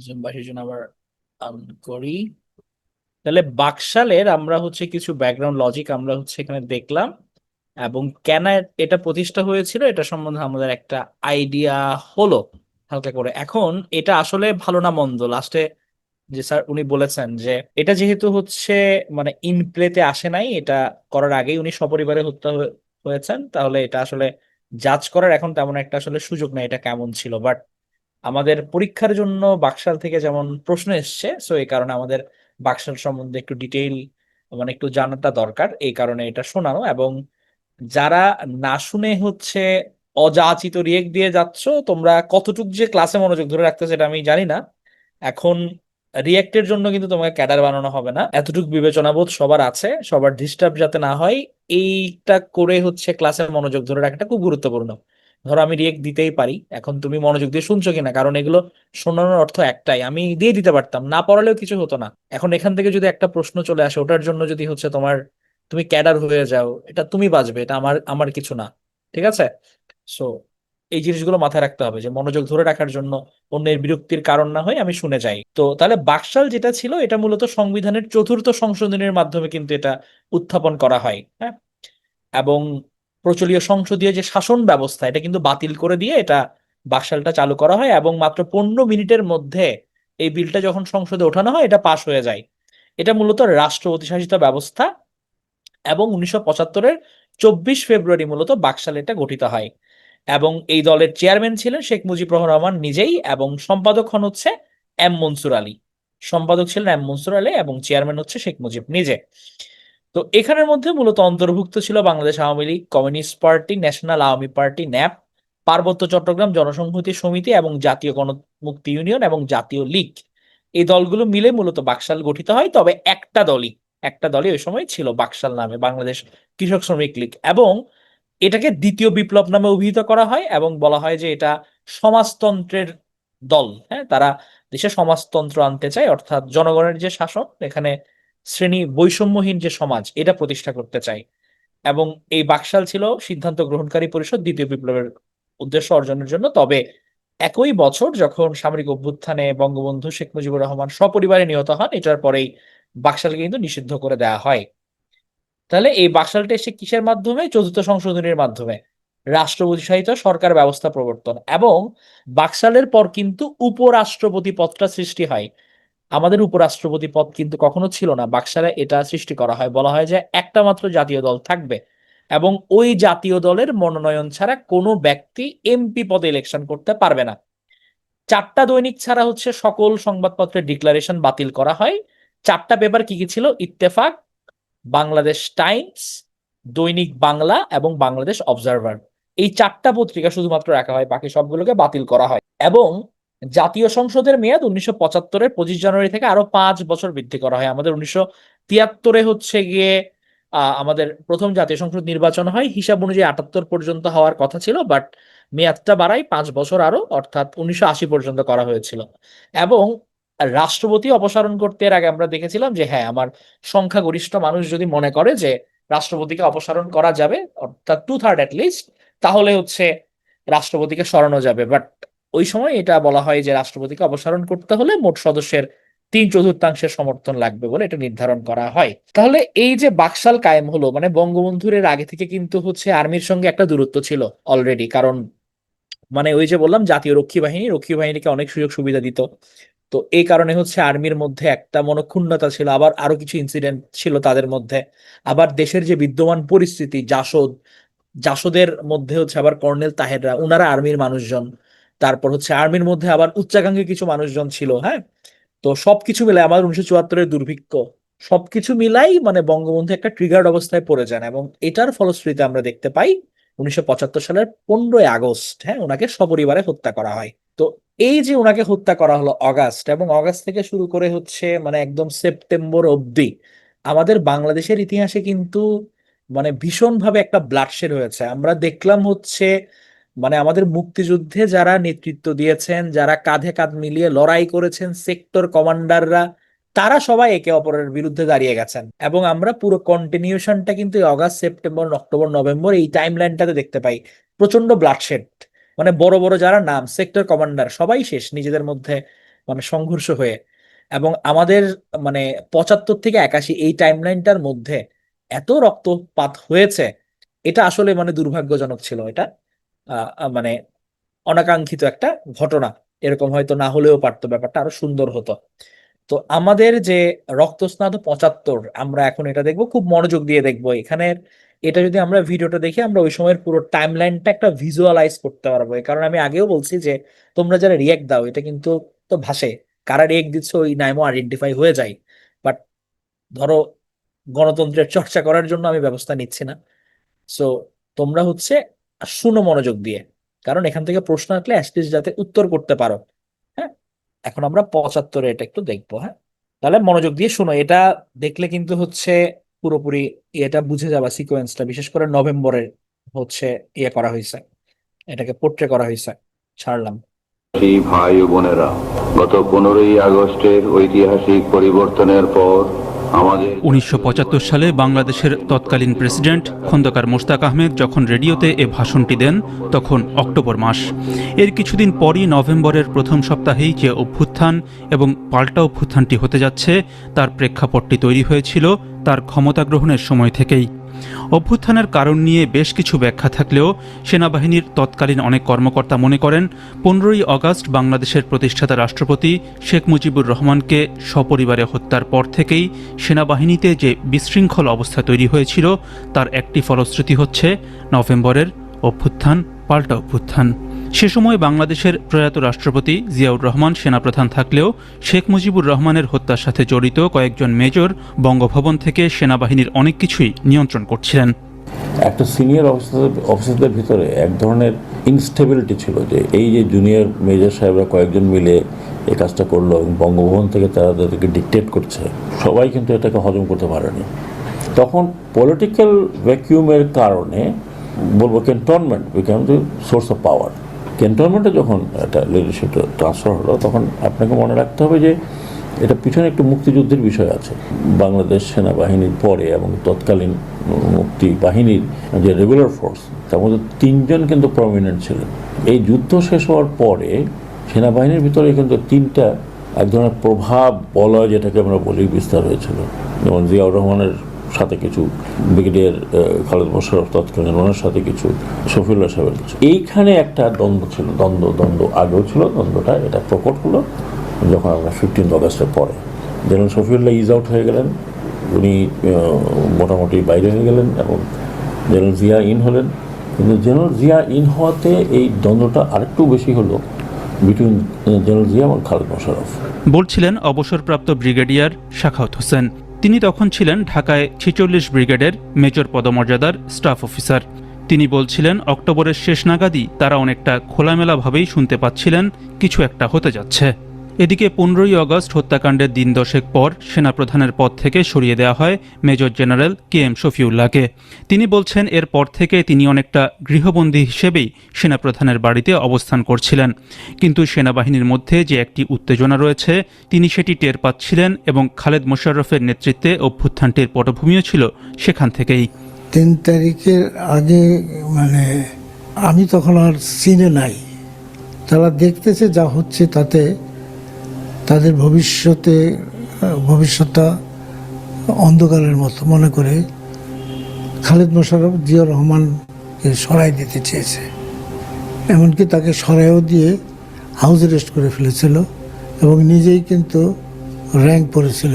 [SPEAKER 1] জুমবাসীর জন্য আবার করি। তাহলে বাকশালের আমরা হচ্ছে কিছু ব্যাকগ্রাউন্ড লজিক আমরা হচ্ছে এখানে দেখলাম এবং কেন এটা প্রতিষ্ঠা হয়েছিল এটা সম্বন্ধে আমাদের একটা আইডিয়া হলো হালকা করে। এখন এটা আসলে ভালো না মন্দ, লাস্টে যে স্যার উনি বলেছেন যে এটা যেহেতু হচ্ছে মানে ইন প্লেতে আসে নাই, এটা করার আগেই উনি সপরিবারে হত্যা হয়েছেন, তাহলে এটা আসলে জাজ করার এখন তেমন একটা আসলে সুযোগ নেই এটা কেমন ছিল। বাট আমাদের পরীক্ষার জন্য বাকশাল থেকে যেমন প্রশ্ন এসছে, সো এই কারণে আমাদের বাকশাল সম্বন্ধে একটু ডিটেইল মানে একটু জানাটা দরকার, এই কারণে এটা শোনানো। এবং যারা না শুনে হচ্ছে অযাচিত রিয়েক্ট দিয়ে যাচ্ছ, তোমরা কতটুক যে ক্লাসে মনোযোগ ধরে রাখতেছে এটা আমি জানি না। এখন রিয়েক্টের জন্য কিন্তু তোমাকে ক্যাডার বানানো হবে না, এতটুকু বিবেচনাবোধ সবার আছে, সবার ডিস্টার্ব যাতে না হয় এইটা করে হচ্ছে ক্লাসে মনোযোগ ধরে রাখাটা খুব গুরুত্বপূর্ণ। ধরো আমি রিয়েক্ট দিতেই পারি, এখন তুমি মনোযোগ দিয়ে শুনছো কিনা, কারণ এগুলো শোনানোর অর্থ একটাই, আমি দিয়ে দিতে পারতাম, না পড়ালেও কিছু হতো না। এখন এখান থেকে যদি একটা প্রশ্ন চলে আসে, ওটার জন্য যদি হচ্ছে তোমার, তুমি ক্যাডার হয়ে যাও, এটা তুমি বাঁচবে, এটা আমার আমার কিছু না। ঠিক আছে? সো এই জিনিসগুলো মাথায় রাখতে হবে, যে মনোযোগ ধরে রাখার জন্য অন্যের বিরক্তির কারণ না হয়ে আমি শুনে যাই। তো তাহলে বাকশাল যেটা ছিল, এটা মূলত সংবিধানের চতুর্থ সংশোধনের মাধ্যমে কিন্তু এটা উত্থাপন করা হয়। হ্যাঁ, এবং প্রচলীয় সংসদীয় যে শাসন ব্যবস্থা, এটা কিন্তু বাতিল করে দিয়ে এটা বাকশালটা চালু করা হয়, এবং মাত্র 15 মিনিটের মধ্যে এই বিলটা যখন সংসদে ওঠানো হয়, এটা পাশ হয়ে যায়। এটা মূলত রাষ্ট্রপতি শাসিত ব্যবস্থা, এবং 1975-এর 24 ফেব্রুয়ারি মূলত বাকশাল এটা গঠিত হয়। এবং এই দলের চেয়ারম্যান ছিলেন শেখ মুজিবুর রহমান নিজেই, এবং সম্পাদক হন হচ্ছে এম মনসুর আলী। সম্পাদক ছিলেন এম মনসুর আলী, এবং চেয়ারম্যান হচ্ছে শেখ মুজিব নিজে। তো এখানের মধ্যে মূলত অন্তর্ভুক্ত ছিল Bangladesh Awami League, communist party, national Awami party nap, পার্বত্য চট্টগ্রাম জনসংহতি সমিতি, এবং জাতীয় গণমুক্তি ইউনিয়ন, এবং জাতীয় লীগ। এই দলগুলো মিলে মূলত বাকশাল গঠিত হয়। তবে একটা দলই ওই সময় ছিল বাকশাল নামে, বাংলাদেশ কৃষক শ্রমিক লীগ। এবং এটাকে দ্বিতীয় বিপ্লব নামে অভিহিত করা হয়, এবং বলা হয় যে এটা সমাজতন্ত্রের দল। হ্যাঁ, তারা দেশে সমাজতন্ত্র আনতে চায়, অর্থাৎ জনগণের যে শাসন, এখানে শ্রেণী বৈষম্যহীন যে সমাজ, এটা প্রতিষ্ঠা করতে চায়। এবং এই বাকশাল ছিল সিদ্ধান্ত গ্রহণকারী পরিষদ দ্বিতীয় বিপ্লবের উদ্দেশ্য অর্জনের জন্য। তবে একই বছর যখন সামরিক অভ্যুত্থানে বঙ্গবন্ধু শেখ মুজিবুর রহমান সপরিবারে নিহত হন, এটার পরেই বাকশালকে কিন্তু নিষিদ্ধ করে দেওয়া হয়। তাহলে এই বাকশালটা এসে কিসের মাধ্যমে? চতুর্থ সংশোধনীর মাধ্যমে, রাষ্ট্রপতি শাসিত সরকার ব্যবস্থা প্রবর্তন। এবং বাকশালের পর কিন্তু উপরাষ্ট্রপতি পদটা সৃষ্টি হয়। আমাদের উপরাষ্ট্রপতি পদ কিন্তু কখনো ছিল না, বাকশালে এটা সৃষ্টি করা হয়। বলা হয় যে একটা মাত্র জাতীয় দল থাকবে, এবং ওই জাতীয় দলের মনোনয়ন ছাড়া কোনো ব্যক্তি এমপি পদে ইলেকশন করতে পারবে না। 4টা দৈনিক ছাড়া হচ্ছে সকল সংবাদপত্রের ডিক্লারেশন বাতিল করা হয়। 4টা পেপার কি কি ছিল? ইত্তেফাক, বাংলাদেশ টাইমস, দৈনিক বাংলা, এবং বাংলাদেশ অবজারভার। এই 4টা পত্রিকা শুধুমাত্র রাখা হয়, বাকি সবগুলোকে বাতিল করা হয়। এবং জাতীয় সংসদের মেয়াদ 1975-এর 25 জানুয়ারি থেকে আরো 5 বছর বৃদ্ধি করা হয়। আমাদের 1973-এ হচ্ছে গিয়ে আমাদের প্রথম জাতীয় সংসদ নির্বাচন হয়, হিসাব অনুযায়ী 78 পর্যন্ত হওয়ার কথা ছিল, বাট মেয়াদটা বাড়ায় 5 বছর আরো, অর্থাৎ 1980 পর্যন্ত করা হয়েছিল। এবং রাষ্ট্রপতি অপসারণ করতে এর আগে আমরা দেখেছিলাম যে হ্যাঁ, আমার সংখ্যাগরিষ্ঠ মানুষ যদি মনে করে যে রাষ্ট্রপতিকে অপসারণ করা যাবে, অর্থাৎ 2/3 অ্যাটলিস্ট, তাহলে হচ্ছে রাষ্ট্রপতিকে সরানো যাবে। বাট ওই সময় এটা বলা হয় যে রাষ্ট্রপতিকে অপসারণ করতে হলে মোট সদস্যের 3/4 সমর্থন লাগবে বলে এটা নির্ধারণ করা হয়। তাহলে এই যে বাকশাল কায়েম হলো, মানে বঙ্গবন্ধুর এর আগে থেকে কিন্তু হচ্ছে আর্মির সঙ্গে একটা দূরত্ব ছিল অলরেডি। কারণ মানে ওই যে বললাম, জাতীয় রক্ষী বাহিনীকে অনেক সুযোগ সুবিধা দিত। তো এই কারণে হচ্ছে আর্মির মধ্যে একটা মনক্ষুণ্ণতা ছিল, আবার আরো কিছু ইনসিডেন্ট ছিল তাদের মধ্যে। আবার দেশের যে বিদ্যমান পরিস্থিতি, জাসদের মধ্যে হচ্ছে আবার কর্নেল তাহেররা, ওনারা আর্মির মানুষজন। তারপর হচ্ছে আর্মির মধ্যে আবার উচ্চাকাঙ্ক্ষী কিছু মানুষজন ছিল। হ্যাঁ, তো সবকিছু মিলাই আমার 1974-এর দুর্ভিক্ষ, সবকিছু মিলাই মানে বঙ্গবন্ধু একটা ট্রিগার্ড অবস্থায় পড়ে যান, এবং এটার ফলশ্রুতিতে আমরা দেখতে পাই 1975 সালের 15ই আগস্ট, হ্যাঁ, ওনাকে সপরিবারে হত্যা করা হয়। তো এই যে ওনাকে হত্যা করা হলো অগাস্ট, এবং অগাস্ট থেকে শুরু করে হচ্ছে মানে একদম সেপ্টেম্বর অবধি আমাদের বাংলাদেশের ইতিহাসে কিন্তু মানে ভীষণভাবে একটা ব্লাডশেড হয়েছে। আমরা দেখলাম হচ্ছে মানে আমাদের মুক্তিযুদ্ধে যারা নেতৃত্ব দিয়েছেন, যারা কাঁধে কাঁধ মিলিয়ে লড়াই করেছেন, সেক্টর কমান্ডাররা, তারা সবাই একে অপরের বিরুদ্ধে দাঁড়িয়ে গেছেন। এবং আমরা পুরো কন্টিনিউশনটা কিন্তু এই অগাস্ট, সেপ্টেম্বর, অক্টোবর, নভেম্বর এই টাইম লাইনটাতে দেখতে পাই। প্রচন্ড ব্লাডশেড, মানে বড় বড় যারা নাম সেক্টর কমান্ডার সবাই শেষ নিজেদের মধ্যে মানে সংঘর্ষ হয়ে। এবং আমাদের মানে 75 থেকে 81 এই টাইম লাইনটার মধ্যে এত রক্তপাত হয়েছে, এটা আসলে মানে দুর্ভাগ্যজনক ছিল। এটা মানে অনাকাঙ্ক্ষিত একটা ঘটনা। এরকম হয়তো না হলেও পারতো, ব্যাপারটা আরো সুন্দর হতো। তো আমাদের যে রক্তস্নাত 75, আমরা এখন এটা দেখবো, খুব মনোযোগ দিয়ে দেখবো এখানে। এটা যদি আমরা ভিডিওটা দেখি, আমরা ওই সময়ের পুরো টাইম লাইনটা একটা ভিজুয়ালাইজ করতে পারবো। এই কারণে আমি আগেও বলছি যে তোমরা যারা রিয়েক্ট দাও, এটা কিন্তু তো ভাসে, কারা রিয়েক্ট দিচ্ছে ওই নামও আইডেন্টিফাই হয়ে যায়। বাট ধরো গণতন্ত্রের চর্চা করার জন্য আমি ব্যবস্থা নিচ্ছি না। সো তোমরা হচ্ছে শুনো মনোযোগ দিয়ে, কারণ এখান থেকে প্রশ্ন আসলে অ্যাটলিস্ট যাতে উত্তর করতে পারো। হ্যাঁ, এখন আমরা 75-এ এটা একটু দেখবো। হ্যাঁ, তাহলে মনোযোগ দিয়ে শুনো। এটা দেখলে কিন্তু হচ্ছে পুরোপুরি এটা বুঝে যাবা সিকোয়েন্সটা, বিশেষ করে নভেম্বরের হচ্ছে ইয়ে করা হয়েছে, এটাকে পোট্রে করা হয়েছে, ছাড়লাম।
[SPEAKER 13] ভাই ও বোনেরা, গত 15ই আগস্টের ঐতিহাসিক পরিবর্তনের পর
[SPEAKER 14] 1975 সালে বাংলাদেশের তৎকালীন প্রেসিডেন্ট খন্দকার মোশতাক আহমেদ যখন রেডিওতে এ ভাষণটি দেন তখন অক্টোবর মাস। এর কিছুদিন পরই নভেম্বরের প্রথম সপ্তাহেই যে অভ্যুত্থান এবং পাল্টা অভ্যুত্থানটি হতে যাচ্ছে তার প্রেক্ষাপটটি তৈরি হয়েছিল তার ক্ষমতা গ্রহণের সময় থেকেই। অভ্যুত্থানের কারণ নিয়ে বেশ কিছু ব্যাখ্যা থাকলেও সেনাবাহিনীর তৎকালীন অনেক কর্মকর্তা মনে করেন 15ই আগস্ট বাংলাদেশের প্রতিষ্ঠাতা রাষ্ট্রপতি শেখ মুজিবুর রহমানকে সপরিবারে হত্যার পর থেকেই সেনাবাহিনীতে যে বিশৃঙ্খল অবস্থা তৈরি হয়েছিল তার একটি ফলশ্রুতি হচ্ছে নভেম্বরের অভ্যুত্থান, পাল্টা অভ্যুত্থান। সে সময় বাংলাদেশের প্রয়াত রাষ্ট্রপতি জিয়াউর রহমান সেনাপ্রধান থাকলেও শেখ মুজিবুর রহমানের হত্যার সাথে জড়িত কয়েকজন মেজর বঙ্গভবন থেকে সেনাবাহিনীর অনেক কিছুই নিয়ন্ত্রণ করছিলেন।
[SPEAKER 15] একটা সিনিয়র অফিসারদের ভিতরে এক ধরনের ইনস্টেবিলিটি ছিল যে এই যে জুনিয়র মেজর সাহেবরা কয়েকজন মিলে এই কাজটা করলো এবং বঙ্গভবন থেকে তারা তাদেরকে ডিকটেট করছে, সবাই কিন্তু এটাকে হজম করতে পারেনি। তখন পলিটিক্যাল ভ্যাকিউমের কারণে বলবো cantonment become the source of power. ক্যান্টনমেন্টে যখন একটা লিডারশিপ ট্রান্সফার হলো তখন আপনাকে মনে রাখতে হবে যে এটা পিছনে একটু মুক্তিযুদ্ধের বিষয় আছে। বাংলাদেশ সেনাবাহিনীর পরে এবং তৎকালীন মুক্তি বাহিনীর যে রেগুলার ফোর্স তার মধ্যে 3 জন কিন্তু প্রমিনেন্ট ছিলেন। এই যুদ্ধ শেষ হওয়ার পরে সেনাবাহিনীর ভিতরে কিন্তু 3টা এক ধরনের প্রভাব বলয় যেটাকে আমরা বলি বিস্তার হয়েছিল। যেমন জিয়াউর রহমানের সাথে কিছু, ব্রিগেডিয়ার খালেদ মোশাররফ তৎকালীন ওনার সাথে কিছু, শফিউল্লাহ সাহেবের কিছু। এইখানে একটা দ্বন্দ্ব ছিল, দ্বন্দ্ব আগেও ছিল, দ্বন্দ্বটা এটা প্রকট হলো যখন আমরা 15 আগস্টের পরে জেনারেল শফিউল্লাহ ইজ আউট হয়ে গেলেন, উনি মোটামুটি বাইরে হয়ে গেলেন এবং জেনারেল জিয়া ইন হলেন। কিন্তু জেনারেল জিয়া ইন হওয়াতে এই দ্বন্দ্বটা আরেকটু বেশি হলো বিটুইন জেনারেল জিয়া এবং খালেদ মোশাররফ।
[SPEAKER 14] বলছিলেন অবসরপ্রাপ্ত ব্রিগেডিয়ার সাখাওয়াত হোসেন। তিনি তখন ছিলেন ঢাকায় 46 ব্রিগেডের মেজর পদমর্যাদার স্টাফ অফিসার। তিনি বলছিলেন অক্টোবরের শেষ নাগাদই তারা অনেকটা খোলামেলাভাবেই শুনতে পাচ্ছিলেন কিছু একটা হতে যাচ্ছে। এদিকে 15ই আগস্ট হত্যাকাণ্ডের দিন 10 পর সেনাপ্রধানের পদ থেকে সরিয়ে দেওয়া হয় মেজর জেনারেল KM শফিউল্লাহকে। তিনি বলছেন এরপর থেকে তিনি অনেকটা গৃহবন্দী হিসেবেই সেনাপ্রধানের বাড়িতে অবস্থান করছিলেন। কিন্তু সেনাবাহিনীর মধ্যে যে একটি উত্তেজনা রয়েছে তিনি সেটি টের পাচ্ছিলেন এবং খালেদ মোশাররফের নেতৃত্বে অভ্যুত্থানটির পটভূমিও ছিল সেখান থেকেই।
[SPEAKER 16] 3 তারিখের আগে আমি তখন আর সিনে নাই, তারা দেখতেছে যা হচ্ছে তাতে তাদের ভবিষ্যৎটা অন্ধকারের মতো মনে করে খালেদ মোশাররফ জিয়াউর রহমানকে সরাই দিতে চেয়েছে। এমনকি তাকে সরাইও দিয়ে হাউস অ্যারেস্ট করে ফেলেছিল এবং নিজেই কিন্তু র্যাঙ্ক পড়েছিল,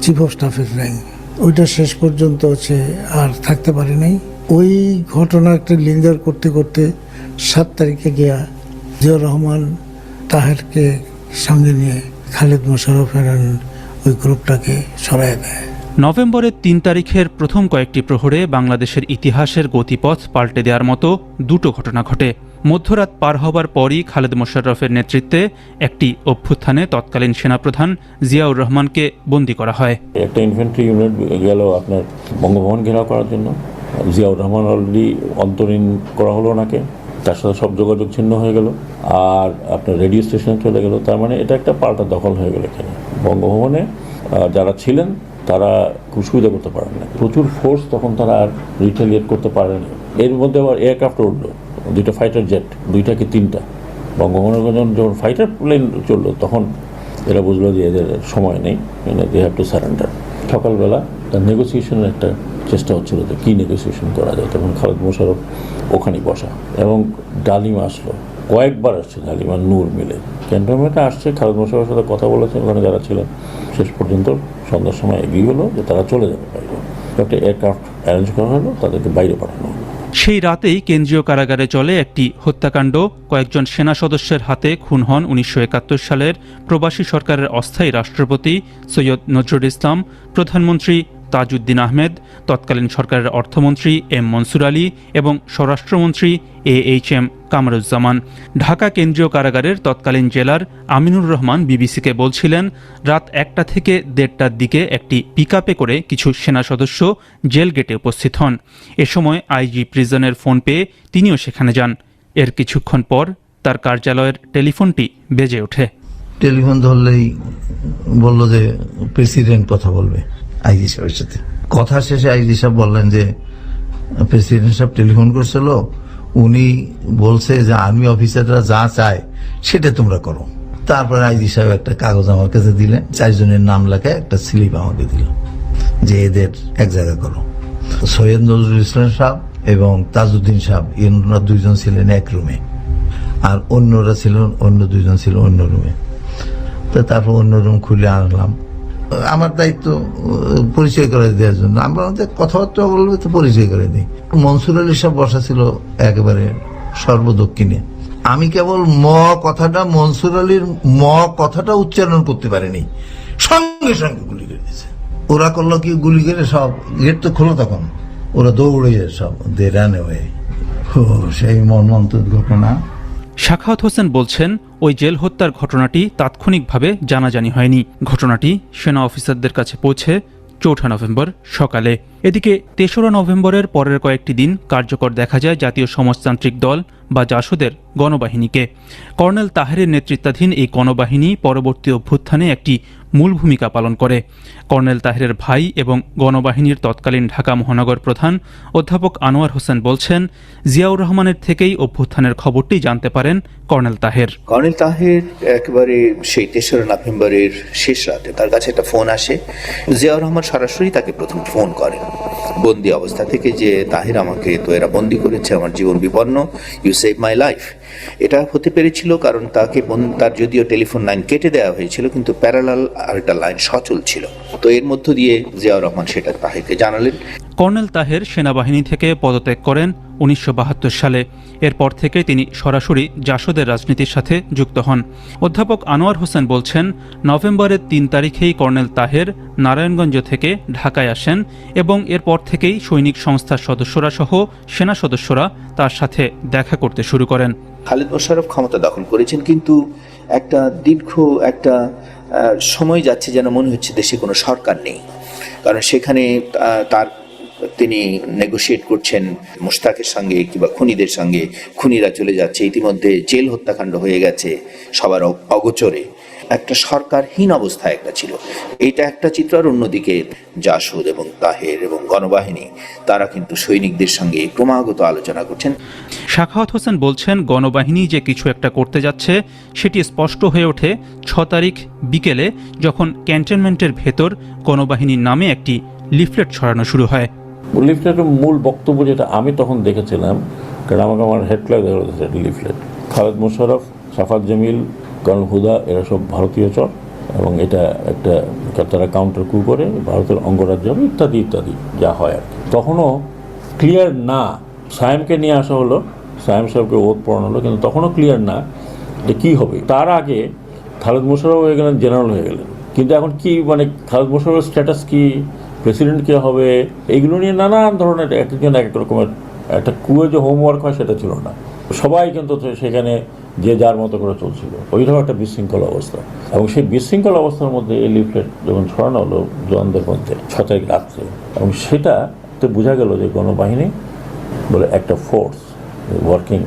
[SPEAKER 16] চিফ অফ স্টাফের র্যাঙ্ক। ওইটা শেষ পর্যন্ত সে আর থাকতে পারে নাই। ওই ঘটনা একটা লিঙ্গার করতে করতে 7 তারিখে গিয়া জিয়াউর রহমান তাহেরকে সঙ্গে নিয়ে খালেদ মোশাররফের ওই গ্রুপটাকে সরাই দেয়।
[SPEAKER 14] নভেম্বরের 3 তারিখের প্রথম কয়েকটি প্রহরে বাংলাদেশের ইতিহাসের গতিপথ পাল্টে দেওয়ার মতো দুটো ঘটনা ঘটে। মধ্যরাত পার হবার পরই খালেদ মোশাররফের নেতৃত্বে একটি অভ্যুত্থানে তৎকালীন সেনাপ্রধান জিয়াউর রহমানকে বন্দী করা হয়।
[SPEAKER 15] একটা ইনফ্যান্ট্রি ইউনিট গেল আপনার বঙ্গভবন ঘেরাও করার জন্য। জিয়াউর রহমান অলরেডি অন্তরীণ করা হলো ওনাকে, তার সাথে সব যোগাযোগ ছিন্ন হয়ে গেল, আর আপনার রেডিও স্টেশনে চলে গেল। তার মানে এটা একটা পাল্টা দখল হয়ে গেল এখানে। বঙ্গভবনে যারা ছিলেন তারা খুব সুবিধা করতে পারেন না, প্রচুর ফোর্স তখন তারা আর রিটেলিয়েট করতে পারেনি। এর মধ্যে আবার এয়ারক্রাফট উঠলো, 2টা ফাইটার জেট, 2টা কি 3টা। বঙ্গভবনের যখন ফাইটার প্লেন চললো তখন এরা বুঝলো যে এদের সময় নেই, দে হ্যাভ টু সারেন্ডার। সকালবেলা তার নেগোসিয়েশনের একটা চেষ্টা হচ্ছিল যে কী নেগোসিয়েশন করা যায়। তখন খালেদ মোশাররফ ওখানেই বসা এবং ডালিমা আসলো, কয়েকবার আসছে ডালিমা নূর মিলে ক্যান্টনমেন্টে আসছে। খালেদ মোশাররফের সাথে কথা বলেছেন ওখানে যারা ছিলেন। শেষ পর্যন্ত সন্ধ্যার সময় এগিয়ে হলো যে তারা চলে যাবে বাইরে। একটা এয়ারক্রাফট অ্যারেঞ্জ করা হলো, তাদেরকে বাইরে পাঠানো হলো।
[SPEAKER 14] সেই রাতেই কেন্দ্রীয় কারাগারে চলে একটি হত্যাকাণ্ড। কয়েকজন সেনা সদস্যের হাতে খুন হন 1971 সালের প্রবাসী সরকারের অস্থায়ী রাষ্ট্রপতি সৈয়দ নজরুল ইসলাম, প্রধানমন্ত্রী তাজউদ্দিন আহমেদ, তৎকালীন সরকারের অর্থমন্ত্রী M মনসুর আলী এবং স্বরাষ্ট্রমন্ত্রী AHM কামরুজ্জামান। ঢাকা কেন্দ্রীয় কারাগারের তৎকালীন জেলার আমিনুর রহমান বিবিসিকে বলছিলেন রাত 1টা থেকে 1:30টার দিকে একটি পিকআপে করে কিছু সেনা সদস্য জেল গেটে উপস্থিত হন। এ সময় IG প্রিজনের ফোন পেয়ে তিনিও সেখানে যান। এর কিছুক্ষণ পর তার কার্যালয়ের টেলিফোনটি বেজে ওঠে।
[SPEAKER 17] টেলিফোন ধরলেই বললো যে প্রেসিডেন্ট কথা বলবে আইজি সাহেবের সাথে। কথা শেষে আইজি সাহেব বললেন যে প্রেসিডেন্ট সাহেব টেলিফোন করছিল, উনি বলছে যে আর্মি অফিসাররা যা চায় সেটা তোমরা করো। তারপরে আইজি সাহেব একটা কাগজ আমার কাছে দিলেন, 4 জনের নাম লেখা একটা স্লিপ আমাকে দিল যে এদের এক জায়গায় করো। সৈয়দ নজরুল ইসলাম সাহেব এবং তাজউদ্দিন সাহেব এরা 2 জন ছিলেন এক রুমে, আর অন্যরা ছিলেন, অন্য 2 জন ছিল অন্য রুমে। তো তারপর অন্য রুম খুলে আনলাম, আমার দায়িত্ব পরিচয় করে দেওয়ার জন্য। আমরা কথাবার্তা বলবে তো পরিচয় করে দিই। মনসুর আলী সাহেব বসা ছিল একেবারে সর্বদক্ষিণে। আমি কেবল কথাটা, মনসুর আলীর কথাটা উচ্চারণ করতে পারিনি, সঙ্গে সঙ্গে গুলি করে দিয়েছে। ওরা করলো কি, গুলি করে সব গেট তো খোলো, তখন ওরা দৌড়ে সব দে রান অ্যাওয়ে। সেই মর্মান্তিক ঘটনা।
[SPEAKER 14] সাখাওয়াত হোসেন বলছেন, ওই জেল হত্যার ঘটনাটি তাৎক্ষণিকভাবে জানাজানি হয়নি। ঘটনাটি সেনা অফিসারদের কাছে পৌঁছে 4 নভেম্বর সকালে। এদিকে 3রা নভেম্বরের পরের কয়েকটি দিন কার্যকর দেখা যায় জাতীয় সমাজতান্ত্রিক দল বা জাসদের গণবাহিনীকে। কর্নেল তাহেরের নেতৃত্বাধীন এই গণবাহিনী পরবর্তী অভ্যুত্থানে একটি মূল ভূমিকা পালন করে। কর্নেল তাহেরের ভাই এবং গণবাহিনীর তৎকালীন ঢাকা মহানগর প্রধান অধ্যাপক আনোয়ার হোসেন বলছেন, জিয়াউর রহমানের থেকেই অভ্যুত্থানের খবরটি জানতে পারেন কর্নেল তাহের।
[SPEAKER 18] কর্নেল তাহের একেবারে সেই 3রা নভেম্বরের শেষ রাতে তার কাছে একটা ফোন আসে। জিয়াউর রহমান সরাসরি তাকে প্রথম ফোন করেন বন্দি অবস্থা থেকে, যে তাহের আমাকে তো এরা বন্দি করেছে, আমার জীবন বিপন্ন, ইউ সেভ মাই লাইফ। এটা হতে পেরেছিল কারণ তার যদিও টেলিফোন লাইন কেটে দেওয়া হয়েছিল, কিন্তু প্যারালাল আরেকটা লাইন সচল ছিল। তো এর মধ্য দিয়ে জিয়াউর রহমান সেটা তাহেরকে জানালেন।
[SPEAKER 14] কর্নেল তাহের সেনাবাহিনী থেকে পদত্যাগ করেন 1972 সালে। এরপর থেকে তিনি সরাসরি জাসদের রাজনীতির সাথে যুক্ত হন। অধ্যাপক আনোয়ার হোসেন বলছেন, নভেম্বরের 3 তারিখেই কর্নেল তাহের নারায়ণগঞ্জ থেকে ঢাকায় আসেন এবং এরপর থেকেই সৈনিক সংস্থার সদস্যরা সহ সেনা সদস্যরা তার সাথে দেখা করতে শুরু করেন।
[SPEAKER 18] খালেদ মোশাররফ ক্ষমতা দখল করেছেন, কিন্তু একটা দীর্ঘ একটা সময় যাচ্ছে যেন মনে হচ্ছে দেশে কোনো সরকার নেই। কারণ সেখানে তিনি নেগোশিয়েট করছেন মোশতাকের সঙ্গে কিংবা খুনিদের সঙ্গে, খুনিরা চলে যাচ্ছে, ইতিমধ্যে জেল হত্যাকাণ্ড হয়ে গেছে সবার অগোচরে। একটা সরকারহীন অবস্থায় একটা ছিল, এইটা একটা চিত্র। আর অন্যদিকে জাসদ এবং তাহের এবং গণবাহিনী তারা কিন্তু সৈনিকদের সঙ্গে ক্রমাগত আলোচনা করছেন।
[SPEAKER 14] সাখাওয়াত হোসেন বলছেন, গণবাহিনী যে কিছু একটা করতে যাচ্ছে সেটি স্পষ্ট হয়ে ওঠে 6 তারিখ বিকেলে, যখন ক্যান্টনমেন্টের ভেতর গণবাহিনীর নামে একটি লিফলেট ছড়ানো শুরু হয়।
[SPEAKER 15] লিফলেটের মূল বক্তব্য যেটা আমি তখন দেখেছিলাম, কারণ আমাকে আমার হেডলাইন দেখা যাচ্ছে লিফলেট, খালেদ মোশাররফ, সাফাত জামিল, কর্নেল হুদা এরা সব ভারতীয় চর, এবং এটা একটা তারা কাউন্টার কু করে ভারতের অঙ্গরাজ্য হবে ইত্যাদি ইত্যাদি যা হয় আর কি। তখনও ক্লিয়ার না, সায়েমকে নিয়ে আসা হলো, সায়েম সাহেবকে ওত পড়ানো হলো, কিন্তু তখনও ক্লিয়ার না যে কী হবে। তার আগে খালেদ মোশাররফ হয়ে গেলেন, জেনারেল হয়ে গেলেন, কিন্তু এখন কি মানে খালেদ মোশাররফের স্ট্যাটাস কি, প্রেসিডেন্ট কে হবে, এইগুলো নিয়ে নানান ধরনের এক একজন এক এক রকমের একটা কুয়ে যে হোমওয়ার্ক হয় সেটা ছিল না। সবাই কিন্তু সেখানে যে যার মতো করে চলছিল, ওইরকম একটা বিশৃঙ্খল অবস্থা। এবং সেই বিশৃঙ্খল অবস্থার মধ্যে এই লিফলেট যখন ছড়ানো হলো জওয়ানদের মধ্যে 6 তারিখ রাত্রে, এবং সেটাতে বোঝা গেল যে গণবাহিনী বলে একটা ফোর্স ওয়ার্কিং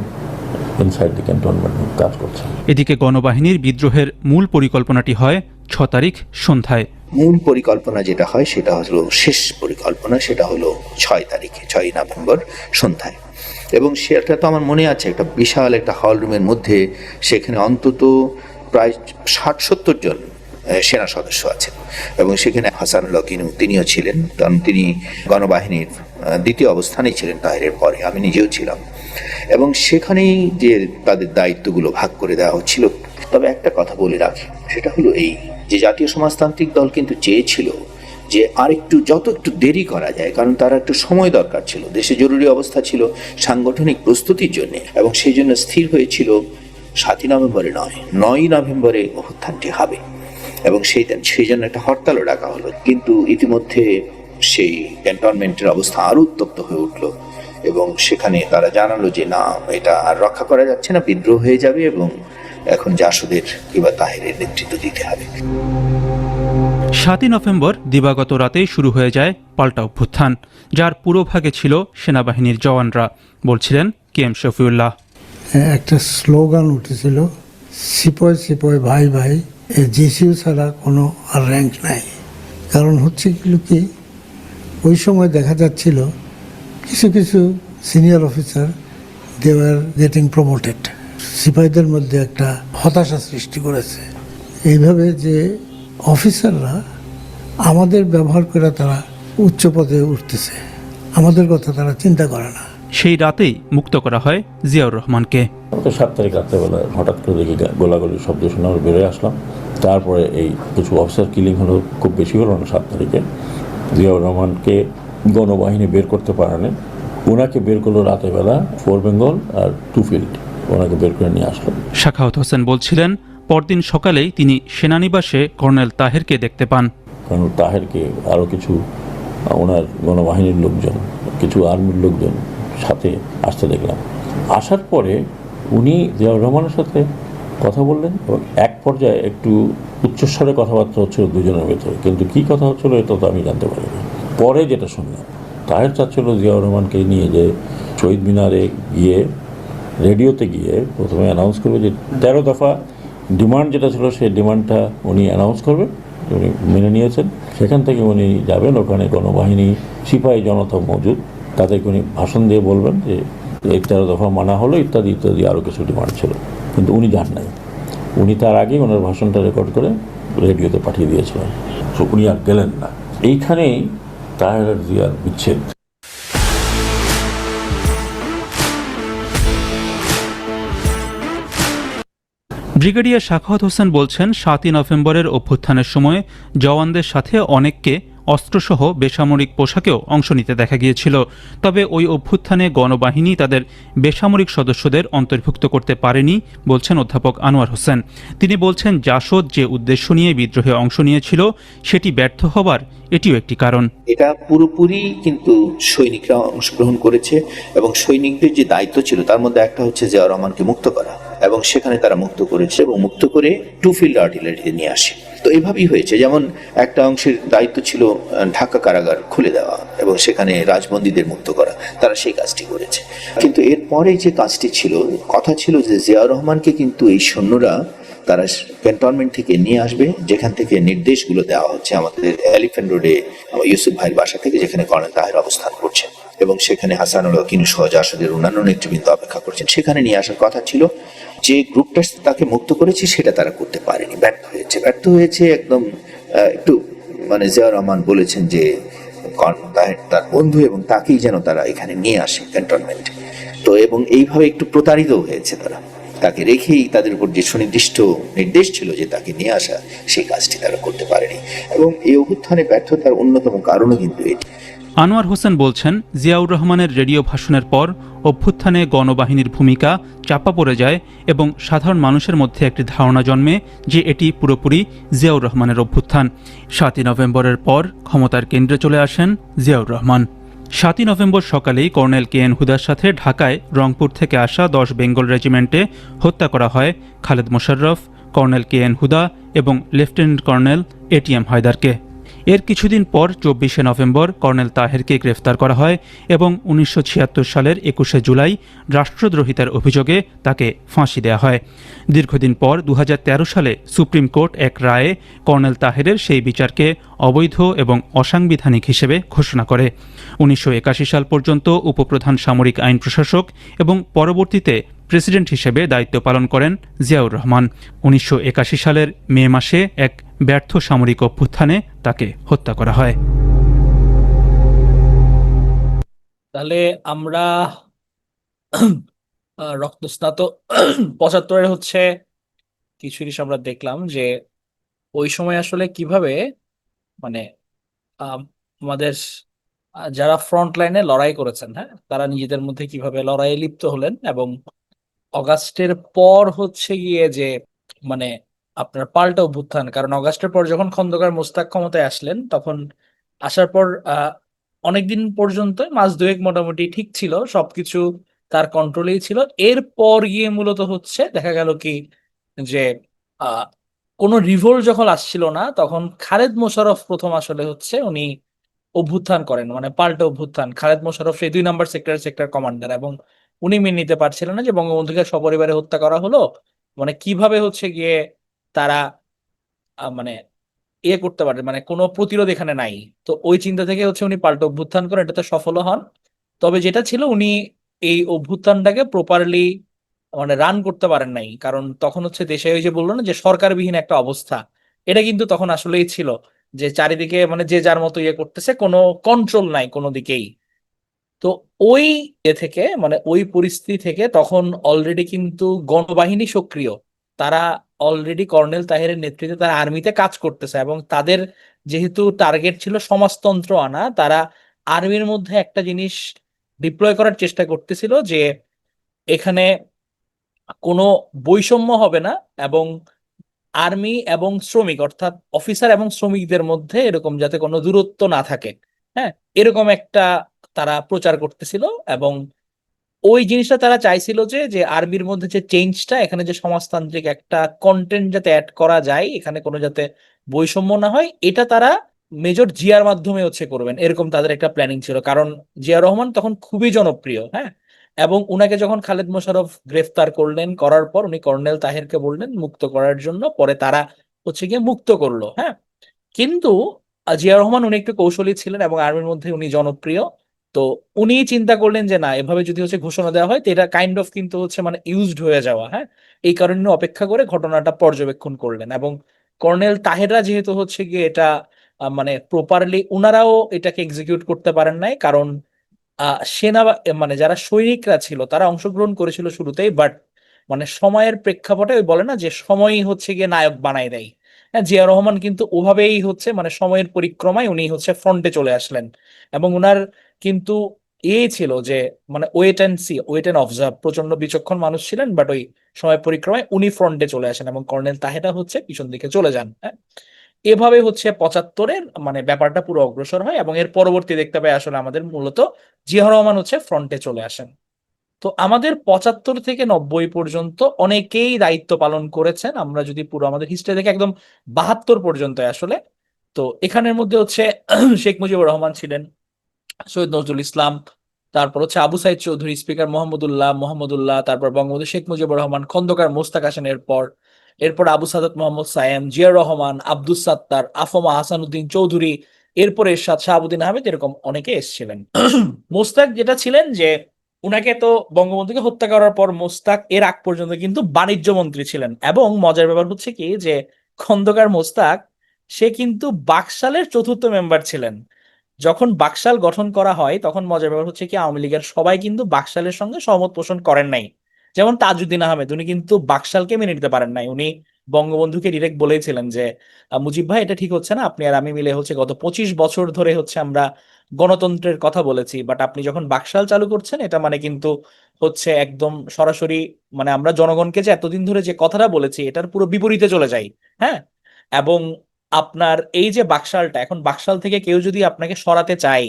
[SPEAKER 15] ইনসাইড দি ক্যান্টনমেন্ট কাজ করছে।
[SPEAKER 14] এদিকে গণবাহিনীর বিদ্রোহের মূল পরিকল্পনাটি হয় 6 তারিখ সন্ধ্যায়।
[SPEAKER 18] মূল পরিকল্পনা যেটা হয় সেটা হলো শেষ পরিকল্পনা, সেটা হলো 6 তারিখে, 6 নভেম্বর সন্ধ্যায়। এবং সেটা তো আমার মনে আছে, একটা বিশাল একটা হল রুমের মধ্যে, সেখানে অন্তত প্রায় 60-70 জন সেনা সদস্য আছেন, এবং সেখানে হাসানুল্লাহ কিনু তিনিও ছিলেন, কারণ তিনি গণবাহিনীর দ্বিতীয় অবস্থানেই ছিলেন তাহেরের পরে, আমি নিজেও ছিলাম। এবং সেখানেই যে তাদের দায়িত্বগুলো ভাগ করে দেওয়া হচ্ছিল। তবে একটা কথা বলে রাখি, সেটা হলো এই যে জাতীয় সমাজতান্ত্রিক দল কিন্তু চেয়েছিল যে যত একটু দেরি করা যায়, কারণ তারা একটু সময় দরকার ছিল, দেশে জরুরি অবস্থা ছিল সাংগঠনিক প্রস্তুতির জন্য, এবং সেই জন্য স্থির হয়েছিল 7 নভেম্বরে নয়, 9 নভেম্বরে অভ্যুত্থানটি হবে, এবং সেই জন্য একটা হরতালও ডাকা হলো। কিন্তু ইতিমধ্যে সেই ক্যান্টনমেন্টের অবস্থা আরো উত্তপ্ত হয়ে উঠলো, এবং সেখানে তারা জানালো যে না, এটা আর রক্ষা করা যাচ্ছে না, বিদ্রোহ হয়ে যাবে, এবং এখন জাসদের কিংবা তাহেরের নেতৃত্ব দিতে হবে।
[SPEAKER 14] 7 নভেম্বর দিবাগত রাতেই শুরু হয়ে যায় পাল্টা অভ্যুত্থান, যার পুরোভাগে ছিল সেনাবাহিনীর জওয়ানরা, বলছিলেন KM শফিউল্লাহ।
[SPEAKER 16] একটা স্লোগান উঠেছিল, সিপাই সিপাই ভাই ভাই, জিসিউ ছাড়া কোনো আর র্যাঙ্ক নাই। কারণ হচ্ছে কি ওই সময় দেখা যাচ্ছিল কিছু কিছু senior officer they were getting promoted. সিপাহীদের মধ্যে একটা হতাশা সৃষ্টি করেছে এইভাবে যে অফিসাররা আমাদের ব্যবহার করে তারা উচ্চ পদে উঠতেছে, আমাদের কথা তারা চিন্তা করে না।
[SPEAKER 14] সেই রাতেই মুক্ত করা হয় জিয়াউর রহমানকে।
[SPEAKER 15] 7 তারিখ রাত্রেবেলা হঠাৎ করে দেখি গোলাগুলির শব্দ শুনে আমরা বেরোয় আসলাম। তারপরে এই কিছু অফিসার কিলিং হলো, খুব বেশি হলো না 7 তারিখে। জিয়াউর রহমানকে গণবাহিনী বের করতে পারেনি, ওনাকে বের করলো রাতের বেলা 4 বেঙ্গল আর 2 ফিল্ড, ওনাকে বের করে নিয়ে আসলো।
[SPEAKER 14] সাখাওয়াত হোসেন বলছিলেন, পরদিন সকালেই তিনি সেনানিবাসে কর্নেল তাহেরকে দেখতে পান।
[SPEAKER 15] কর্নেল তাহেরকে আরও কিছু ওনার গণবাহিনীর লোকজন, কিছু আর্মির লোকজন সাথে আসতে দেখলাম। আসার পরে উনি জিয়াউর রহমানের সাথে কথা বললেন এবং এক পর্যায়ে একটু উচ্চস্বরে কথাবার্তা হচ্ছিল দুজনের ভেতরে, কিন্তু কি কথা হচ্ছিল এটা তো আমি জানতে পারিনি। পরে যেটা শুনলাম, তাহের চাচ্ছিল জিয়াউর রহমানকে নিয়ে যে শহীদ মিনারে গিয়ে রেডিওতে গিয়ে প্রথমে অ্যানাউন্স করবে যে 13 দফা ডিমান্ড যেটা ছিল সেই ডিমান্ডটা উনি অ্যানাউন্স করবেন, উনি মেনে নিয়েছেন। সেখান থেকে উনি যাবেন, ওখানে গণবাহিনী সিপাহী জনতা মজুদ, তাদেরকে উনি ভাষণ দিয়ে বলবেন যে এই 13 দফা মানা হলো ইত্যাদি ইত্যাদি, আরও কিছু ডিমান্ড ছিল, কিন্তু উনি যান নাই। উনি তার আগে ওনার ভাষণটা রেকর্ড করে রেডিওতে পাঠিয়ে দিয়েছিলেন, তো উনি আর গেলেন না। এইখানেই তাহের আর জিয়ার বিচ্ছেদ।
[SPEAKER 14] ব্রিগেডিয়ার সাখাওয়াত হোসেন বলছেন, 7ই নভেম্বরের অভ্যুত্থানের সময় জওয়ানদের সাথে অনেককে অস্ত্রসহ বেসামরিক পোশাকেও অংশ নিতে দেখা গিয়েছিল। তবে ওই অভ্যুত্থানে গণবাহিনী তাদের বেসামরিক সদস্যদের অন্তর্ভুক্ত করতে পারেনি বলছেন অধ্যাপক আনোয়ার হোসেন। তিনি বলছেন, জাসদ যে উদ্দেশ্য নিয়ে বিদ্রোহে অংশ নিয়েছিল সেটি ব্যর্থ হবার এটিও একটি কারণ।
[SPEAKER 18] এটা পুরোপুরি কিন্তু সৈনিকরা অংশগ্রহণ করেছে এবং সৈনিকদের যে দায়িত্ব ছিল তার মধ্যে একটা হচ্ছে জিয়াউর রহমানকে মুক্ত করা, এবং সেখানে তারা মুক্ত করেছে এবং মুক্ত করে 2 ফিল্ড আর্টিলারিতে নিয়ে আসে। তো এইভাবেই হয়েছে, যেমন একটা অংশের দায়িত্ব ছিল ঢাকা কারাগার খুলে দেওয়া এবং সেখানে রাজবন্দীদের মুক্ত করা, তারা সেই কাজটি করেছে। কিন্তু এরপরে যে কাজটি ছিল, কথা ছিল যে জিয়াউর রহমানকে কিন্তু এই সৈন্যরা তারা ক্যান্টনমেন্ট থেকে নিয়ে আসবে, যেখান থেকে নির্দেশগুলো দেওয়া হচ্ছে আমাদের এলিফ্যান্ট রোডে ইউসুফ ভাইয়ের বাসা থেকে, যেখানে কর্নেল তাহের অবস্থান করছেন এবং সেখানে হাসানুল হক সহ জাসদের অন্যান্য নেতৃবৃন্দ অপেক্ষা করছেন। সেখানে নিয়ে আসার কথা ছিল। যে গ্রুপটা তাকে মুক্ত করেছে সেটা তারা করতে পারেনি, ব্যর্থ হয়েছে একদম। একটু মানে জিয়াউর রহমান বলেছেন যে তার বন্ধু এবং তাকেই যেন তারা এখানে নিয়ে আসে ক্যান্টনমেন্টে। তো এবং এইভাবে একটু প্রতারিত হয়েছে তারা, তাকে রেখেই তাদের উপর যে সুনির্দিষ্ট নির্দেশ ছিল যে তাকে নিয়ে আসা, সেই কাজটি তারা করতে পারেনি এবং এই অভ্যুত্থানে ব্যর্থতার অন্যতম কারণও কিন্তু এটি।
[SPEAKER 14] আনোয়ার হোসেন বলছেন, জিয়াউর রহমানের রেডিও ভাষণের পর অভ্যুত্থানে গণবাহিনীর ভূমিকা চাপা পড়ে যায় এবং সাধারণ মানুষের মধ্যে একটি ধারণা জন্মে যে এটি পুরোপুরি জিয়াউর রহমানের অভ্যুত্থান। 7ই নভেম্বরের পর ক্ষমতার কেন্দ্রে চলে আসেন জিয়াউর রহমান। 7ই নভেম্বর সকালেই কর্নেল কে এন হুদার সাথে ঢাকায় রংপুর থেকে আসা 10 বেঙ্গল রেজিমেন্টে হত্যা করা হয় Khaled Mosharraf, colonel K N Huda এবং লেফটেন্যান্ট কর্নেল এটিএম হায়দারকে। এর কিছুদিন পর 24শে নভেম্বর কর্নেল তাহেরকে গ্রেফতার করা হয় এবং 1976 সালের 21শে জুলাই রাষ্ট্রদ্রোহিতার অভিযোগে তাকে ফাঁসি দেওয়া হয়। দীর্ঘদিন পর 2013 সালে সুপ্রিম কোর্ট এক রায়ে কর্নেল তাহেরের সেই বিচারকে অবৈধ এবং অসাংবিধানিক হিসেবে ঘোষণা করে। 1981 সাল পর্যন্ত উপপ্রধান সামরিক আইন প্রশাসক এবং পরবর্তীতে প্রেসিডেন্ট হিসেবে দায়িত্ব পালন করেন জিয়াউর রহমান। 1981 সালের মে মাসে এক ব্যর্থ সামরিক অভ্যুত্থানে তাকে হত্যা করা হয়।
[SPEAKER 1] তাহলে আমরা রক্তস্নাত 75-এর হচ্ছে কিছু জিনিস আমরা দেখলাম যে ওই সময় আসলে কিভাবে মানে আমাদের যারা ফ্রন্ট লাইনে লড়াই করেছেন, হ্যাঁ, তারা নিজেদের মধ্যে কিভাবে লড়াইয়ে লিপ্ত হলেন এবং অগাস্টের পর হচ্ছে গিয়ে যে মানে আপনার পাল্টা অভ্যুত্থান। কারণ অগাস্টের পর যখন খন্দকার মোস্তাক ক্ষমতায় আসলেন, তখন আসার পর অনেকদিন পর্যন্ত মাস দুয়েক মোটামুটি ঠিক ছিল, সবকিছু তার কন্ট্রোলেই ছিল। এরপর গিয়ে মূলত হচ্ছে দেখা গেল কি যে কোনো রিভোল্ট যখন আসছিল না, তখন খালেদ মোশাররফ প্রথম আসলে হচ্ছে উনি অভ্যুত্থান করেন, মানে পাল্টা অভ্যুত্থান। খালেদ মোশাররফ সেই 2 নম্বর সেক্টর কমান্ডার, এবং উনি মেনে নিতে পারছিলেন না যে বঙ্গবন্ধুকে সপরিবারে হত্যা করা হলো, মানে কিভাবে হচ্ছে গিয়ে তারা মানে করতে পারে, মানে কোনো প্রতিরোধ এখানে নাই। তো ওই চিন্তা থেকে হচ্ছে উনি পাল্টা অভ্যুত্থান করে, এটাতে সফল হন। তবে যেটা ছিল, উনি এই অভ্যুত্থানটাকে প্রপারলি মানে রান করতে পারেন নাই, কারণ তখন হচ্ছে দেশে ওই যে বললো না যে সরকারবিহীন একটা অবস্থা, এটা কিন্তু তখন আসলেই ছিল, যে চারিদিকে মানে যে যার মতো করতেছে, কোনো কন্ট্রোল নাই কোনো দিকেই। তো ওই থেকে মানে ওই পরিস্থিতি থেকে তখন অলরেডি কিন্তু গণবাহিনী সক্রিয়, তারা অলরেডি কর্নেল তাহেরের নেতৃত্বে তারা আর্মিতে কাজ করতেছে, এবং তাদের যেহেতু টার্গেট ছিল সমাজতন্ত্র আনা, তারা আর্মির মধ্যে একটা জিনিস ডিপ্লয় করার চেষ্টা করতেছিল যে এখানে কোনো বৈষম্য হবে না, এবং আর্মি এবং শ্রমিক অর্থাৎ অফিসার এবং শ্রমিকদের মধ্যে এরকম যাতে কোনো দূরত্ব না থাকে, হ্যাঁ, এরকম একটা তারা প্রচার করতেছিল। এবং ওই জিনিসটা তারা চাইছিল যে যে আর্মির মধ্যে যে চেঞ্জটা, এখানে যে সমাজতান্ত্রিক একটা কন্টেন্ট যাতে অ্যাড করা যায়, এখানে কোনো যাতে বৈষম্য না হয়, এটা তারা মেজর জিয়ার মাধ্যমে হচ্ছে করবেন, এরকম তাদের একটা প্ল্যানিং ছিল। কারণ জিয়া রহমান তখন খুবই জনপ্রিয়, হ্যাঁ, এবং উনাকে যখন খালেদ মোশাররফ গ্রেফতার করলেন, করার পর উনি কর্নেল তাহেরকে বললেন মুক্ত করার জন্য, পরে তারা হচ্ছে গিয়ে মুক্ত করলো, হ্যাঁ। কিন্তু জিয়া রহমান উনি একটু কৌশলী ছিলেন এবং আর্মির মধ্যে উনি জনপ্রিয়। তো উনি চিন্তা করলেন যে না, এভাবে যদি হচ্ছে ঘোষণা দেওয়া হয় তো এটা কাইন্ড অফ কিন্তু হচ্ছে মানে ইউজড হয়ে যাওয়া, হ্যাঁ। এই কারণে উনি অপেক্ষা করে ঘটনাটা পর্যবেক্ষণ করলেন, এবং কর্নেল তাহেররা যেহেতু হচ্ছে গিয়ে এটা মানে প্রপারলি উনারাও এটাকে এক্সিকিউট করতে পারেন নাই, কারণ সেনা মানে যারা সৈনিকরা ছিল তারা অংশগ্রহণ করেছিল শুরুতেই, বাট মানে সময়ের প্রেক্ষাপটে ওই বলে না যে সময়ই হচ্ছে গিয়ে নায়ক বানায় দেয়। হ্যাঁ, জিয়া রহমান কিন্তু ওভাবেই হচ্ছে মানে সময়ের পরিক্রমায় উনি হচ্ছে ফ্রন্টে চলে আসলেন, এবং উনার কিন্তু ছিল যে মানে wait and see, wait and observe, প্রচন্ড বিচক্ষণ মানুষ ছিলেন, বাট ওই সময় পরিক্রমায় উনি ফ্রন্টে চলে আসেন এবং কর্নেল তাহেরা হচ্ছে পিছন দিকে চলে যান, হ্যাঁ। এভাবে হচ্ছে 75-এর মানে ব্যাপারটা পুরো অগ্রসর হয়, এবং এর পরবর্তী দেখতে পাই আসলে আমাদের মূলত জিয়া রহমান হচ্ছে ফ্রন্টে চলে আসেন। তো আমাদের 75 থেকে 90 পর্যন্ত অনেকেই দায়িত্ব পালন করেছেন, আমরা যদি পুরো আমাদের হিস্ট্রি দেখে একদম 72 পর্যন্ত আসলে। তো এখানের মধ্যে হচ্ছে শেখ মুজিবুর রহমান ছিলেন, সৈয়দ নজরুল ইসলাম, তারপর হচ্ছে আবু সাইদ চৌধুরী, স্পিকার মোহাম্মদুল্লাহ, তারপর বঙ্গবন্ধু শেখ মুজিবুর রহমান, খন্দকার মোস্তাক হাসানের এরপর আবু সাদাত মোহাম্মদ সায়েম, জিয়াউর রহমান, আব্দুস সাত্তার, আফমা হাসানুদ্দিন চৌধুরী, এরপর এরশাদ শাহাবুদ্দিন আহমেদ, এরকম অনেকে এসেছিলেন। মোস্তাক যেটা ছিলেন যে উনাকে তো বঙ্গবন্ধুকে হত্যা করার পর মোস্তাক এর আগ পর্যন্ত কিন্তু বাণিজ্য মন্ত্রী ছিলেন, এবং মজার ব্যাপার হচ্ছে কি যে খন্দকার মোস্তাক সে কিন্তু বাকশালের চতুর্থ মেম্বার ছিলেন। যখন বাকশাল গঠন করা হয় তখন মজার ব্যাপার হচ্ছে কি আওয়ামী লীগের সবাই কিন্তু বাকশালের সঙ্গে সহমত পোষণ করেন নাই। যেমন তাজউদ্দিন আহমেদ, উনি কিন্তু বাকশালকে মেনে নিতে পারেন নাই, উনি বঙ্গবন্ধুকে ডিরেক্ট বলেছিলেন যে মুজিব ভাই এটা ঠিক হচ্ছে না, আপনি আর আমি মিলে হচ্ছে গত 25 বছর ধরে হচ্ছে আমরা গণতন্ত্রের কথা বলেছি, বাট আপনি যখন বাকশাল চালু করছেন এটা মানে কিন্তু হচ্ছে একদম সরাসরি মানে আমরা জনগণকে যে এতদিন ধরে যে কথাটা বলেছি এটার পুরো বিপরীতে চলে যাই, হ্যাঁ। এবং আপনার এই যে বাকশালটা, এখন বাকশাল থেকে কেউ যদি আপনাকে সরাতে চায়,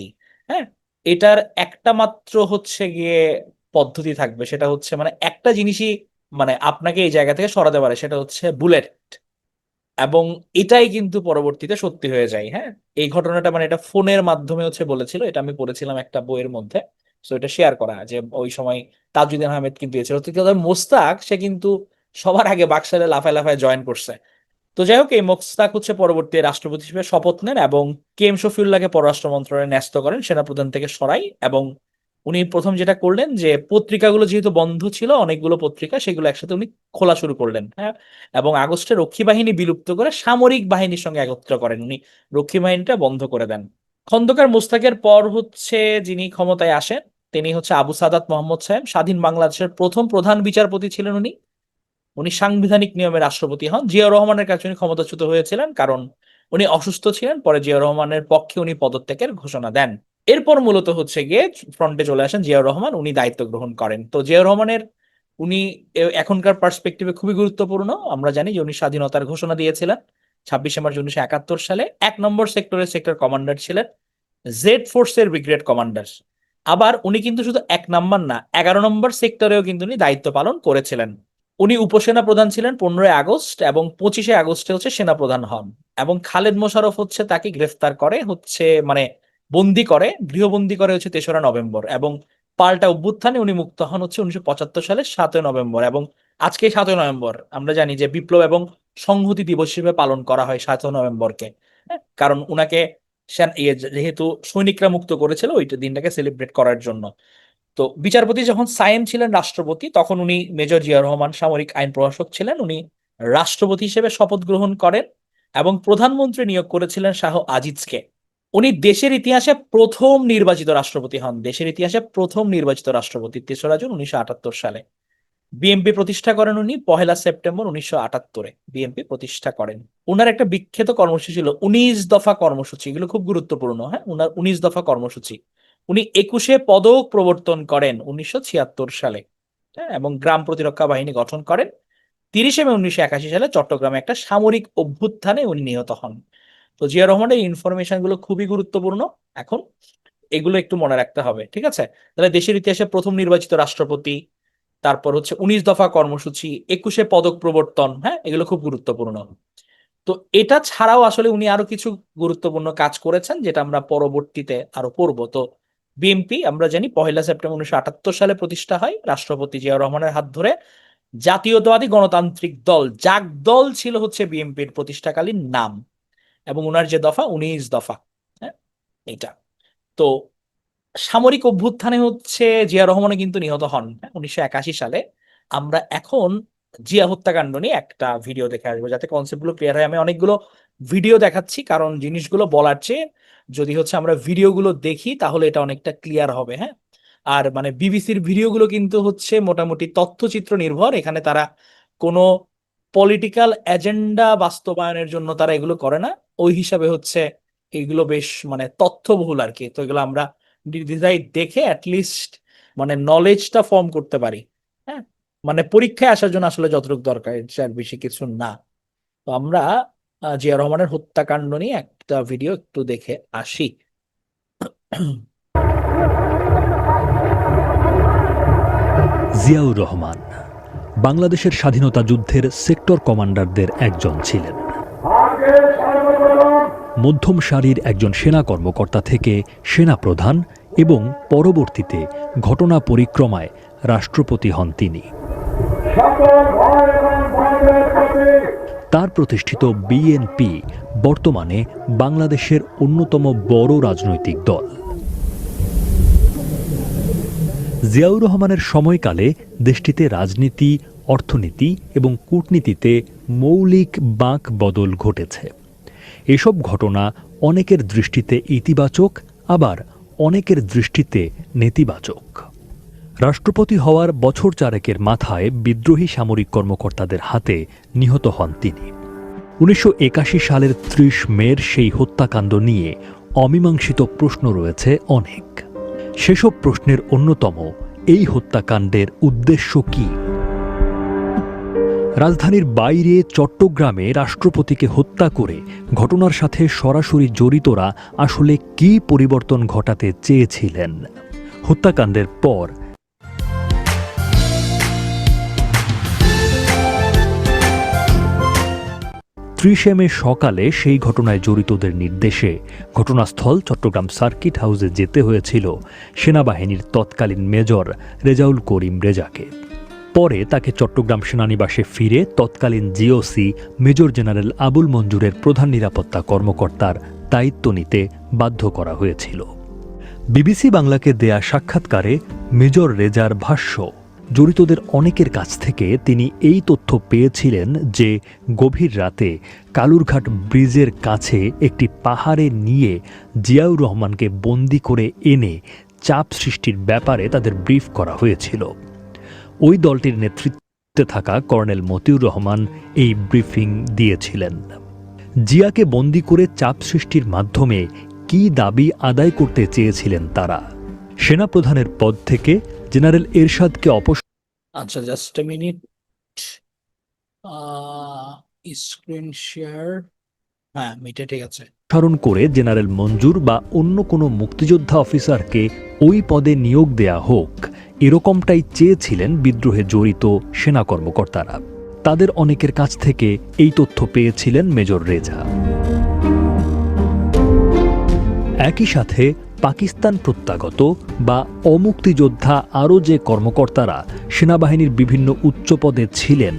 [SPEAKER 1] হ্যাঁ, এটার একটা মাত্র হচ্ছে গিয়ে পদ্ধতি থাকবে, সেটা হচ্ছে মানে একটা জিনিসই মানে আপনাকে এই জায়গা থেকে সরাতে পারে, সেটা হচ্ছে বুলেট। এবং এটাই কিন্তু পরবর্তীতে সত্যি হয়ে যায়, হ্যাঁ। এই ঘটনাটা মানে এটা ফোনের মাধ্যমে হচ্ছে বলেছিল, এটা আমি পড়েছিলাম একটা বইয়ের মধ্যে, তো এটা শেয়ার করা যে ওই সময় তাজউদ্দিন আহমেদ কিন্তু এসেছিল। তো মোস্তাক সে কিন্তু সবার আগে বাকশালে লাফায় লাফায় জয়েন করছে। তো যাই হোক, এই মোস্তাক হচ্ছে পরবর্তী রাষ্ট্রপতি হিসেবে শপথ নেন, এবং কে এম শফিউল্লাহকে পররাষ্ট্র মন্ত্রণালয়ে ন্যস্ত করেন, সেনাপ্রধান থেকে সরাই। এবং উনি প্রথম যেটা করলেন যে পত্রিকাগুলো যেহেতু বন্ধ ছিল, অনেকগুলো পত্রিকা, সেগুলো একসাথে উনি খোলা শুরু করলেন, হ্যাঁ। এবং আগস্টে রক্ষী বাহিনী বিলুপ্ত করে সামরিক বাহিনীর সঙ্গে একত্র করেন, উনি রক্ষী বাহিনীটা বন্ধ করে দেন। খন্দকার মোস্তাকের পর হচ্ছে যিনি ক্ষমতায় আসেন তিনি হচ্ছে আবু সাদাত মোহাম্মদ সাহেব, স্বাধীন বাংলাদেশের প্রথম প্রধান বিচারপতি ছিলেন উনি। উনি সাংবিধানিক নিয়মে রাষ্ট্রপতি হন। জিয়াউর রহমানের কাছে উনি ক্ষমতাচ্যুত হয়েছিলেন কারণ উনি অসুস্থ ছিলেন, পরে জিয়াউর রহমানের পক্ষে উনি পদত্যাগের ঘোষণা দেন। এরপর মূলত হচ্ছে গিয়ে ফ্রন্টে চলে আসেন জিয়াউর রহমান, উনি দায়িত্ব গ্রহণ করেন। তো জিয়াউর রহমানের উনি এখনকার পার্সপেক্টিভে খুবই গুরুত্বপূর্ণ। আমরা জানি যে উনি স্বাধীনতার ঘোষণা দিয়েছিলেন 26 মার্চ 1971 সালে। 1 নম্বর সেক্টরের সেক্টর কমান্ডার ছিলেন, জেড ফোর্সের ব্রিগেড কমান্ডার। আবার উনি কিন্তু শুধু 1 নম্বর না, 11 নম্বর সেক্টরেও কিন্তু উনি দায়িত্ব পালন করেছিলেন। উনি উপসেনা প্রধান ছিলেন 15 আগস্ট, এবং 25 আগস্টে হচ্ছে সেনা প্রধান হন। এবং খালেদ মোশাররফ হচ্ছে তাকে গ্রেফতার করে, হচ্ছে মানে বন্দি করে, গৃহবন্দী করে হচ্ছে 3রা নভেম্বর। এবং পাল্টা অভ্যুত্থানে উনি মুক্ত হন হচ্ছে 1975 সালের 7 নভেম্বর, এবং আজকে 7 নভেম্বর আমরা জানি যে বিপ্লব এবং সংহতি দিবস হিসেবে পালন করা হয় 7 নভেম্বরকে। হ্যাঁ, কারণ উনাকে যেহেতু সৈনিকরা মুক্ত করেছিল ওই দিনটাকে সেলিব্রেট করার জন্য। তো বিচারপতি যখন সায়েম ছিলেন রাষ্ট্রপতি, তখন উনি মেজর জিয়া রহমান সামরিক আইন প্রশাসক ছিলেন। উনি রাষ্ট্রপতি হিসেবে শপথ গ্রহণ করেন এবং প্রধানমন্ত্রী নিয়োগ করেছিলেন শাহ আজিজকে। উনি দেশের ইতিহাসে প্রথম নির্বাচিত রাষ্ট্রপতি হন, দেশের ইতিহাসে প্রথম নির্বাচিত রাষ্ট্রপতি 3রা জুন 1978 সালে। বিএনপি প্রতিষ্ঠা করেন উনি 1 সেপ্টেম্বর 1978-এ বিএনপি প্রতিষ্ঠা করেন। উনার একটা বিখ্যাত কর্মসূচি ছিল 19 দফা কর্মসূচি, এগুলো খুব গুরুত্বপূর্ণ। হ্যাঁ, উনার 19 দফা কর্মসূচি। উনি 21 পদক প্রবর্তন করেন 1976 সালে। হ্যাঁ, এবং গ্রাম প্রতিরক্ষা বাহিনী গঠন করেন। 30 মে 1981 সালে চট্টগ্রামে একটা সামরিক অভ্যুত্থানে উনি নিহত হন। তো জিয়া রহমানের এই ইনফরমেশন গুলো খুবই গুরুত্বপূর্ণ, এখন এগুলো একটু মনে রাখতে হবে, ঠিক আছে? তাহলে দেশের ইতিহাসে প্রথম নির্বাচিত রাষ্ট্রপতি, তারপর হচ্ছে 19 দফা কর্মসূচি, 21 পদক প্রবর্তন, হ্যাঁ, এগুলো খুব গুরুত্বপূর্ণ। তো এটা ছাড়াও আসলে উনি আরো কিছু গুরুত্বপূর্ণ কাজ করেছেন, যেটা আমরা পরবর্তীতে আরো পড়বো। তো বিএনপি আমরা জানি 1 সেপ্টেম্বর 1978 সালে প্রতিষ্ঠা হয় রাষ্ট্রপতি জিয়া রহমানের হাত ধরে। জাতীয়তাবাদী গণতান্ত্রিক দল, জাগদল ছিল হচ্ছে বিএনপির প্রতিষ্ঠাকালীন নাম, এবং উনার যে দফা 19 দফা, হ্যাঁ, এটা। তো সামরিক অভ্যুত্থানে হচ্ছে জিয়া রহমানও কিন্তু নিহত হন 1981 সালে। আমরা এখন জিয়া হত্যাকাণ্ড নিয়ে একটা ভিডিও দেখে আসবো, যাতে কনসেপ্ট গুলো ক্লিয়ার হয়। আমি অনেকগুলো ভিডিও দেখাচ্ছি, কারণ জিনিসগুলো বলার চেয়ে যদি হচ্ছে আমরা ভিডিওগুলো দেখি তাহলে এটা অনেকটা ক্লিয়ার হবে। হ্যাঁ, আর মানে বিবিসির ভিডিওগুলো কিন্তু হচ্ছে মোটামুটি তথ্যচিত্র নির্ভর, এখানে তারা কোনো পলিটিক্যাল এজেন্ডা বাস্তবায়নের জন্য তারা এগুলো করে না। ওই হিসাবে হচ্ছে এগুলো বেশ মানে তথ্যবহুল আর কি। তো এগুলো আমরা নির্দ্বিধায় দেখে অ্যাটলিস্ট মানে নলেজটা ফর্ম করতে পারি। হ্যাঁ, মানে পরীক্ষায় আসার জন্য আসলে যতটুকু দরকার, এর বেশি কিছু না। তো আমরা জিয়া রহমানের হত্যাকাণ্ড নিয়ে একটা ভিডিও একটু দেখে আসি।
[SPEAKER 2] জিয়াউর রহমান বাংলাদেশের স্বাধীনতা যুদ্ধের সেক্টর কমান্ডারদের একজন ছিলেন। মধ্যম সারির একজন সেনা কর্মকর্তা থেকে সেনা প্রধান এবং পরবর্তীতে ঘটনা পরিক্রমায় রাষ্ট্রপতি হন তিনি। তার প্রতিষ্ঠিত বিএনপি বর্তমানে বাংলাদেশের অন্যতম বড় রাজনৈতিক দল। জিয়াউর রহমানের সময়কালে দেশটিতে রাজনীতি, অর্থনীতি এবং কূটনীতিতে মৌলিক বাঁক বদল ঘটেছে। এসব ঘটনা অনেকের দৃষ্টিতে ইতিবাচক, আবার অনেকের দৃষ্টিতে নেতিবাচক। রাষ্ট্রপতি হওয়ার বছর চারেকের মাথায় বিদ্রোহী সামরিক কর্মকর্তাদের হাতে নিহত হন তিনি। 1981 সালের 30 মের সেই হত্যাকাণ্ড নিয়ে অমীমাংসিত প্রশ্ন রয়েছে অনেক। সেসব প্রশ্নের অন্যতম, এই হত্যাকাণ্ডের উদ্দেশ্য কি? রাজধানীর বাইরে চট্টগ্রামে রাষ্ট্রপতিকে হত্যা করে ঘটনার সাথে সরাসরি জড়িতরা আসলে কি পরিবর্তন ঘটাতে চেয়েছিলেন? হত্যাকাণ্ডের পর 30 মে সকালে সেই ঘটনায় জড়িতদের নির্দেশে ঘটনাস্থল চট্টগ্রাম সার্কিট হাউসে যেতে হয়েছিল সেনাবাহিনীর তৎকালীন মেজর রেজাউল করিম রেজাকে। পরে তাকে চট্টগ্রাম সেনানিবাসে ফিরে তৎকালীন জিওসি মেজর জেনারেল আবুল মঞ্জুরের প্রধান নিরাপত্তা কর্মকর্তার দায়িত্ব নিতে বাধ্য করা হয়েছিল। বিবিসি বাংলাকে দেয়া সাক্ষাৎকারে মেজর রেজার ভাষ্য, জড়িতদের অনেকের কাছ থেকে তিনি এই তথ্য পেয়েছিলেন যে গভীর রাতে কালুরঘাট ব্রিজের কাছে একটি পাহাড়ে নিয়ে জিয়াউর রহমানকে বন্দি করে এনে চাপ সৃষ্টির ব্যাপারে তাদের ব্রিফ করা হয়েছিল। ওই দলটির নেতৃত্বে থাকা কর্নেল মতিউর রহমান এই ব্রিফিং দিয়েছিলেন। জিয়াকে বন্দি করে চাপ সৃষ্টির মাধ্যমে কি দাবি আদায় করতে চেয়েছিলেন তারা? সেনাপ্রধানের পদ থেকে জেনারেল এরশাদকে
[SPEAKER 1] আচ্ছা, just a minute, screen share, হ্যাঁ মিটে, ঠিক আছে।
[SPEAKER 2] অপসারণ করে জেনারেল মঞ্জুর বা অন্য কোনো মুক্তিযোদ্ধা অফিসারকে ওই পদে নিয়োগ দেয়া হোক, এরকমটাই চেয়েছিলেন বিদ্রোহে জড়িত সেনা কর্মকর্তারা। তাদের অনেকের কাছ থেকে এই তথ্য পেয়েছিলেন মেজর রেজা। একই সাথে পাকিস্তান প্রত্যাগত বা অমুক্তিযোদ্ধা আরও যে কর্মকর্তারা সেনাবাহিনীর বিভিন্ন উচ্চ পদে ছিলেন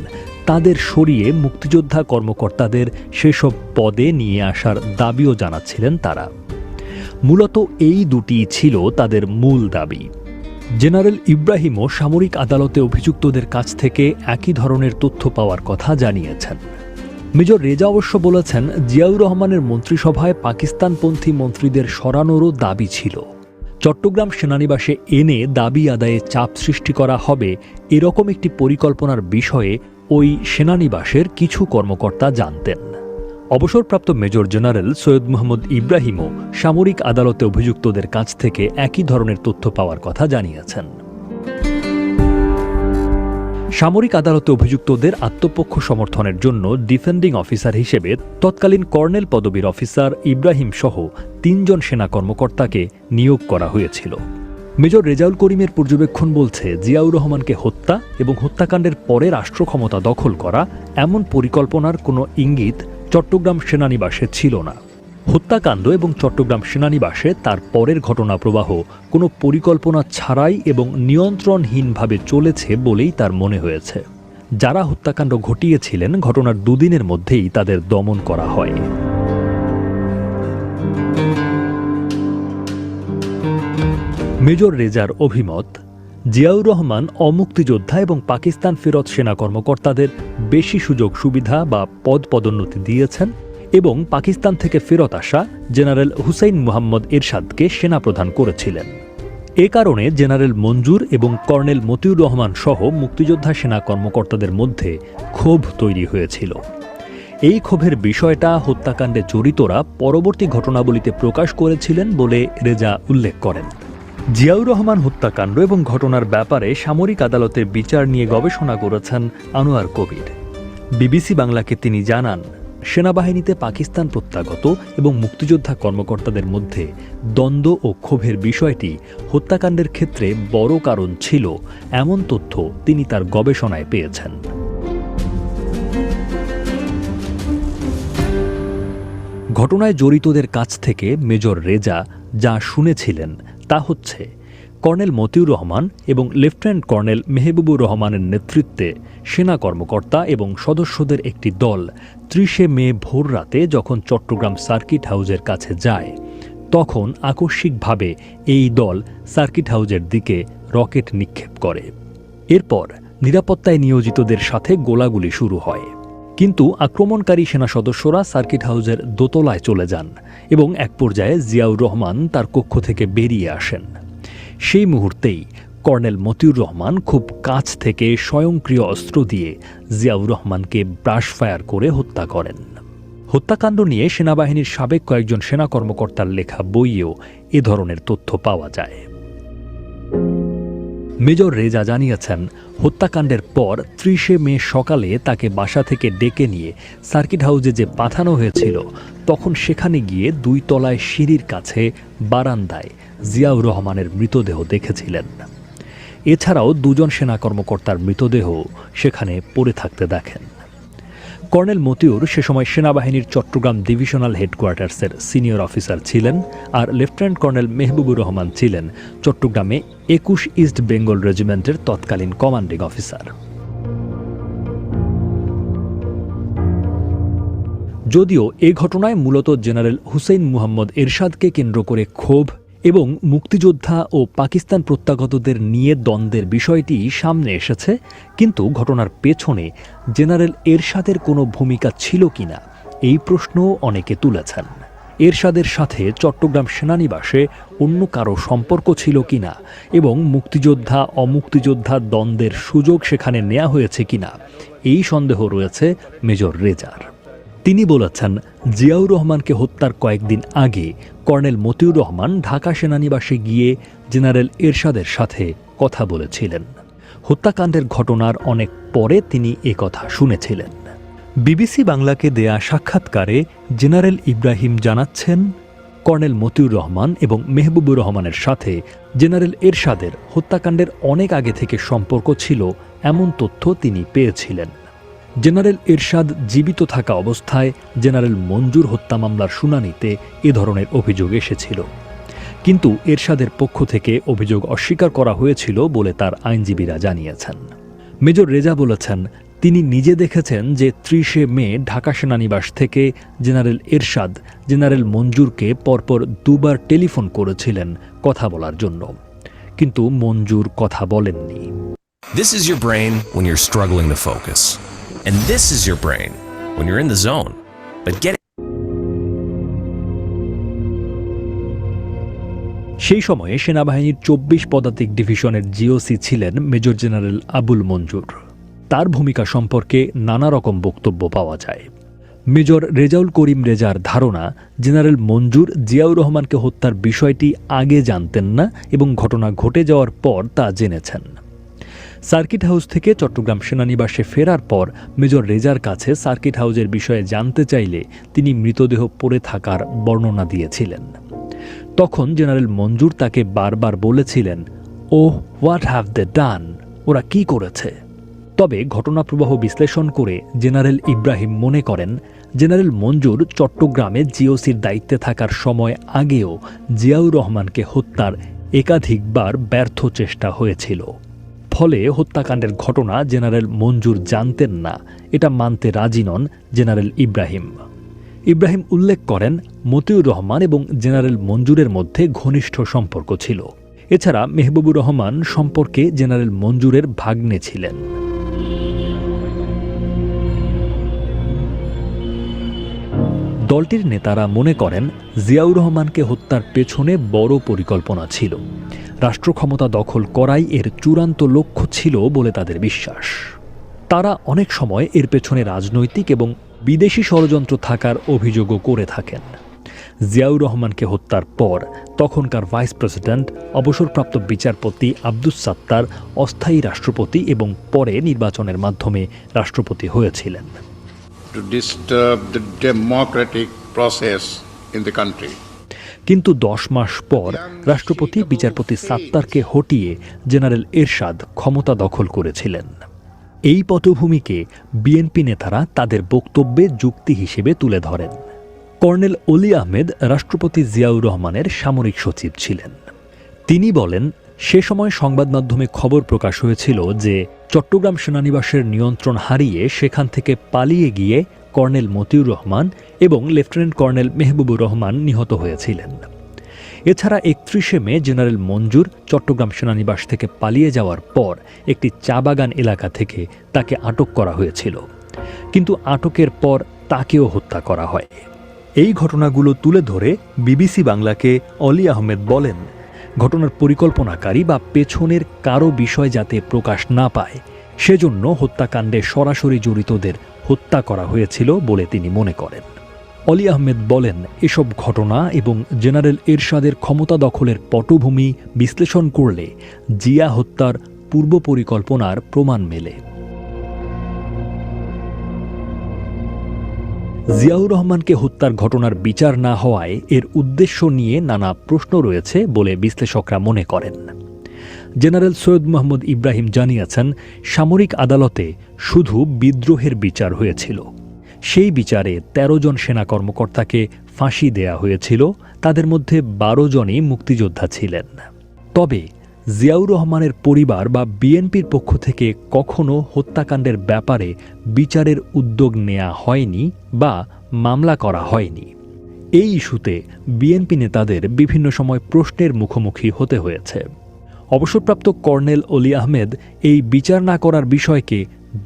[SPEAKER 2] তাদের সরিয়ে মুক্তিযোদ্ধা কর্মকর্তাদের সেসব পদে নিয়ে আসার দাবিও জানাচ্ছিলেন তারা। মূলত এই দুটি ছিল তাদের মূল দাবি। জেনারেল ইব্রাহিমও সামরিক আদালতে অভিযুক্তদের কাছ থেকে একই ধরনের তথ্য পাওয়ার কথা জানিয়েছেন। মেজর রেজা অবশ্য বলেছেন, জিয়াউর রহমানের মন্ত্রিসভায় পাকিস্তানপন্থী মন্ত্রীদের সরানোরও দাবি ছিল। চট্টগ্রাম সেনানিবাসে এনে দাবি আদায়ে চাপ সৃষ্টি করা হবে এরকম একটি পরিকল্পনার বিষয়ে ওই সেনানিবাসের কিছু কর্মকর্তা জানতেন। অবসরপ্রাপ্ত মেজর জেনারেল সৈয়দ মোহাম্মদ ইব্রাহিমও সামরিক আদালতে অভিযুক্তদের কাছ থেকে একই ধরনের তথ্য পাওয়ার কথা জানিয়েছেন। সামরিক আদালতে অভিযুক্তদের আত্মপক্ষ সমর্থনের জন্য ডিফেন্ডিং অফিসার হিসেবে তৎকালীন কর্নেল পদবীর অফিসার ইব্রাহিম সহ ৩ জন সেনা কর্মকর্তাকে নিয়োগ করা হয়েছিল। মেজর রেজাউল করিমের পর্যবেক্ষণ বলছে, জিয়াউর রহমানকে হত্যা এবং হত্যাকাণ্ডের পরে রাষ্ট্র ক্ষমতা দখল করা এমন পরিকল্পনার কোনো ইঙ্গিত চট্টগ্রাম সেনানিবাসে ছিল না। হত্যাকাণ্ড এবং চট্টগ্রাম সেনানিবাসে তার পরের ঘটনা প্রবাহ কোনো পরিকল্পনা ছাড়াই এবং নিয়ন্ত্রণহীনভাবে চলেছে বলেই তার মনে হয়েছে। যারা হত্যাকাণ্ড ঘটিয়েছিলেন ঘটনার 2 দিনের মধ্যেই তাদের দমন করা হয়। মেজর রেজার অভিমত, জিয়াউর রহমান অমুক্তিযোদ্ধা এবং পাকিস্তান ফেরত সেনা কর্মকর্তাদের বেশি সুযোগ সুবিধা বা পদোন্নতি দিয়েছেন এবং পাকিস্তান থেকে ফেরত আসা জেনারেল হুসাইন মুহাম্মদ এরশাদকে সেনাপ্রধান করেছিলেন। এ কারণে জেনারেল মঞ্জুর এবং কর্নেল মতিউর রহমান সহ মুক্তিযোদ্ধা সেনা কর্মকর্তাদের মধ্যে ক্ষোভ তৈরি হয়েছিল। এই ক্ষোভের বিষয়টা হত্যাকাণ্ডে জড়িতরা পরবর্তী ঘটনাবলিতে প্রকাশ করেছিলেন বলে রেজা উল্লেখ করেন। জিয়াউর রহমান হত্যাকাণ্ড এবং ঘটনার ব্যাপারে সামরিক আদালতে বিচার নিয়ে গবেষণা করেছেন আনোয়ার কবির। বিবিসি বাংলাকে তিনি জানান, সেনাবাহিনীতে পাকিস্তান প্রত্যাগত এবং মুক্তিযোদ্ধা কর্মকর্তাদের মধ্যে দ্বন্দ্ব ও ক্ষোভের বিষয়টি হত্যাকাণ্ডের ক্ষেত্রে বড় কারণ ছিল এমন তথ্য তিনি তার গবেষণায় পেয়েছেন। ঘটনায় জড়িতদের কাছ থেকে মেজর রেজা যা শুনেছিলেন তা হচ্ছে, কর্নেল মতিউর রহমান এবং লেফটেন্যান্ট কর্নেল মেহবুবুর রহমানের নেতৃত্বে সেনা কর্মকর্তা এবং সদস্যদের একটি দল 30শে মে ভোর রাতে যখন চট্টগ্রাম সার্কিট হাউজের কাছে যায় তখন আকস্মিকভাবে এই দল সার্কিট হাউজের দিকে রকেট নিক্ষেপ করে। এরপর নিরাপত্তায় নিয়োজিতদের সাথে গোলাগুলি শুরু হয়, কিন্তু আক্রমণকারী সেনা সদস্যরা সার্কিট হাউজের দোতলায় চলে যান এবং এক পর্যায়ে জিয়াউর রহমান তার কক্ষ থেকে বেরিয়ে আসেন। সেই মুহূর্তেই কর্নেল মতিউর রহমান খুব কাছ থেকে স্বয়ংক্রিয় অস্ত্র দিয়ে জিয়াউর রহমানকে ব্রাশ ফায়ার করে হত্যা করেন। হত্যাকাণ্ড নিয়ে সেনাবাহিনীর সাবেক কয়েকজন সেনা কর্মকর্তার লেখা বইয়েও এ ধরনের তথ্য পাওয়া যায়। মেজর রেজা জানিয়েছেন, হত্যাকাণ্ডের পর 30শে মে সকালে তাকে বাসা থেকে ডেকে নিয়ে সার্কিট হাউজে যে পাঠানো হয়েছিল তখন সেখানে গিয়ে 2 তলায় সিঁড়ির কাছে বারান্দায় জিয়াউর রহমানের মৃতদেহ দেখেছিলেন। এছাড়াও 2 জন সেনা কর্মকর্তার মৃতদেহ সেখানে পড়ে থাকতে দেখেন। কর্নেল মতিউর সে সময় সেনাবাহিনীর চট্টগ্রাম ডিভিশনাল হেডকোয়ার্টার্সের সিনিয়র অফিসার ছিলেন, আর লেফটেন্যান্ট কর্নেল মেহবুবুর রহমান ছিলেন চট্টগ্রামে 21 ইস্ট বেঙ্গল রেজিমেন্টের তৎকালীন কমান্ডিং অফিসার। যদিও এ ঘটনায় মূলত জেনারেল হুসাইন মুহাম্মদ এরশাদকে কেন্দ্র করে ক্ষোভ এবং মুক্তিযোদ্ধা ও পাকিস্তান প্রত্যাগতদের নিয়ে দ্বন্দ্বের বিষয়টি সামনে এসেছে, কিন্তু ঘটনার পেছনে জেনারেল এরশাদের কোনো ভূমিকা ছিল কিনা এই প্রশ্নও অনেকে তুলেছেন। এরশাদের সাথে চট্টগ্রাম সেনানিবাসে অন্য কারো সম্পর্ক ছিল কিনা এবং মুক্তিযোদ্ধা অমুক্তিযোদ্ধা দ্বন্দ্বের সুযোগ সেখানে নেওয়া হয়েছে কিনা এই সন্দেহ রয়েছে মেজর রেজার। তিনি বলেছেন, জিয়াউর রহমানকে হত্যার কয়েকদিন আগে কর্নেল মতিউর রহমান ঢাকা সেনানিবাসে গিয়ে জেনারেল এরশাদের সাথে কথা বলেছিলেন। হত্যাকাণ্ডের ঘটনার অনেক পরে তিনি কথা শুনেছিলেন। বিবিসি বাংলাকে দেয়া সাক্ষাৎকারে জেনারেল ইব্রাহিম জানাচ্ছেন, কর্নেল মতিউর রহমান এবং মেহবুবুর রহমানের সাথে জেনারেল এরশাদের হত্যাকাণ্ডের অনেক আগে থেকে সম্পর্ক ছিল এমন তথ্য তিনি পেয়েছিলেন। জেনারেল এরশাদ জীবিত থাকা অবস্থায় জেনারেল মঞ্জুর হত্যা মামলার শুনানিতে এ ধরনের অভিযোগ এসেছিল, কিন্তু এরশাদের পক্ষ থেকে অভিযোগ অস্বীকার করা হয়েছিল বলে তার আইনজীবীরা জানিয়েছেন। মেজর রেজা বলেছেন, তিনি নিজে দেখেছেন যে 30শে মে ঢাকা সেনানিবাস থেকে জেনারেল এরশাদ জেনারেল মঞ্জুরকে পরপর দুবার টেলিফোন করেছিলেন কথা বলার জন্য, কিন্তু মঞ্জুর কথা বলেননি।
[SPEAKER 19] This is your brain when you're struggling to focus. And this is your brain when you're in the zone. But get
[SPEAKER 2] সেই সময়ে সেনাবাহিনীর 24 পদাতিক ডিভিশনের জিওসি ছিলেন মেজর জেনারেল আবুল মঞ্জুর। তার ভূমিকা সম্পর্কে নানা রকম বক্তব্য পাওয়া যায়। মেজর রেজাউল করিম রেজার ধারণা, জেনারেল মঞ্জুর জিয়াউর রহমানকে হত্যার বিষয়টি আগে জানতেন না এবং ঘটনা ঘটে যাওয়ার পর তা জেনেছেন। সার্কিট হাউস থেকে চট্টগ্রাম সেনানিবাসে ফেরার পর মেজর রেজার কাছে সার্কিট হাউসের বিষয়ে জানতে চাইলে তিনি মৃতদেহ পড়ে থাকার বর্ণনা দিয়েছিলেন। তখন জেনারেল মঞ্জুর তাকে বারবার বলেছিলেন, ওহ হোয়াট হ্যাভ দে ডান, ওরা কি করেছে। তবে ঘটনাপ্রবাহ বিশ্লেষণ করে জেনারেল ইব্রাহিম মনে করেন, জেনারেল মঞ্জুর চট্টগ্রামে জিওসির দায়িত্বে থাকার সময় আগেও জিয়াউর রহমানকে হত্যার একাধিকবার ব্যর্থ চেষ্টা হয়েছিল। ফলে হত্যাকাণ্ডের ঘটনা জেনারেল মঞ্জুর জানতেন না, এটা মানতে রাজি নন জেনারেল ইব্রাহিম। ইব্রাহিম উল্লেখ করেন, মতিউর রহমান এবং জেনারেল মঞ্জুরের মধ্যে ঘনিষ্ঠ সম্পর্ক ছিল। এছাড়া মেহবুবুর রহমান সম্পর্কে জেনারেল মঞ্জুরের ভাগ্নে ছিলেন। দলটির নেতারা মনে করেন, জিয়াউর রহমানকে হত্যার পেছনে বড় পরিকল্পনা ছিল। রাষ্ট্র ক্ষমতা দখল করাই এর চূড়ান্ত লক্ষ্য ছিল বলে তাদের বিশ্বাস। তারা অনেক সময় এর পেছনে রাজনৈতিক এবং বিদেশি ষড়যন্ত্র থাকার অভিযোগও করে থাকেন। জিয়াউর রহমানকে হত্যার পর তখনকার ভাইস প্রেসিডেন্ট, অবসরপ্রাপ্ত বিচারপতি আব্দুস সাত্তার অস্থায়ী রাষ্ট্রপতি এবং পরে নির্বাচনের মাধ্যমে রাষ্ট্রপতি হয়েছিলেন।
[SPEAKER 20] To disturb the democratic process in the country.
[SPEAKER 2] কিন্তু 10 মাস পর রাষ্ট্রপতি বিচারপতি সাত্তারকে হটিয়ে জেনারেল এরশাদ ক্ষমতা দখল করেছিলেন। এই পটভূমিকে বিএনপি নেতারা তাদের বক্তব্যে যুক্তি হিসেবে তুলে ধরেন। কর্নেল অলি আহমেদ রাষ্ট্রপতি জিয়াউর রহমানের সামরিক সচিব ছিলেন। তিনি বলেন, সে সময় সংবাদ মাধ্যমে খবর প্রকাশ হয়েছিল যে চট্টগ্রাম সেনানিবাসের নিয়ন্ত্রণ হারিয়ে সেখান থেকে পালিয়ে গিয়ে কর্নেল মতিউর রহমান এবং লেফটেন্যান্ট কর্নেল মেহবুবুর রহমান নিহত হয়েছিলেন। এছাড়া 31শে মে জেনারেল মঞ্জুর চট্টগ্রাম সেনানিবাস থেকে পালিয়ে যাওয়ার পর একটি চা বাগান এলাকা থেকে তাকে আটক করা হয়েছিল, কিন্তু আটকের পর তাকেও হত্যা করা হয়। এই ঘটনাগুলো তুলে ধরে বিবিসি বাংলাকে অলি আহমেদ বলেন, ঘটনার পরিকল্পনাকারী বা পেছনের কারো বিষয় যাতে প্রকাশ না পায় সেজন্য হত্যাকাণ্ডে সরাসরি জড়িতদের হত্যা করা হয়েছিল বলে তিনি মনে করেন। অলি আহমেদ বলেন, এসব ঘটনা এবং জেনারেল এরশাদের ক্ষমতা দখলের পটভূমি বিশ্লেষণ করলে জিয়া হত্যার পূর্ব পরিকল্পনার প্রমাণ মেলে। জিয়াউর রহমানকে হত্যার ঘটনার বিচার না হওয়ায় এর উদ্দেশ্য নিয়ে নানা প্রশ্ন রয়েছে বলে বিশ্লেষকরা মনে করেন। জেনারেল সৈয়দ মোহাম্মদ ইব্রাহিম জানিয়েছেন, সামরিক আদালতে শুধু বিদ্রোহের বিচার হয়েছিল। সেই বিচারে 13 জন সেনা কর্মকর্তাকে ফাঁসি দেয়া হয়েছিল, তাদের মধ্যে 12 জনই মুক্তিযোদ্ধা ছিলেন। তবে জিয়াউর রহমানের পরিবার বা বিএনপির পক্ষ থেকে কখনো হত্যাকাণ্ডের ব্যাপারে বিচারের উদ্যোগ নেওয়া হয়নি বা মামলা করা হয়নি। এই ইস্যুতে বিএনপি নেতাদের বিভিন্ন সময় প্রশ্নের মুখোমুখি হতে হয়েছে। অবসরপ্রাপ্ত কর্নেল অলি আহমেদ এই বিচার না করার বিষয়কে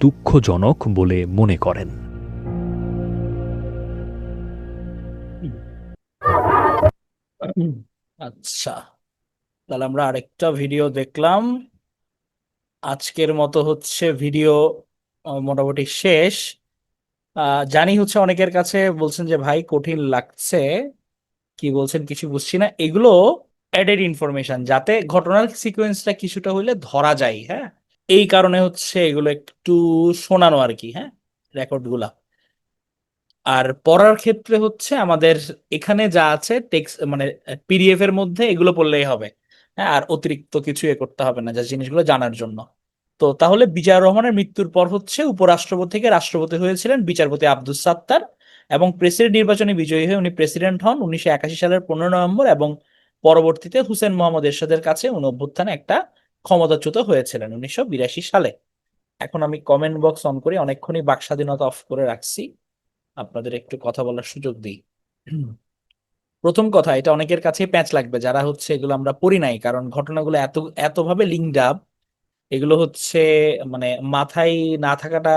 [SPEAKER 2] দুঃখজনক বলে মনে করেন।
[SPEAKER 1] আচ্ছা, তাহলে আমরা আরেকটা ভিডিও দেখলাম। আজকের মতো হচ্ছে ভিডিও মোটামুটি শেষ। জানি হচ্ছে অনেকের কাছে বলছেন যে ভাই কঠিন লাগছে, কি বলছেন কিছু বুঝছি না। এগুলো অ্যাডেড ইনফরমেশন, যাতে ঘটনার সিকোয়েন্সটা কিছুটা হইলে ধরা যায়। হ্যাঁ, এই কারণে হচ্ছে এগুলো একটু শোনানো আর কি। হ্যাঁ, রেকর্ড গুলা। আর পড়ার ক্ষেত্রে হচ্ছে আমাদের এখানে যা আছে টেক্সট মানে পিডিএফ এর মধ্যে এগুলো পড়লেই হবে। হ্যাঁ, আর অতিরিক্ত কিছু করতে হবে না, যা জিনিসগুলো জানার জন্য। তো তাহলে জিয়াউর রহমানের মৃত্যুর পর হচ্ছে উপরাষ্ট্রপতি থেকে রাষ্ট্রপতি হয়েছিলেন বিচারপতি আব্দুস সাত্তার, এবং প্রেসিডেন্ট নির্বাচনে বিজয়ী হয়ে উনি প্রেসিডেন্ট হন 1981 সালের 15 নভেম্বর এবং পরবর্তীতে হুসেন মোহাম্মদ এরশাদের কাছে উনি অভ্যুত্থানে একটা ক্ষমতাচ্যুত হয়েছিলেন 1982 সালে। এখন আমি কমেন্ট বক্স অন করি, অনেকক্ষণই বাক স্বাধীনতা অফ করে রাখছি, আপনাদের একটু কথা বলার সুযোগ দিই। প্রথম কথা, এটা অনেকের কাছে প্যাচ লাগবে যারা হচ্ছে এগুলো আমরা পড়ি নাই, কারণ ঘটনাগুলো এতভাবে লিঙ্কড আপ, এগুলো হচ্ছে মানে মাথায় না থাকাটা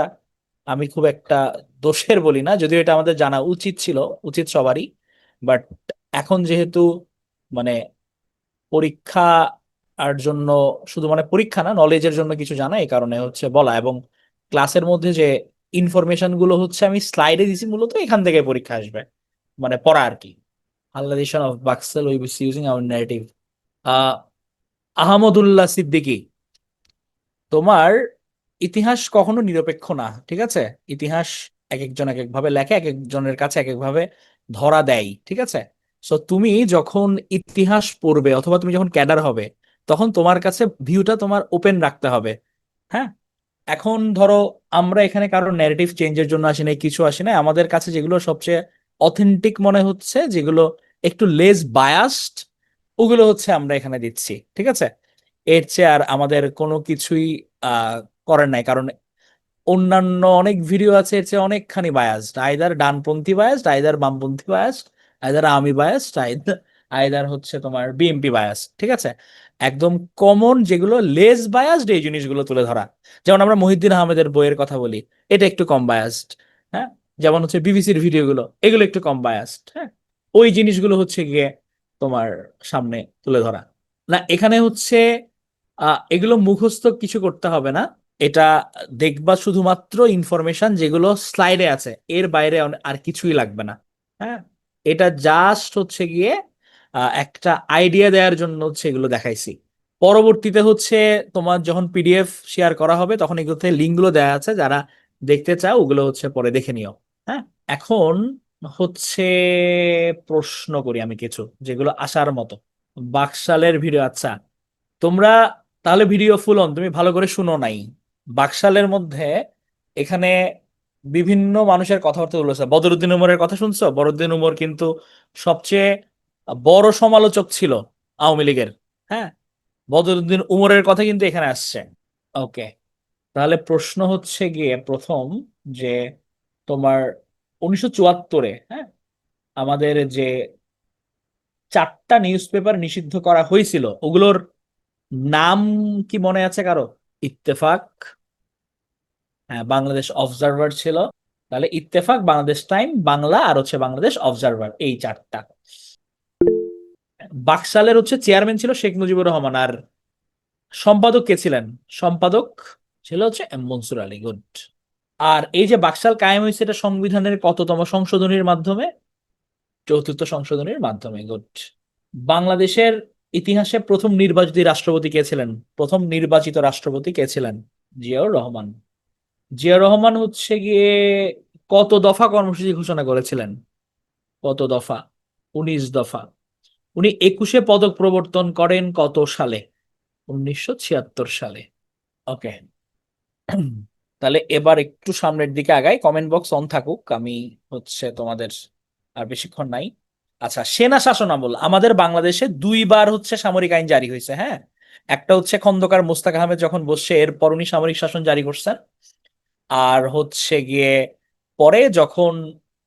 [SPEAKER 1] আমি খুব একটা দোষের বলি না, যদিও এটা আমাদের জানা উচিত ছিল, উচিত সবারই। বাট এখন যেহেতু মানে পরীক্ষা আর জন্য, শুধু মানে পরীক্ষা না, নলেজের জন্য কিছু জানা, এই কারণে হচ্ছে বলা। এবং ক্লাসের মধ্যে যে ইনফরমেশন গুলো হচ্ছে আমি স্লাইডে দিছি, মূলত এখান থেকে পরীক্ষা আসবে, মানে পড়া আর কি। আল্লাদিশন অফ বাক্সেল উই বিস using our narrative. Ahmadullah Siddiqui, তোমার ইতিহাস কখনো নিরপেক্ষ না, ঠিক আছে? ইতিহাস এক একজন এক একভাবে লেখে, এক একজনের কাছে এক একভাবে ধরা দেয়, ঠিক আছে? সো তুমি যখন ইতিহাস পড়বে অথবা তুমি যখন ক্যাডার হবে, তখন তোমার কাছে ভিউটা তোমার ওপেন রাখতে হবে। হ্যাঁ, এখন ধরো আমরা এখানে কারো ন্যারেটিভ চেঞ্জের জন্য আসি নাই, কিছু আসি নাই, আমাদের কাছে যেগুলো সবচেয়ে অথেন্টিক মনে হচ্ছে, যেগুলো একটু লেস বায়াসড, ওগুলো হচ্ছে আমরা এখানে দিচ্ছি, ঠিক আছে? এর চেয়ে আর আমাদের কোনো কিছুই করার নাই, কারণ অন্যান্য অনেক ভিডিও আছে এর চেয়ে অনেকখানি বায়াসড, আইদার ডানপন্থী বায়াসড, আইদার বামপন্থী biased, either Awami biased, either হচ্ছে তোমার বিএনপি বায়াস, ঠিক আছে? একদম কমন যেগুলো লেস বায়াসড, এই জিনিসগুলো তুলে ধরা। যেমন আমরা মহিউদ্দিন আহমেদের বইয়ের কথা বলি, এটা একটু কম বায়াসড। হ্যাঁ, যেমন হচ্ছে বিবিসির ভিডিওগুলো, এগুলো একটু কম বায়াসড। হ্যাঁ, ওই জিনিসগুলো হচ্ছে গিয়ে তোমার সামনে তুলে ধরা। না, এখানে হচ্ছে এগুলো মুখস্থ কিছু করতে হবে না, এটা দেখবা শুধুমাত্র ইনফরমেশন যেগুলো স্লাইডে আছে, এর বাইরে আর কিছুই লাগবে না। হ্যাঁ, এটা জাস্ট হচ্ছে গিয়ে একটা আইডিয়া দেওয়ার জন্য হচ্ছে এগুলো দেখাইছি। পরবর্তীতে হচ্ছে তোমার যখন পিডিএফ শেয়ার করা হবে, তখন এগুলোতে লিঙ্কগুলো দেওয়া আছে, যারা দেখতে চাও ওগুলো হচ্ছে পরে দেখে নিও। হ্যাঁ, এখন হচ্ছে প্রশ্ন করি আমি কিছু যেগুলো আসার মতো। বাকশালের ভিডিও, আচ্ছা তোমরা তাহলে ভিডিও ফুল অন, তুমি ভালো করে শুনো নাই। বাকশালের মধ্যে এখানে বিভিন্ন মানুষের কথাবার্তা বলেছে। বদরুদ্দিন উমরের কথা শুনছো? বদরুদ্দিন উমর কিন্তু সবচেয়ে বড় সমালোচক ছিল আওয়ামী লীগের। হ্যাঁ, বদরুদ্দিন উমরের কথা কিন্তু এখানে আসছে। ওকে, তাহলে প্রশ্ন হচ্ছে গিয়ে প্রথম যে তোমার 1974-এ, হ্যাঁ, আমাদের যে 4টা নিউজ পেপার নিষিদ্ধ করা হয়েছিল, ওগুলোর নাম কি মনে আছে কারো? ইত্তেফাক, হ্যাঁ, বাংলাদেশ অবজারভার ছিল, তাহলে ইত্তেফাক, বাংলাদেশ টাইম, বাংলা, আর হচ্ছে বাংলাদেশ অবজারভার, এই 4টা। বাকশালের হচ্ছে চেয়ারম্যান ছিল শেখ মুজিবুর রহমান, আর সম্পাদক কে ছিলেন? সম্পাদক ছিল হচ্ছে এম মনসুর আলী। গুড। আর এই যে বাকশাল কায়েম হয়েছে, এটা সংবিধানের কততম সংশোধনীর মাধ্যমে? 4র্থ সংশোধনীর মাধ্যমে। গুড। বাংলাদেশের ইতিহাসে প্রথম নির্বাচিত রাষ্ট্রপতি কে ছিলেন? প্রথম নির্বাচিত রাষ্ট্রপতি কে ছিলেন? জিয়াউর রহমান। জিয়াউর রহমান হচ্ছে গিয়ে কত দফা কর্মসূচি ঘোষণা করেছিলেন? কত দফা? 19 দফা। উনি 21-এ পদক প্রবর্তন করেন কত সালে? 1976 সালে। ওকে, তাহলে এবার একটু সামনের দিকে আগাই, কমেন্ট বক্স অন থাকুক, আমি হচ্ছে তোমাদের আর বেশিক্ষণ নাই। আচ্ছা, সেনা শাসন আমল, আমাদের বাংলাদেশে 2বার হচ্ছে সামরিক আইন জারি হয়েছে। হ্যাঁ, একটা হচ্ছে খন্দকার মোস্তাক আহমেদ যখন বসছে, এরপর উনি সামরিক শাসন জারি করছেন। আর হচ্ছে গিয়ে পরে যখন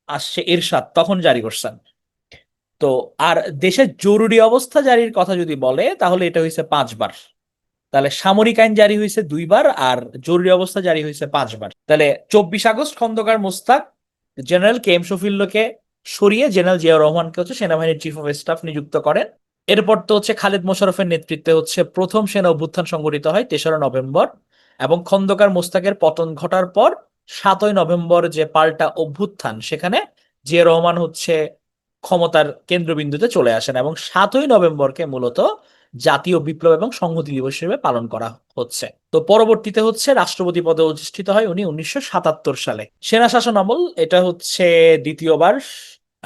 [SPEAKER 1] আসছে এরশাদ, তখন জারি করছেন। তো আর দেশে জরুরি অবস্থা জারির কথা যদি বলে, তাহলে এটা হয়েছে 5বার। তাহলে সামরিক আইন জারি হয়েছে 2বার, আর জরুরি অবস্থা জারি হয়েছে 5বার। তাহলে 24 August Khondaker Mostaq general K M শফিউল্লাহকে সরিয়ে জেনারেল জিয়াউর রহমানকে হচ্ছে সেনাবাহিনীর চিফ অফ স্টাফ নিযুক্ত করেন। এরপর তো হচ্ছে খালেদ মোশাররফের নেতৃত্বে হচ্ছে প্রথম সেনা অভ্যুত্থান সংগঠিত হয় 3রা নভেম্বর, এবং খন্দকার মোস্তাকের পতন ঘটার পর 7ই নভেম্বর যে পাল্টা অভ্যুত্থান, সেখানে জিয়াউর রহমান হচ্ছে ক্ষমতার কেন্দ্রবিন্দুতে চলে আসেন, এবং 7ই নভেম্বরকে মূলত জাতীয় বিপ্লব এবং সংহতি দিবস হিসেবে পালন করা হচ্ছে। তো পরবর্তীতে হচ্ছে রাষ্ট্রপতি পদে অধিষ্ঠিত হয় উনি 1977 সালে। সেনা শাসন আমল, এটা হচ্ছে 2য়বার।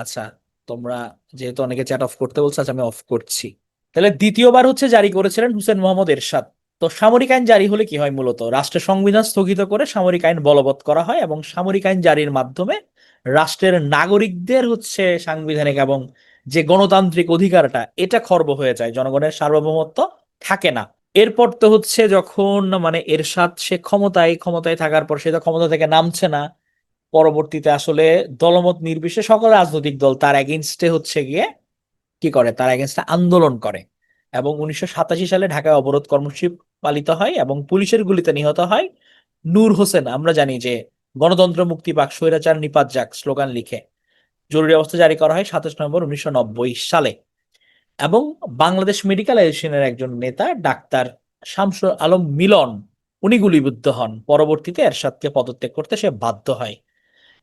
[SPEAKER 1] আচ্ছা, তোমরা যেহেতু অনেকে চ্যাট অফ করতে বলছে, আচ্ছা আমি অফ করছি। তাহলে 2য়বার হচ্ছে জারি করেছিলেন হুসেন মোহাম্মদ এরশাদ। তো সামরিক আইন জারি হলে কি হয়? মূলত রাষ্ট্রের সংবিধান স্থগিত করে সামরিক আইন বলবৎ করা হয়, এবং সামরিক আইন জারির মাধ্যমে রাষ্ট্রের নাগরিকদের হচ্ছে সাংবিধানিক এবং যে গণতান্ত্রিক অধিকারটা এটা খর্ব হয়ে যায়, জনগণের সার্বভৌমত্ব থাকে না। এরপর তো হচ্ছে যখন মানে এরশাদ সে ক্ষমতায় থাকার পর সে তো ক্ষমতা থেকে নামছে না, পরবর্তীতে আসলে দলমত নির্বিশেষে সকল রাজনৈতিক দল তার এগেইনস্টে হচ্ছে গিয়ে কি করে, তার এগেইনস্টে আন্দোলন করে। এবং 1987 সালে ঢাকায় অবরোধ কর্মসূচি পালিত হয় এবং পুলিশের গুলিতে নিহত হয় নূর হোসেন। আমরা জানি যে গণতন্ত্র মুক্তি পাক, স্বৈরাচার নিপাত যাক স্লোগান লিখে জরুরি অবস্থা জারি করা হয় 27 নভেম্বর 1990 সালে। এবং বাংলাদেশ মেডিকেল অ্যাসোসিয়েশনের একজন নেতা ডাক্তার শামসুল আলম মিলন উনি গুলিবিদ্ধ হন। পরবর্তীতে এরশাদকে পদত্যাগ করতে সে বাধ্য হয়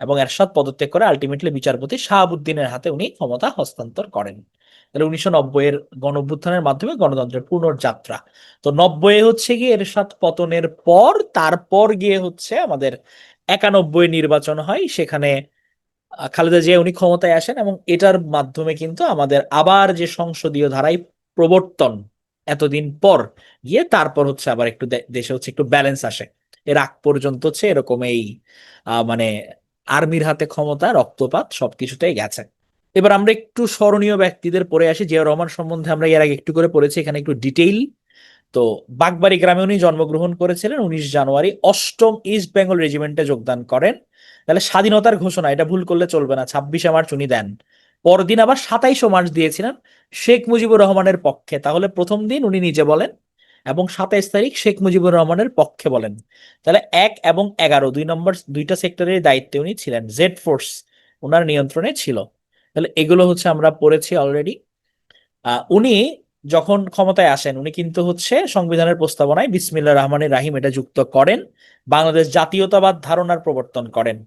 [SPEAKER 1] এবং এরশাদ পদত্যাগ করে আলটিমেটলি বিচারপতি শাহাবুদ্দিনের হাতে উনি ক্ষমতা হস্তান্তর করেন। তাহলে 1990-এর গণঅভ্যুত্থানের মাধ্যমে গণতন্ত্রের পুনর্যাত্রা। তো 90-এ হচ্ছে গিয়ে এরশাদ পতনের পর, তারপর গিয়ে হচ্ছে আমাদের 91 নির্বাচন হয়, সেখানে খালেদা জিয়া উনি ক্ষমতায় আসেন এবং এটার মাধ্যমে কিন্তু আমাদের আবার যে সংসদীয় ধারায় প্রবর্তন এতদিন পর গিয়ে তারপর হচ্ছে আবার একটু দেশে হচ্ছে একটু ব্যালেন্স আসে। এর আগ পর্যন্ত হচ্ছে এরকম এই মানে আর্মির হাতে ক্ষমতা, রক্তপাত সবকিছুতেই গেছে। এবার আমরা একটু স্মরণীয় ব্যক্তিদের পড়ে আসি। জিয়াউর রহমান সম্বন্ধে আমরা এর আগে একটু করে পড়েছি, এখানে একটু ডিটেইল। তো বাগবাড়ি গ্রামে উনি জন্মগ্রহণ করেছিলেন, 19 জানুয়ারি 8ম ইস্ট বেঙ্গল রেজিমেন্টে যোগদান করেন। তাহলে স্বাধীনতার ঘোষণা এটা ভুল করলে চলবে না, 26শে মার্চ উনি দেন। পরদিন আবার 27শে মার্চ দিয়েছিলেন শেখ মুজিবুর রহমানের পক্ষে। তাহলে প্রথম দিন উনি নিজে বলেন এবং 27 তারিখ শেখ মুজিবুর রহমানের পক্ষে বলেন। তাহলে 1 এবং 11 2 নম্বর দুইটা সেক্টরের দায়িত্বে উনি ছিলেন, জেড ফোর্স ওনার নিয়ন্ত্রণে ছিল। তাহলে এগুলো হচ্ছে আমরা পড়েছি অলরেডি। উনি যখন ক্ষমতায় আসেন উনি কিন্তু হচ্ছে সংবিধানের প্রস্তাবনায় বিসমিল্লাহ রহমানির রাহিম এটা যুক্ত করেন, বাংলাদেশ জাতীয়তাবাদ ধারণার প্রবর্তন করেন।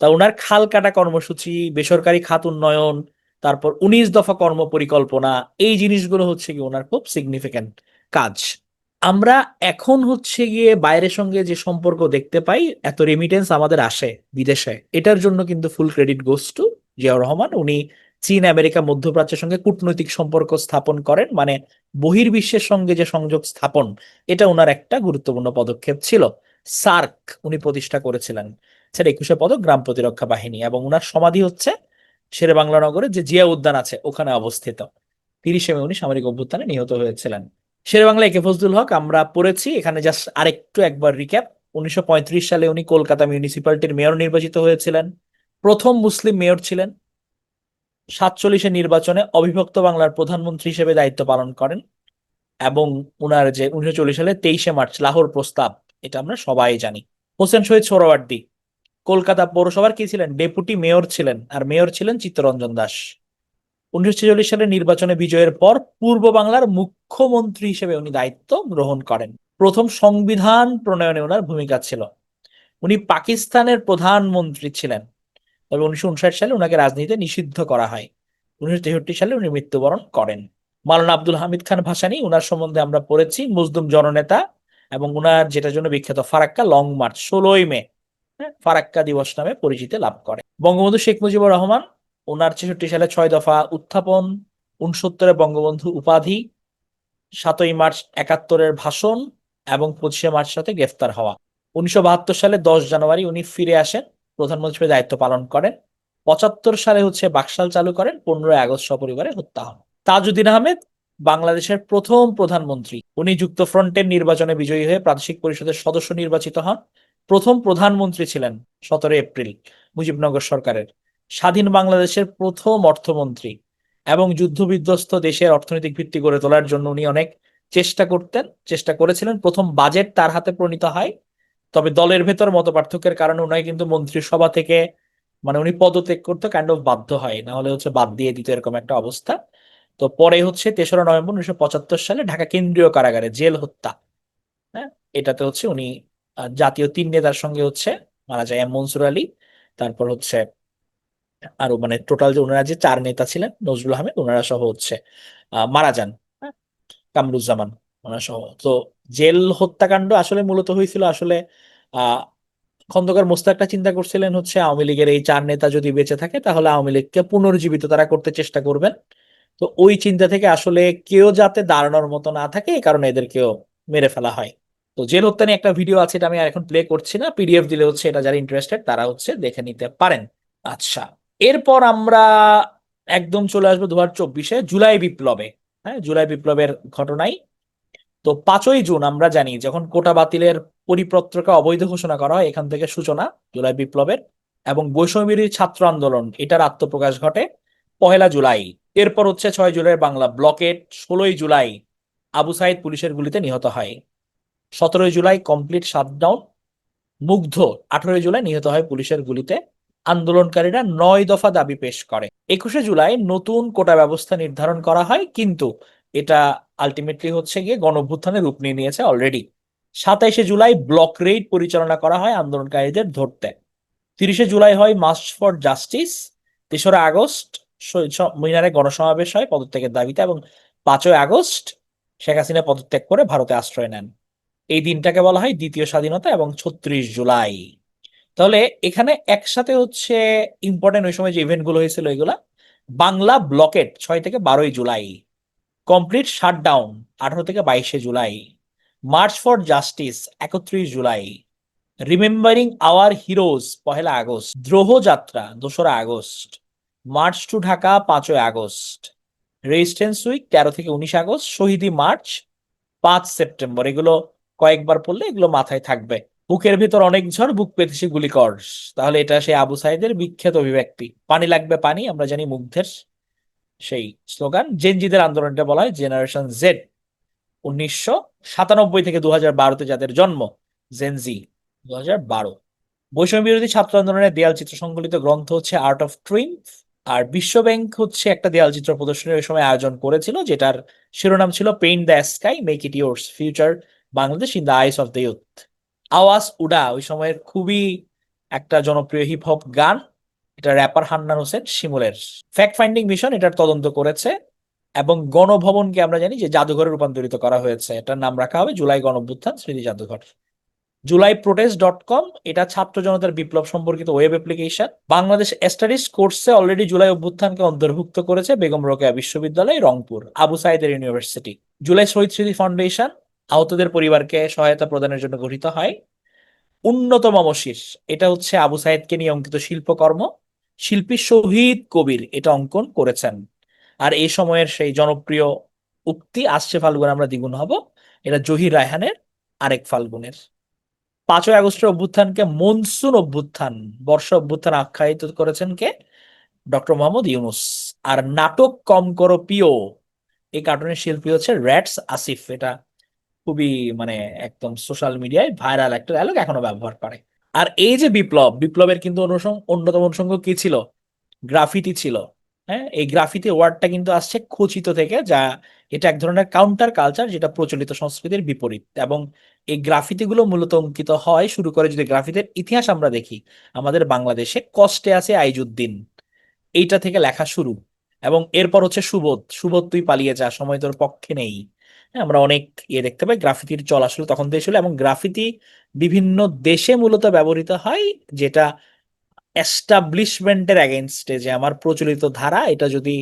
[SPEAKER 1] তা উনার খাল কাটা কর্মসূচি, বেসরকারি খাত উন্নয়ন, তারপর 19 দফা কর্ম পরিকল্পনা, এই জিনিসগুলো হচ্ছে কি ওনার খুব সিগনিফিক্যান্ট কাজ। আমরা এখন হচ্ছে গিয়ে বাইরের সঙ্গে যে সম্পর্ক দেখতে পাই, এত রেমিটেন্স আমাদের আসে বিদেশে, এটার জন্য কিন্তু ফুল credit goes to Ziaur Rahman. উনি চীন, আমেরিকা, মধ্যপ্রাচ্যের সঙ্গে কূটনৈতিক সম্পর্ক স্থাপন করেন, মানে বহির্বিশ্বের সঙ্গে যে সংযোগ স্থাপন, এটা ওনার একটা গুরুত্বপূর্ণ পদক্ষেপ ছিল। সার্ক উনি প্রতিষ্ঠা করেছিলেন, সেটা 21শে পদক গ্রাম প্রতিরক্ষা বাহিনী, এবং উনার সমাধি হচ্ছে শেরেবাংলা নগরে যে জিয়া উদ্যান আছে ওখানে অবস্থিত। 30শে মে উনি সামরিক অভ্যুত্থানে নিহত হয়েছিলেন। শেরেবাংলা একে ফজলুল হক আমরা পড়েছি, এখানে জাস্ট আরেকটু একবার রিক্যাপ। 1935 সালে উনি কলকাতা মিউনিসিপ্যালিটির মেয়র নির্বাচিত হয়েছিলেন, প্রথম মুসলিম মেয়র ছিলেন। 47-এ নির্বাচনে অবিভক্ত বাংলার প্রধানমন্ত্রী হিসেবে দায়িত্ব পালন করেন এবং উনার যে 1940 সালে 23শে মার্চ লাহোর প্রস্তাব, এটা আমরা সবাই জানি। হোসেন শহীদ সোহরাওয়ার্দী কলকাতা পৌরসভার কি ছিলেন, ডেপুটি মেয়র ছিলেন, আর মেয়র ছিলেন চিত্তরঞ্জন দাস। 1946 সালের নির্বাচনে বিজয়ের পর পূর্ব বাংলার মুখ্যমন্ত্রী হিসেবে উনি দায়িত্ব গ্রহণ করেন। প্রথম সংবিধান প্রণয়নে ওনার ভূমিকা ছিল। উনি পাকিস্তানের প্রধানমন্ত্রী ছিলেন, তবে 1959 সালে ওনাকে রাজনীতিতে নিষিদ্ধ করা হয়। 1963 সালে উনি মৃত্যুবরণ করেন। মাওলানা আব্দুল হামিদ খান ভাসানী, উনার সম্বন্ধে আমরা পড়েছি, মজলুম জননেতা, এবং উনার যেটার জন্য বিখ্যাত ফারাক্কা লং মার্চ 16ই মে ফারাক্কা দিবস নামে পরিচিতি লাভ করে। বঙ্গবন্ধু শেখ মুজিবুর রহমান, ওনার 66 সালে 6 দফা উত্থাপন, 69-এ বঙ্গবন্ধু উপাধি, 7ই মার্চ 71-এর ভাষণ এবং 25শে মার্চ সাথে গ্রেফতার হওয়া। 1972 সালে 10 জানুয়ারি উনি ফিরে আসেন, প্রধানমন্ত্রীর দায়িত্ব পালন করেন। 75 সালে হচ্ছে বাকশাল চালু করেন, 15 আগস্ট সপরিবারে হত্যা হন। তাজউদ্দিন আহমেদ বাংলাদেশের প্রথম প্রধানমন্ত্রী, উনি যুক্ত ফ্রন্টের নির্বাচনে বিজয়ী হয়ে প্রাদেশিক পরিষদের সদস্য নির্বাচিত হন। প্রথম প্রধানমন্ত্রী ছিলেন 17 এপ্রিল মুজিবনগর সরকারের। স্বাধীন বাংলাদেশের প্রথম অর্থমন্ত্রী এবং যুদ্ধবিধ্বস্ত দেশের অর্থনৈতিক ভিত্তি গড়ে তোলার জন্য উনি অনেক চেষ্টা করেছিলেন। প্রথম বাজেট তার হাতে প্রণীত হয়, তবে দলের ভেতর মতপার্থক্যের কারণে উনি কিন্তু মন্ত্রিসভা থেকে মানে উনি পদত্যাগ করতে কাইন্ড অফ বাধ্য হয়, না হলে হচ্ছে বাদ দিয়ে দিত, এরকম একটা অবস্থা। তো পরে হচ্ছে 3রা নভেম্বর 1975 সালে ঢাকা কেন্দ্রীয় কারাগারে জেল হত্যা, হ্যাঁ, এটাতে হচ্ছে উনি জাতীয় 3 নেতার সঙ্গে হচ্ছে মারা যায়। এম মনসুর আলী, তারপর হচ্ছে আরো মানে টোটাল যে ওনারা যে 4 নেতা ছিলেন, নজরুল আহমেদ, ওনারা সহ হচ্ছে মারা যান, হ্যাঁ, কামরুজ্জামান ওনারা সহ। তো জেল হত্যাকাণ্ড আসলে মূলত হয়েছিল আসলে খন্দকার মোস্তাকটা চিন্তা করছিলেন হচ্ছে আওয়ামী লীগের এই 4 নেতা যদি বেঁচে থাকে তাহলে আওয়ামী লীগকে পুনর্জীবিত তারা করতে চেষ্টা করবেন। তো ওই চিন্তা থেকে আসলে কেউ যাতে দাঁড়ানোর মতো না থাকে এই কারণে এদেরকেও মেরে ফেলা হয়। তো জেল হত্যা নিয়ে একটা ভিডিও আছে, এটা আমি আর এখন প্লে করছি না, পিডিএফ দিলে হচ্ছে এটা যারা ইন্টারেস্টেড তারা হচ্ছে দেখে নিতে পারেন। আচ্ছা, এরপর আমরা একদম চলে আসবো 2024-এ জুলাই বিপ্লবে। হ্যাঁ, জুলাই বিপ্লবের ঘটনায়। তো 5ই জুন আমরা জানি যখন কোটা বাতিলের পরিপত্রকে অবৈধ ঘোষণা করা হয়, এখান থেকে সূচনা জুলাই বিপ্লবের। এবং বৈষম্যবিরোধী ছাত্র আন্দোলন এটার আত্মপ্রকাশ ঘটে 1 জুলাই। এরপর হচ্ছে 6 জুলাই বাংলা ব্লকেড। 16 জুলাই আবু সাইদ পুলিশের গুলিতে নিহত হয়। 17 জুলাই কমপ্লিট শাটডাউন। মুগ্ধ 18 জুলাই নিহত হয় পুলিশের গুলিতে। আন্দোলনকারীরা 9 দফা দাবি পেশ করে। 21 জুলাই নতুন কোটা ব্যবস্থা নির্ধারণ করা হয়, কিন্তু এটা আলটিমেটলি হচ্ছে গিয়ে গণঅভ্যুত্থানের রূপ নিয়ে নিয়েছে অলরেডি। 27 জুলাই ব্লক রেইড পরিচালনা করা হয় আন্দোলনকারীদের ধরতে। 30 জুলাই হয় মার্চ ফর জাস্টিস। 3রা আগস্ট মিনারে গণসমাবেশ হয় পদত্যাগের দাবিতে, এবং 5ই আগস্ট শেখ হাসিনা পদত্যাগ করে ভারতে আশ্রয় নেন। এই দিনটাকে বলা হয় দ্বিতীয় স্বাধীনতা। এবং 36 জুলাই, তাহলে এখানে একসাথে হচ্ছে ইম্পর্টেন্ট ওই সময় যে ইভেন্ট গুলো হয়েছিল এগুলা। বাংলা ব্লকেট 6 থেকে 12ই জুলাই। কমপ্লিট শাটডাউন 18 থেকে 22 July. March for justice 31 July. Remembering our heroes 1 August. দ্রোহ যাত্রা 2রা আগস্ট। মার্চ টু ঢাকা 5ই আগস্ট। রেজিস্ট্যান্স উইক 13 থেকে 19 আগস্ট। শহীদি মার্চ 5 সেপ্টেম্বর। এগুলো কয়েকবার পড়লে এগুলো মাথায় থাকবে। বুকের ভিতর অনেক ঝড়, বুক পেতেছি গুলি কর। তাহলে এটা সেই আবু সাইদের বিখ্যাত অভিব্যক্তি। পানি লাগবে পানি, আমরা জানি মুগ্ধের সেই স্লোগান। জেনজিদের আন্দোলনটা বলা হয় জেনারেশন জেড। 1997 থেকে 2012-তে যাদের জন্ম, জেনজি 2012। বৈষম্য বিরোধী ছাত্র আন্দোলনের দেয়াল চিত্র সংকলিত গ্রন্থ হচ্ছে আর্ট অফ ট্রিউম্ফ। আর বিশ্ব ব্যাংক হচ্ছে একটা দেয়াল চিত্র প্রদর্শনীর ওই সময় আয়োজন করেছিল, যেটার শিরোনাম ছিল paint the sky make it yours, future Bangladesh in the eyes of the youth. আওয়াজ উডা ওই সময়ের খুবই একটা জনপ্রিয় হিপ হপ গান। এটা র্যাপার হান্নান হোসেন শিমুলের। ফ্যাক্ট ফাইন্ডিং মিশন এটার তদন্ত করেছে। এবং গণভবনকে আমরা জানি যে জাদুঘরে রূপান্তরিত করা হয়েছে, এটার নাম রাখা হবে জুলাই গণঅভ্যুত্থান স্মৃতি জাদুঘর। julyprotest.com এটা ছাত্র জনতার বিপ্লব সম্পর্কিত ওয়েব অ্যাপ্লিকেশন। বাংলাদেশ স্টাডিজ কোর্সে অলরেডি জুলাই অভ্যুত্থানকে অন্তর্ভুক্ত করেছে বেগম রোকেয়া বিশ্ববিদ্যালয় রংপুর, আবু সাইদের ইউনিভার্সিটি। জুলাই শহীদ স্মৃতি ফাউন্ডেশন আহতদের পরিবারকে সহায়তা প্রদানের জন্য গঠিত হয়। উন্নত মমশির এটা হচ্ছে আবু সাইদকে নিয়ে অঙ্কিত শিল্পকর্ম। শিল্পী শহীদ কবির এটা অঙ্কন করেছেন। আর এই সময়ের সেই জনপ্রিয় উক্তি আসছে ফাল্গুন আমরা দ্বিগুণ হব, এটা জহির রায়হানের আরেক ফাল্গুনের। 5ই আগস্টের অভ্যুত্থানকে মনসুন অভ্যুত্থান, বর্ষা অভ্যুত্থান আখ্যায়িত করেছেন কে? ডক্টর মোহাম্মদ ইউনুস। আর নাটক কম করো পিও, এই কার্টুনের শিল্পী হচ্ছে র্যাটস আসিফ। এটা খুবই মানে একদম সোশ্যাল মিডিয়ায় ভাইরাল একটা ডায়লগ, এখনো ব্যবহার করে। আর এই যে বিপ্লবের কিন্তু অন্যতম অনুষঙ্গ কি ছিল? গ্রাফিতি ছিল। হ্যাঁ, এই গ্রাফিতি ওয়ার্ডটা কিন্তু আসছে খচিত থেকে, যা এটা এক ধরনের কাউন্টার কালচার যেটা প্রচলিত সংস্কৃতির বিপরীত। এবং এই গ্রাফিতি গুলো মূলত অঙ্কিত হয় শুরু করে, যদি গ্রাফিতির ইতিহাস আমরা দেখি আমাদের বাংলাদেশে, কষ্টে আছে আইজুদ্দিন, এইটা থেকে লেখা শুরু। এবং এরপর হচ্ছে সুবোধ, সুবোধ তুই পালিয়ে যা, সময় তোর পক্ষে নেই। হ্যাঁ, আমরা অনেক দেখতে পাই গ্রাফিতির চল আসলে তখন থেকে ছিল। এবং গ্রাফিতি বিভিন্ন দেশে মূলত ব্যবহৃত হয়, যেটা এস্টাবলিশমেন্টের এগেনস্টে, যে আমার প্রচলিত ধারা, এটা যদি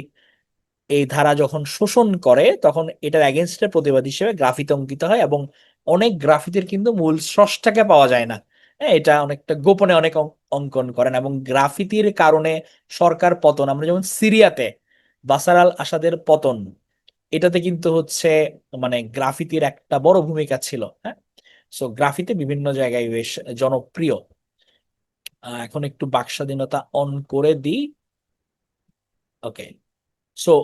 [SPEAKER 1] এই ধারা যখন শোষণ করে তখন এটার এগেনস্টে প্রতিবাদ হিসেবে গ্রাফিতি অঙ্কিত হয়। এবং অনেক গ্রাফিতির কিন্তু মূল স্রষ্টাকে পাওয়া যায় না। হ্যাঁ, এটা অনেকটা গোপনে অনেক অঙ্কন করেন। এবং গ্রাফিতির কারণে সরকার পতন, আমরা যেমন সিরিয়াতে বাশার আল আসাদের পতন, এটাতে কিন্তু হচ্ছে মানে গ্রাফিতির একটা বড় ভূমিকা ছিল। হ্যাঁ, সো গ্রাফিতি বিভিন্ন জায়গায় বেশ জনপ্রিয়। এখন একটু বাক স্বাধীনতা অন করে দিই। ওকে, সো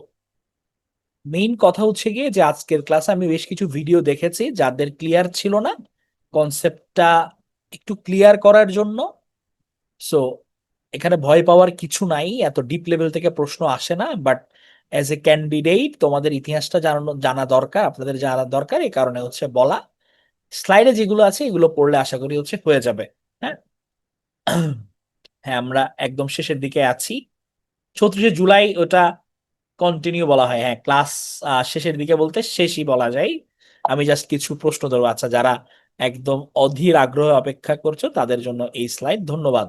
[SPEAKER 1] মেইন কথা হচ্ছে গিয়ে যে আজকের ক্লাসে আমি বেশ কিছু ভিডিও দেখেছি যাদের ক্লিয়ার ছিল না, কনসেপ্টটা একটু ক্লিয়ার করার জন্য। সো এখানে ভয় পাওয়ার কিছু নাই, এত ডিপ লেভেল থেকে প্রশ্ন আসে না। বাট অ্যাজ এ ক্যান্ডিডেট তোমাদের ইতিহাসটা জানা দরকার, আপনাদের জানা দরকার, এই কারণে হচ্ছে বলা। স্লাইডে যেগুলো আছে এগুলো পড়লে আশা করি হচ্ছে হয়ে যাবে। হ্যাঁ হ্যাঁ, আমরা একদম শেষের দিকে আছি। 34 জুলাই ওটা কন্টিনিউ বলা হয়। হ্যাঁ, ক্লাস শেষের দিকে বলতে শেষই বলা যায়। আমি জাস্ট কিছু প্রশ্ন ধরবো। আচ্ছা, যারা একদম অধীর আগ্রহে অপেক্ষা করছো তাদের জন্য এই স্লাইড। ধন্যবাদ।